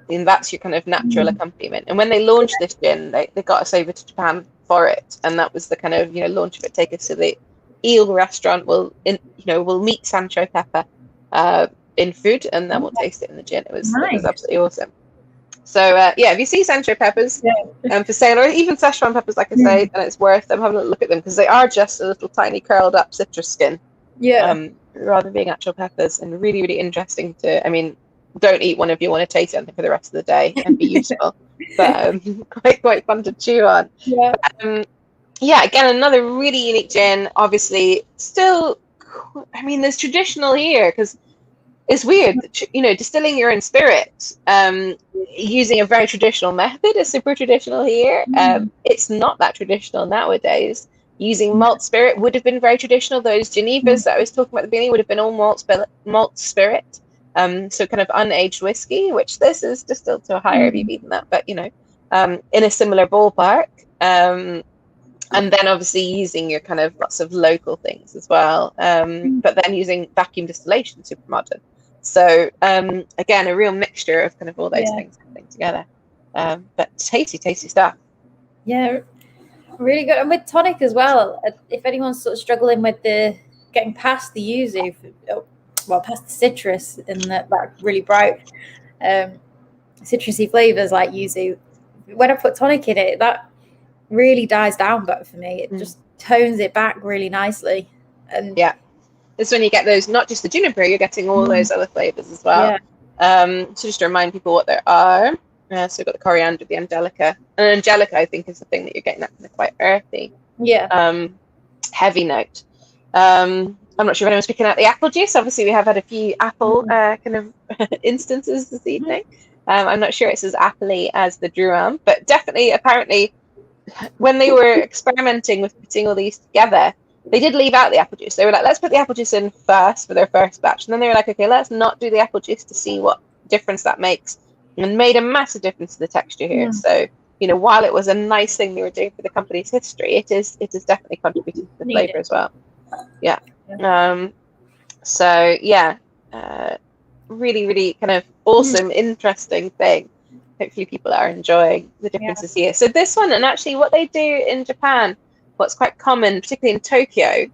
that's your kind of natural accompaniment. And when they launched this gin, they got us over to Japan for it, and that was the kind of launch of it. Take us to the eel restaurant. We'll meet Sancho pepper in food, and then we'll taste it in the gin. It was absolutely awesome. So if you see Sancho peppers for sale, or even Szechuan peppers, like I say, then it's worth them having a look at them because they are just a little tiny curled up citrus skin. Rather than being actual peppers, and really, really interesting to, don't eat one if you want to taste something for the rest of the day and be useful, but quite fun to chew on. Again, another really unique gin, obviously still, there's traditional here because it's weird, distilling your own spirit, using a very traditional method is super traditional here. It's not that traditional nowadays. Using malt spirit would have been very traditional. Those Genevas that I was talking about at the beginning would have been all malt spirit. So kind of unaged whiskey, which this is distilled to a higher ABV than that, but in a similar ballpark. And then obviously using your kind of lots of local things as well. But then using vacuum distillation, super modern. So again, a real mixture of kind of all those things coming together. But tasty, tasty stuff. Yeah. Really good. And with tonic as well, if anyone's sort of struggling with getting past the yuzu, past the citrus and that really bright citrusy flavors like yuzu, when I put tonic in it, that really dies down but for me. It just tones it back really nicely. And this is when you get those, not just the juniper, you're getting all those other flavors as well. So just to remind people what there are. So we've got the coriander, the angelica. And angelica, I think, is the thing that you're getting that kind of quite earthy, heavy note. I'm not sure if anyone's picking out the apple juice. Obviously, we have had a few apple kind of instances this evening. I'm not sure it's as appley as the Drouhin, but definitely, apparently, when they were experimenting with putting all these together, they did leave out the apple juice. They were like, let's put the apple juice in first for their first batch. And then they were like, okay, let's not do the apple juice to see what difference that makes. And made a massive difference to the texture here. So, while it was a nice thing they were doing for the company's history, it is definitely contributing to the flavor as well. Really, really kind of awesome, interesting thing. Hopefully people are enjoying the differences here. So this one, and actually what they do in Japan, what's quite common, particularly in Tokyo,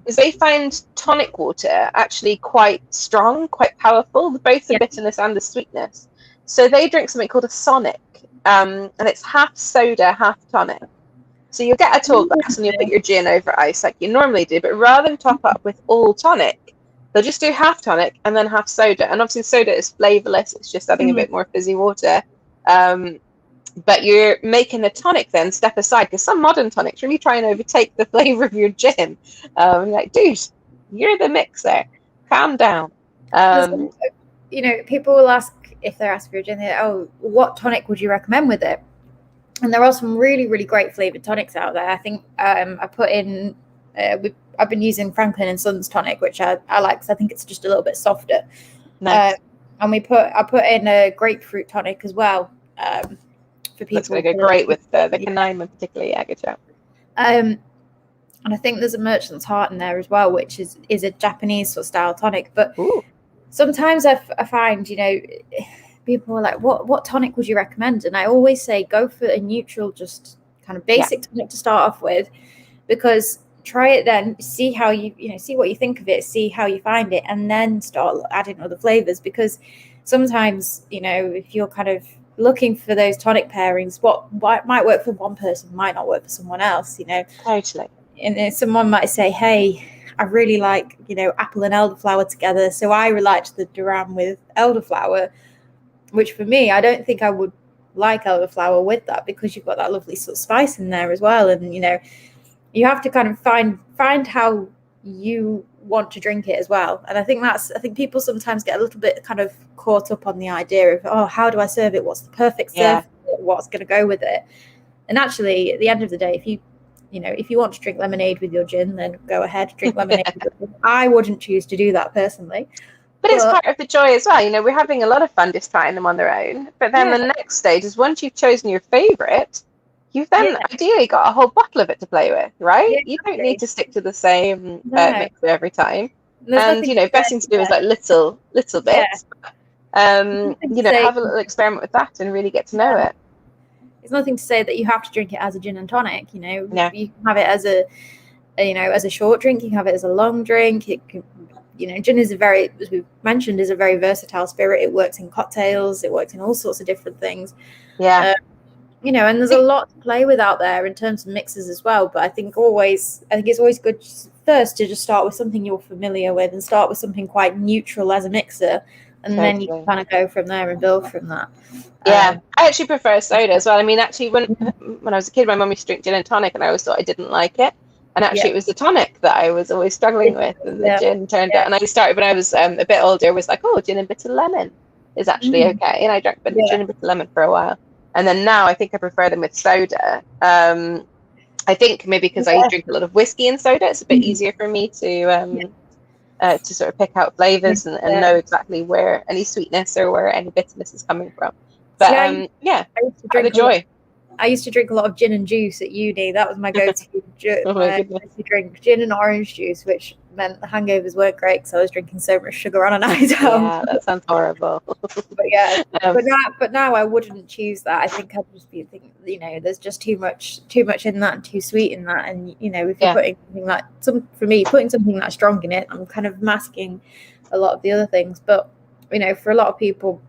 is they find tonic water actually quite strong, quite powerful, both the bitterness and the sweetness. So they drink something called a sonic, and it's half soda, half tonic. So you'll get a tall glass and you'll put your gin over ice like you normally do, but rather than top up with all tonic, they'll just do half tonic and then half soda. And obviously soda is flavorless, it's just adding a bit more fizzy water. But you're making the tonic then step aside, because some modern tonics really try and overtake the flavor of your gin. You're like, dude, you're the mixer. Calm down. People will ask, if they're asked for a gin, what tonic would you recommend with it? And there are some really, really great flavored tonics out there. I think I put in, I've been using Franklin & Sons tonic, which I like because I think it's just a little bit softer. Nice. And I put in a grapefruit tonic as well for people. That's going to go great with the Kanaima, particularly. Yeah, good job. And I think there's a Merchant's Heart in there as well, which is a Japanese sort of style tonic. But sometimes I find, people are like, what tonic would you recommend? And I always say go for a neutral, just kind of basic tonic to start off with, because try it then, see how see what you think of it, see how you find it, and then start adding other flavors. Because sometimes, if you're kind of looking for those tonic pairings, what might work for one person might not work for someone else, Totally. And then someone might say, hey, I really like, apple and elderflower together, so I liked the Duran with elderflower, which for me, I don't think I would like elderflower with that, because you've got that lovely sort of spice in there as well. And you have to kind of find how you want to drink it as well. And I think people sometimes get a little bit kind of caught up on the idea of, oh, how do I serve it? What's the perfect serve? What's going to go with it? And actually, at the end of the day, if you want to drink lemonade with your gin, then go ahead, drink lemonade. I wouldn't choose to do that personally. But it's part of the joy as well. We're having a lot of fun just trying them on their own. But then the next stage is, once you've chosen your favorite, you've then ideally got a whole bottle of it to play with, right? Yeah, you don't need to stick to the same mixer every time. Best thing to do is like little bits. Have a little experiment with that and really get to know it. There's nothing to say that you have to drink it as a gin and tonic. You can have it as a short drink. You can have it as a long drink. It can, gin is as we've mentioned, is a very versatile spirit. It works in cocktails. It works in all sorts of different things. Yeah. And there's a lot to play with out there in terms of mixes as well. But I think it's always good first to just start with something you're familiar with, and start with something quite neutral as a mixer, and then you can kind of go from there and build from that. Yeah, I actually prefer soda as well. I mean, actually, when I was a kid, my mum used to drink gin and tonic, and I always thought I didn't like it. And actually, it was the tonic that I was always struggling with, and the gin turned out. And I started when I was a bit older, was like, oh, gin and bitter lemon is actually okay. And I drank gin and bitter lemon for a while. And then now I think I prefer them with soda. I think maybe because I drink a lot of whiskey and soda, it's a bit easier for me to sort of pick out flavors and know exactly where any sweetness or where any bitterness is coming from. But I used to drink the joy. I used to drink a lot of gin and juice at uni. That was my go-to drink. I used to drink gin and orange juice, which meant the hangovers weren't great because I was drinking so much sugar on a night out. Yeah, that sounds horrible. But now I wouldn't choose that. I think I'd just be thinking, there's just too much in that and too sweet in that. And if you're putting something putting something that strong in it, I'm kind of masking a lot of the other things. But for a lot of people,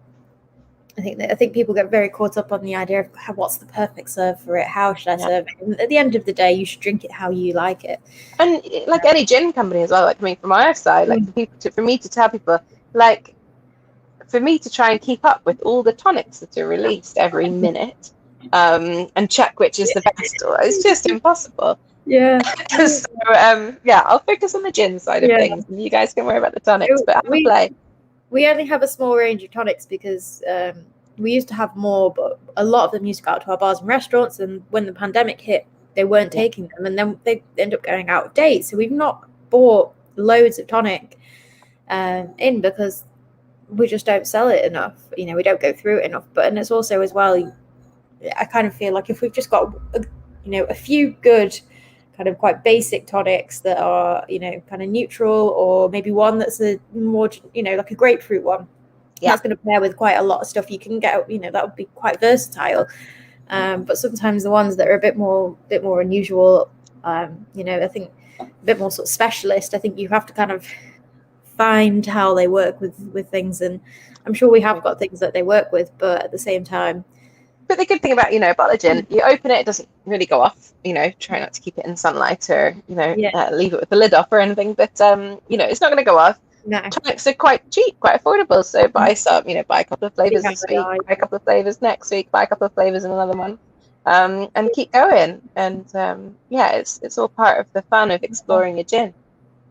I think people get very caught up on the idea of what's the perfect serve for it, how should I serve it? And at the end of the day, you should drink it how you like it. And like any gin company as well, like coming from our side, for me to tell people, for me to try and keep up with all the tonics that are released every minute, and check which is the best, it's just impossible. Yeah. So I'll focus on the gin side of things, and you guys can worry about the tonics. But have a play. We only have a small range of tonics because we used to have more, but a lot of them used to go out to our bars and restaurants. And when the pandemic hit, they weren't taking them, and then they end up going out of date. So we've not bought loads of tonic in because we just don't sell it enough. We don't go through it enough. And it's also as well, I kind of feel like if we've just got a few good kind of quite basic tonics that are, kind of neutral, or maybe one that's a more, like a grapefruit one. Yeah. That's going to pair with quite a lot of stuff you can get, that would be quite versatile. But sometimes the ones that are a bit more unusual, I think a bit more sort of specialist, I think you have to kind of find how they work with things. And I'm sure we have got things that they work with, but at the same time, but the good thing about, a bottle of gin, you open it doesn't really go off, try not to keep it in sunlight or, leave it with the lid off or anything. But, it's not going to go off. No. Tonics are quite cheap, quite affordable. So buy some, buy a couple of flavors this week, buy a couple of flavors next week, buy a couple of flavors in another one, and keep going. And, it's all part of the fun of exploring a gin.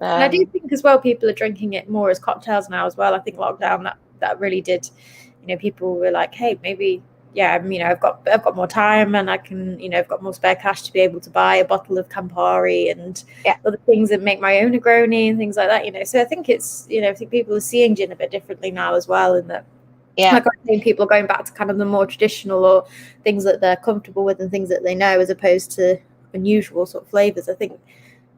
And I do think as well, people are drinking it more as cocktails now as well. I think lockdown, that really did, people were like, hey, maybe... I've got more time, and I can, I've got more spare cash to be able to buy a bottle of Campari and other things that make my own Negroni and things like that, So I think it's, I think people are seeing gin a bit differently now as well, in that, like I think people are going back to kind of the more traditional or things that they're comfortable with and things that they know, as opposed to unusual sort of flavors. I think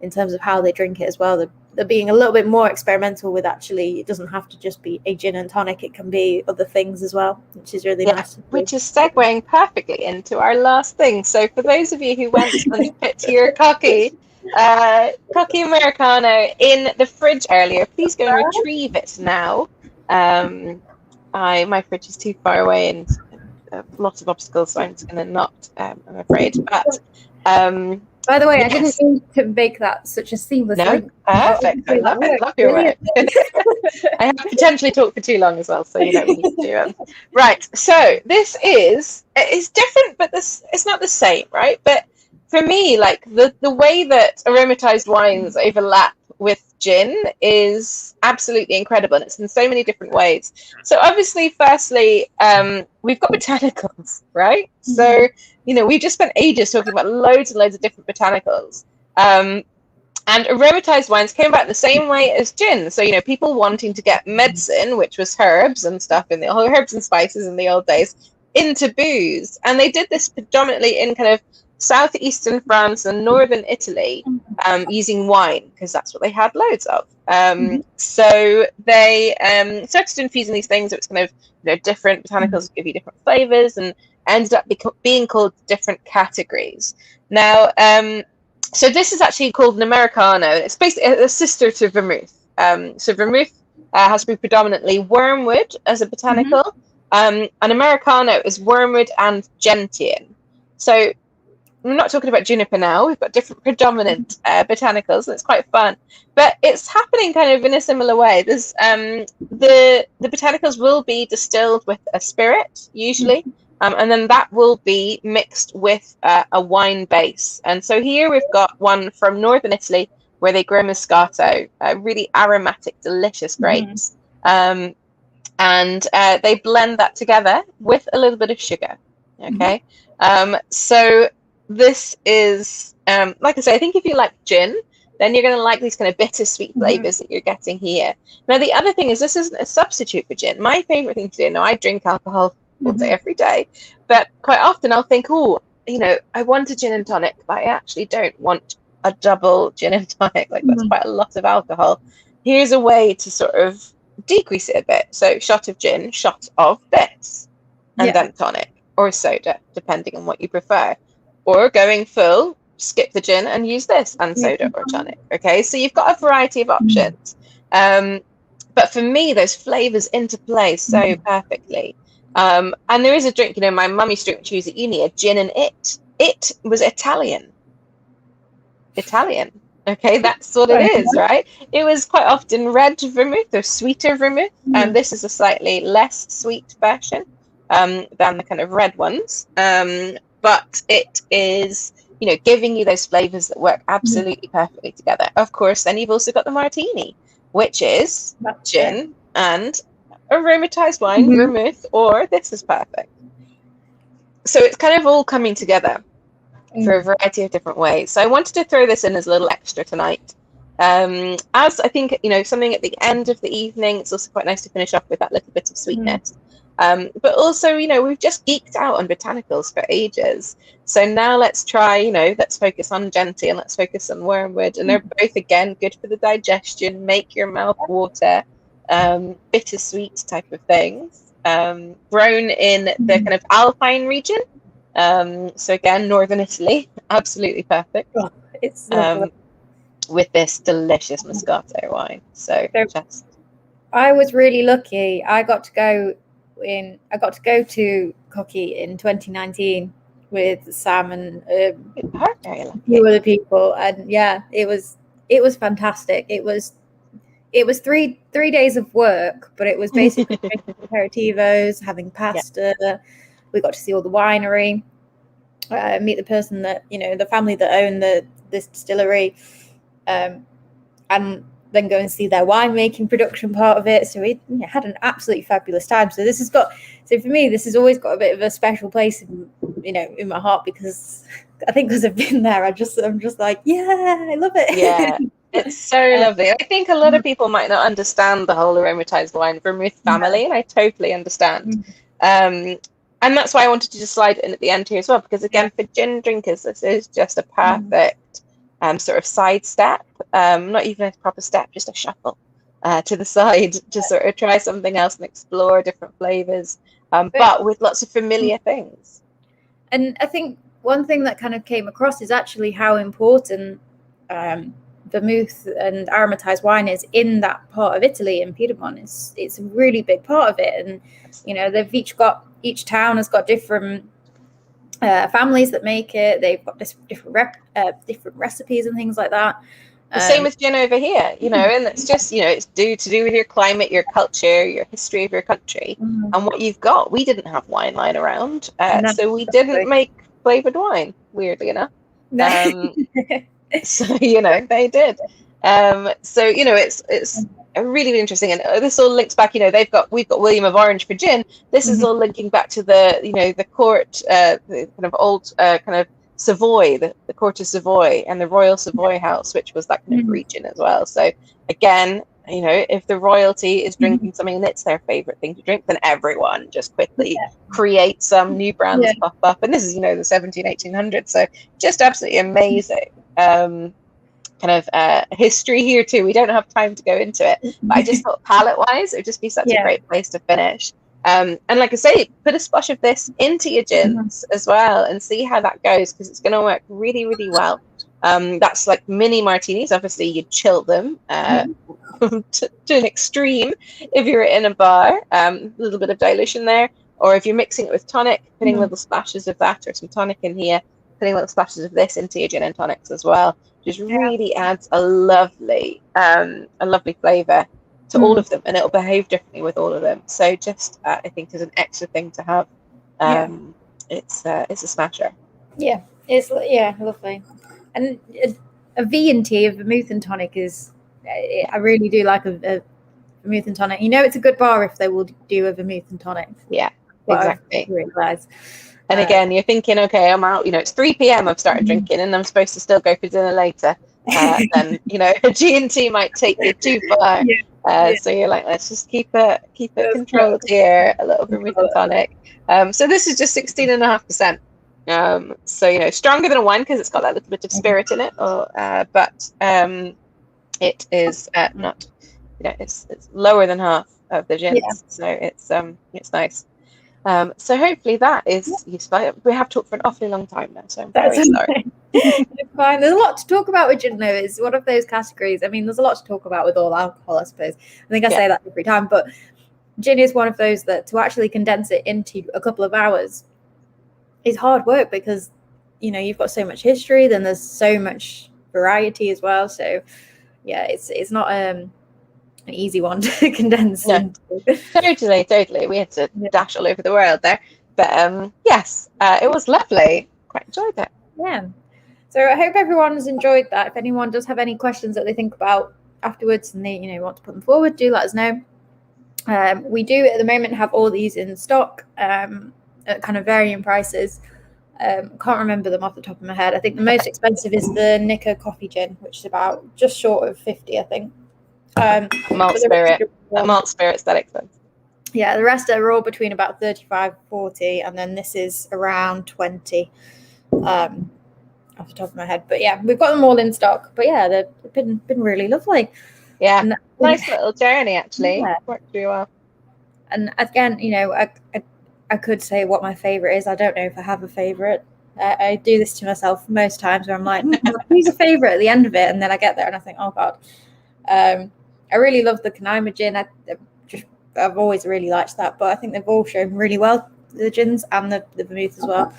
in terms of how they drink it as well, they're being a little bit more experimental with, actually, it doesn't have to just be a gin and tonic, it can be other things as well, which is really nice. Which is segueing perfectly into our last thing. So for those of you who went and picked your cocky Coffee Americano in the fridge earlier. Please go and retrieve it now. My fridge is too far away and lots of obstacles, so I'm just going to not, I'm afraid. But by the way, yes. I didn't mean to make that such a seamless link. Perfect. I love it. Love your work. I have potentially talked for too long as well, so you don't need to. Right. So this is different, but it's not the same, right? But for me, like the way that aromatized wines overlap with gin is absolutely incredible, and it's in so many different ways. So obviously, firstly, we've got botanicals, right? So we've just spent ages talking about loads and loads of different botanicals. And aromatized wines came about the same way as gin. So, people wanting to get medicine, which was herbs and stuff herbs and spices in the old days, into booze. And they did this predominantly in kind of southeastern France and northern Italy, using wine, because that's what they had loads of. So they started infusing these things. It was kind of, different botanicals give you different flavors, and ended up being called different categories. Now, so this is actually called an Americano. It's basically a sister to vermouth. So vermouth has to be predominantly wormwood as a botanical. An Americano is wormwood and gentian. So we're not talking about juniper now. We've got different predominant botanicals, and it's quite fun. But it's happening kind of in a similar way. There's the botanicals will be distilled with a spirit usually. And then that will be mixed with a wine base. And so here we've got one from northern Italy where they grow Moscato, really aromatic, delicious grapes. And they blend that together with a little bit of sugar. Okay. So this is, like I say, I think if you like gin, then you're going to like these kind of bittersweet flavors that you're getting here. Now, the other thing is this isn't a substitute for gin. My favorite thing to do, now I drink alcohol all day, every day, but quite often I'll think, I want a gin and tonic, but I actually don't want a double gin and tonic. Like that's quite a lot of alcohol. Here's a way to sort of decrease it a bit. So shot of gin, shot of this, and then tonic or soda, depending on what you prefer. Or going full, skip the gin and use this and soda or tonic. Okay, so you've got a variety of options. But for me, those flavors interplay so perfectly. And there is a drink, my mum used to drink when she was at uni, a gin and it. It was Italian. Okay, that's what it is, right? It was quite often red vermouth or sweeter vermouth, and this is a slightly less sweet version than the kind of red ones. But it is, giving you those flavors that work absolutely perfectly together. Of course, then you've also got the martini, which is gin and aromatized wine, vermouth, or this is perfect. So it's kind of all coming together for a variety of different ways. So I wanted to throw this in as a little extra tonight. As I think, something at the end of the evening, it's also quite nice to finish off with that little bit of sweetness. But also, we've just geeked out on botanicals for ages. So now let's try, let's focus on gentian, let's focus on wormwood. And they're both, again, good for the digestion, make your mouth water. Bittersweet type of things, grown in the kind of Alpine region. So again, northern Italy, absolutely perfect. It's with this delicious Moscato wine. So just, I was really lucky. I got to go to Cocky in 2019 with Sam and a few other people, and it was fantastic. It was three days of work, but it was basically drinking aperitivos, having pasta. We got to see all the winery, meet the person that, the family that own this distillery, and then go and see their winemaking production part of it. So we had an absolutely fabulous time. So for me, this has always got a bit of a special place in my heart, because I think because I've been there, I'm just like, I love it. Yeah. It's so lovely. I think a lot of people might not understand the whole aromatized wine vermouth family, and I totally understand. And that's why I wanted to just slide it in at the end here as well, because again, for gin drinkers, this is just a perfect sort of side step, not even a proper step, just a shuffle to the side to sort of try something else and explore different flavors, but with lots of familiar things. And I think one thing that kind of came across is actually how important vermouth and aromatized wine is in that part of Italy, and Piedmont it's a really big part of it. And each town has got different families that make it. They've got different recipes and things like that. The same with gin over here, and it's just, it's to do with your climate, your culture, your history of your country, and what you've got. We didn't have wine lying around, so we didn't make flavored wine, weirdly enough. So, they did. So, it's really, really interesting. And this all links back, we've got William of Orange for gin. This is all linking back to the court, the kind of old kind of Savoy, the court of Savoy, and the Royal Savoy House, which was that kind of region as well. So again, if the royalty is drinking something and it's their favorite thing to drink, then everyone just quickly creates some new brands pop up. And this is, the 1700s, 1800s. So just absolutely amazing. History here too. We don't have time to go into it, but I just thought palette-wise, it would just be such a great place to finish. And like I say, put a splash of this into your gins as well and see how that goes, because it's going to work really, really well. That's like mini martinis. Obviously, you chill them to an extreme if you're in a bar. A little bit of dilution there, or if you're mixing it with tonic, putting little splashes of that or some tonic in here, putting little splashes of this into your gin and tonics as well. Just really adds a lovely flavour to all of them, and it'll behave differently with all of them. So just I think is an extra thing to have. It's a smasher. Yeah, it's lovely. And a V&T, a vermouth and tonic, is I really do like a vermouth and tonic. It's a good bar if they will do a vermouth and tonic. Yeah, exactly. Realize. And again, you're thinking, okay, I'm out. It's 3 p.m. I've started drinking, and I'm supposed to still go for dinner later. Then a G&T might take you too far. So you're like, let's just keep it controlled here. A little vermouth and tonic. So this is just 16.5%. So stronger than a wine because it's got that little bit of spirit in it. But it is not. It's lower than half of the gins. So it's nice. So hopefully that is useful. We have talked for an awfully long time now, so I'm very sorry. It's fine. There's a lot to talk about with gin, though. It's one of those categories. I mean, there's a lot to talk about with all alcohol, I suppose. I think I say that every time, but gin is one of those that to actually condense it into a couple of hours is hard work because, you've got so much history, then there's so much variety as well. So, it's not an easy one to condense. No. Totally. We had to dash all over the world there. But yes, it was lovely. Quite enjoyed it. Yeah. So I hope everyone's enjoyed that. If anyone does have any questions that they think about afterwards and they want to put them forward, do let us know. We do at the moment have all these in stock at kind of varying prices. Can't remember them off the top of my head. I think the most expensive is the Nika coffee gin, which is about just short of 50, I think. Malt spirit's that expensive. Yeah, the rest are all between about 35, 40, and then this is around 20 off the top of my head. But yeah, we've got them all in stock. But yeah, they've been really lovely. Yeah, nice little journey actually. Yeah. Worked really well. And again, I could say what my favourite is. I don't know if I have a favourite. I do this to myself most times where I'm like, who's a favourite at the end of it? And then I get there and I think, oh God. I really love the Canaima gin. I've always really liked that, but I think they've all shown really well, the gins and the vermouth as well.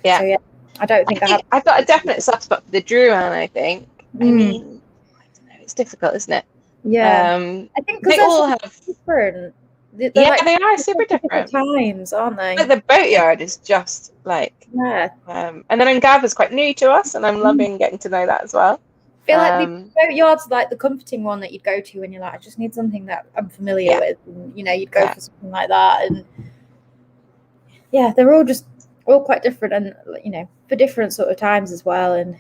Yeah. So, yeah, I don't think I've got a definite soft spot for the Drouhin, I think. I mean, I don't know, it's difficult, isn't it? Yeah. I think because they all have different. They are super different times, aren't they? Like the Boatyard is just like and then Angava is quite new to us, and I'm loving getting to know that as well. I feel like the Boatyard's like the comforting one that you'd go to when you're like, I just need something that I'm familiar with. And, you'd go for something like that, and they're all quite different, and for different sort of times as well. And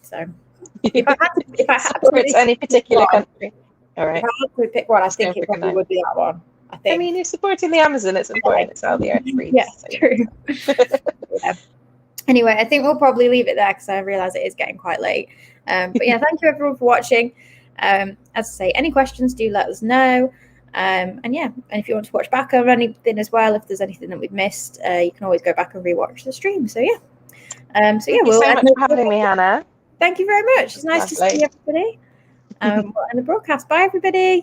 so if I had to it's any particular country. All right. If I had to pick one, I think it probably would be that one. I mean, you're supporting the Amazon. It's important. It's how the earth breathes. Yeah, true. Anyway, I think we'll probably leave it there because I realise it is getting quite late. But yeah, thank you everyone for watching. As I say, any questions, do let us know. And if you want to watch back on anything as well, if there's anything that we've missed, you can always go back and rewatch the stream. So yeah. Thank you so much for having me, Hannah. Thank you very much. It's nice to see everybody. And the broadcast. Bye, everybody.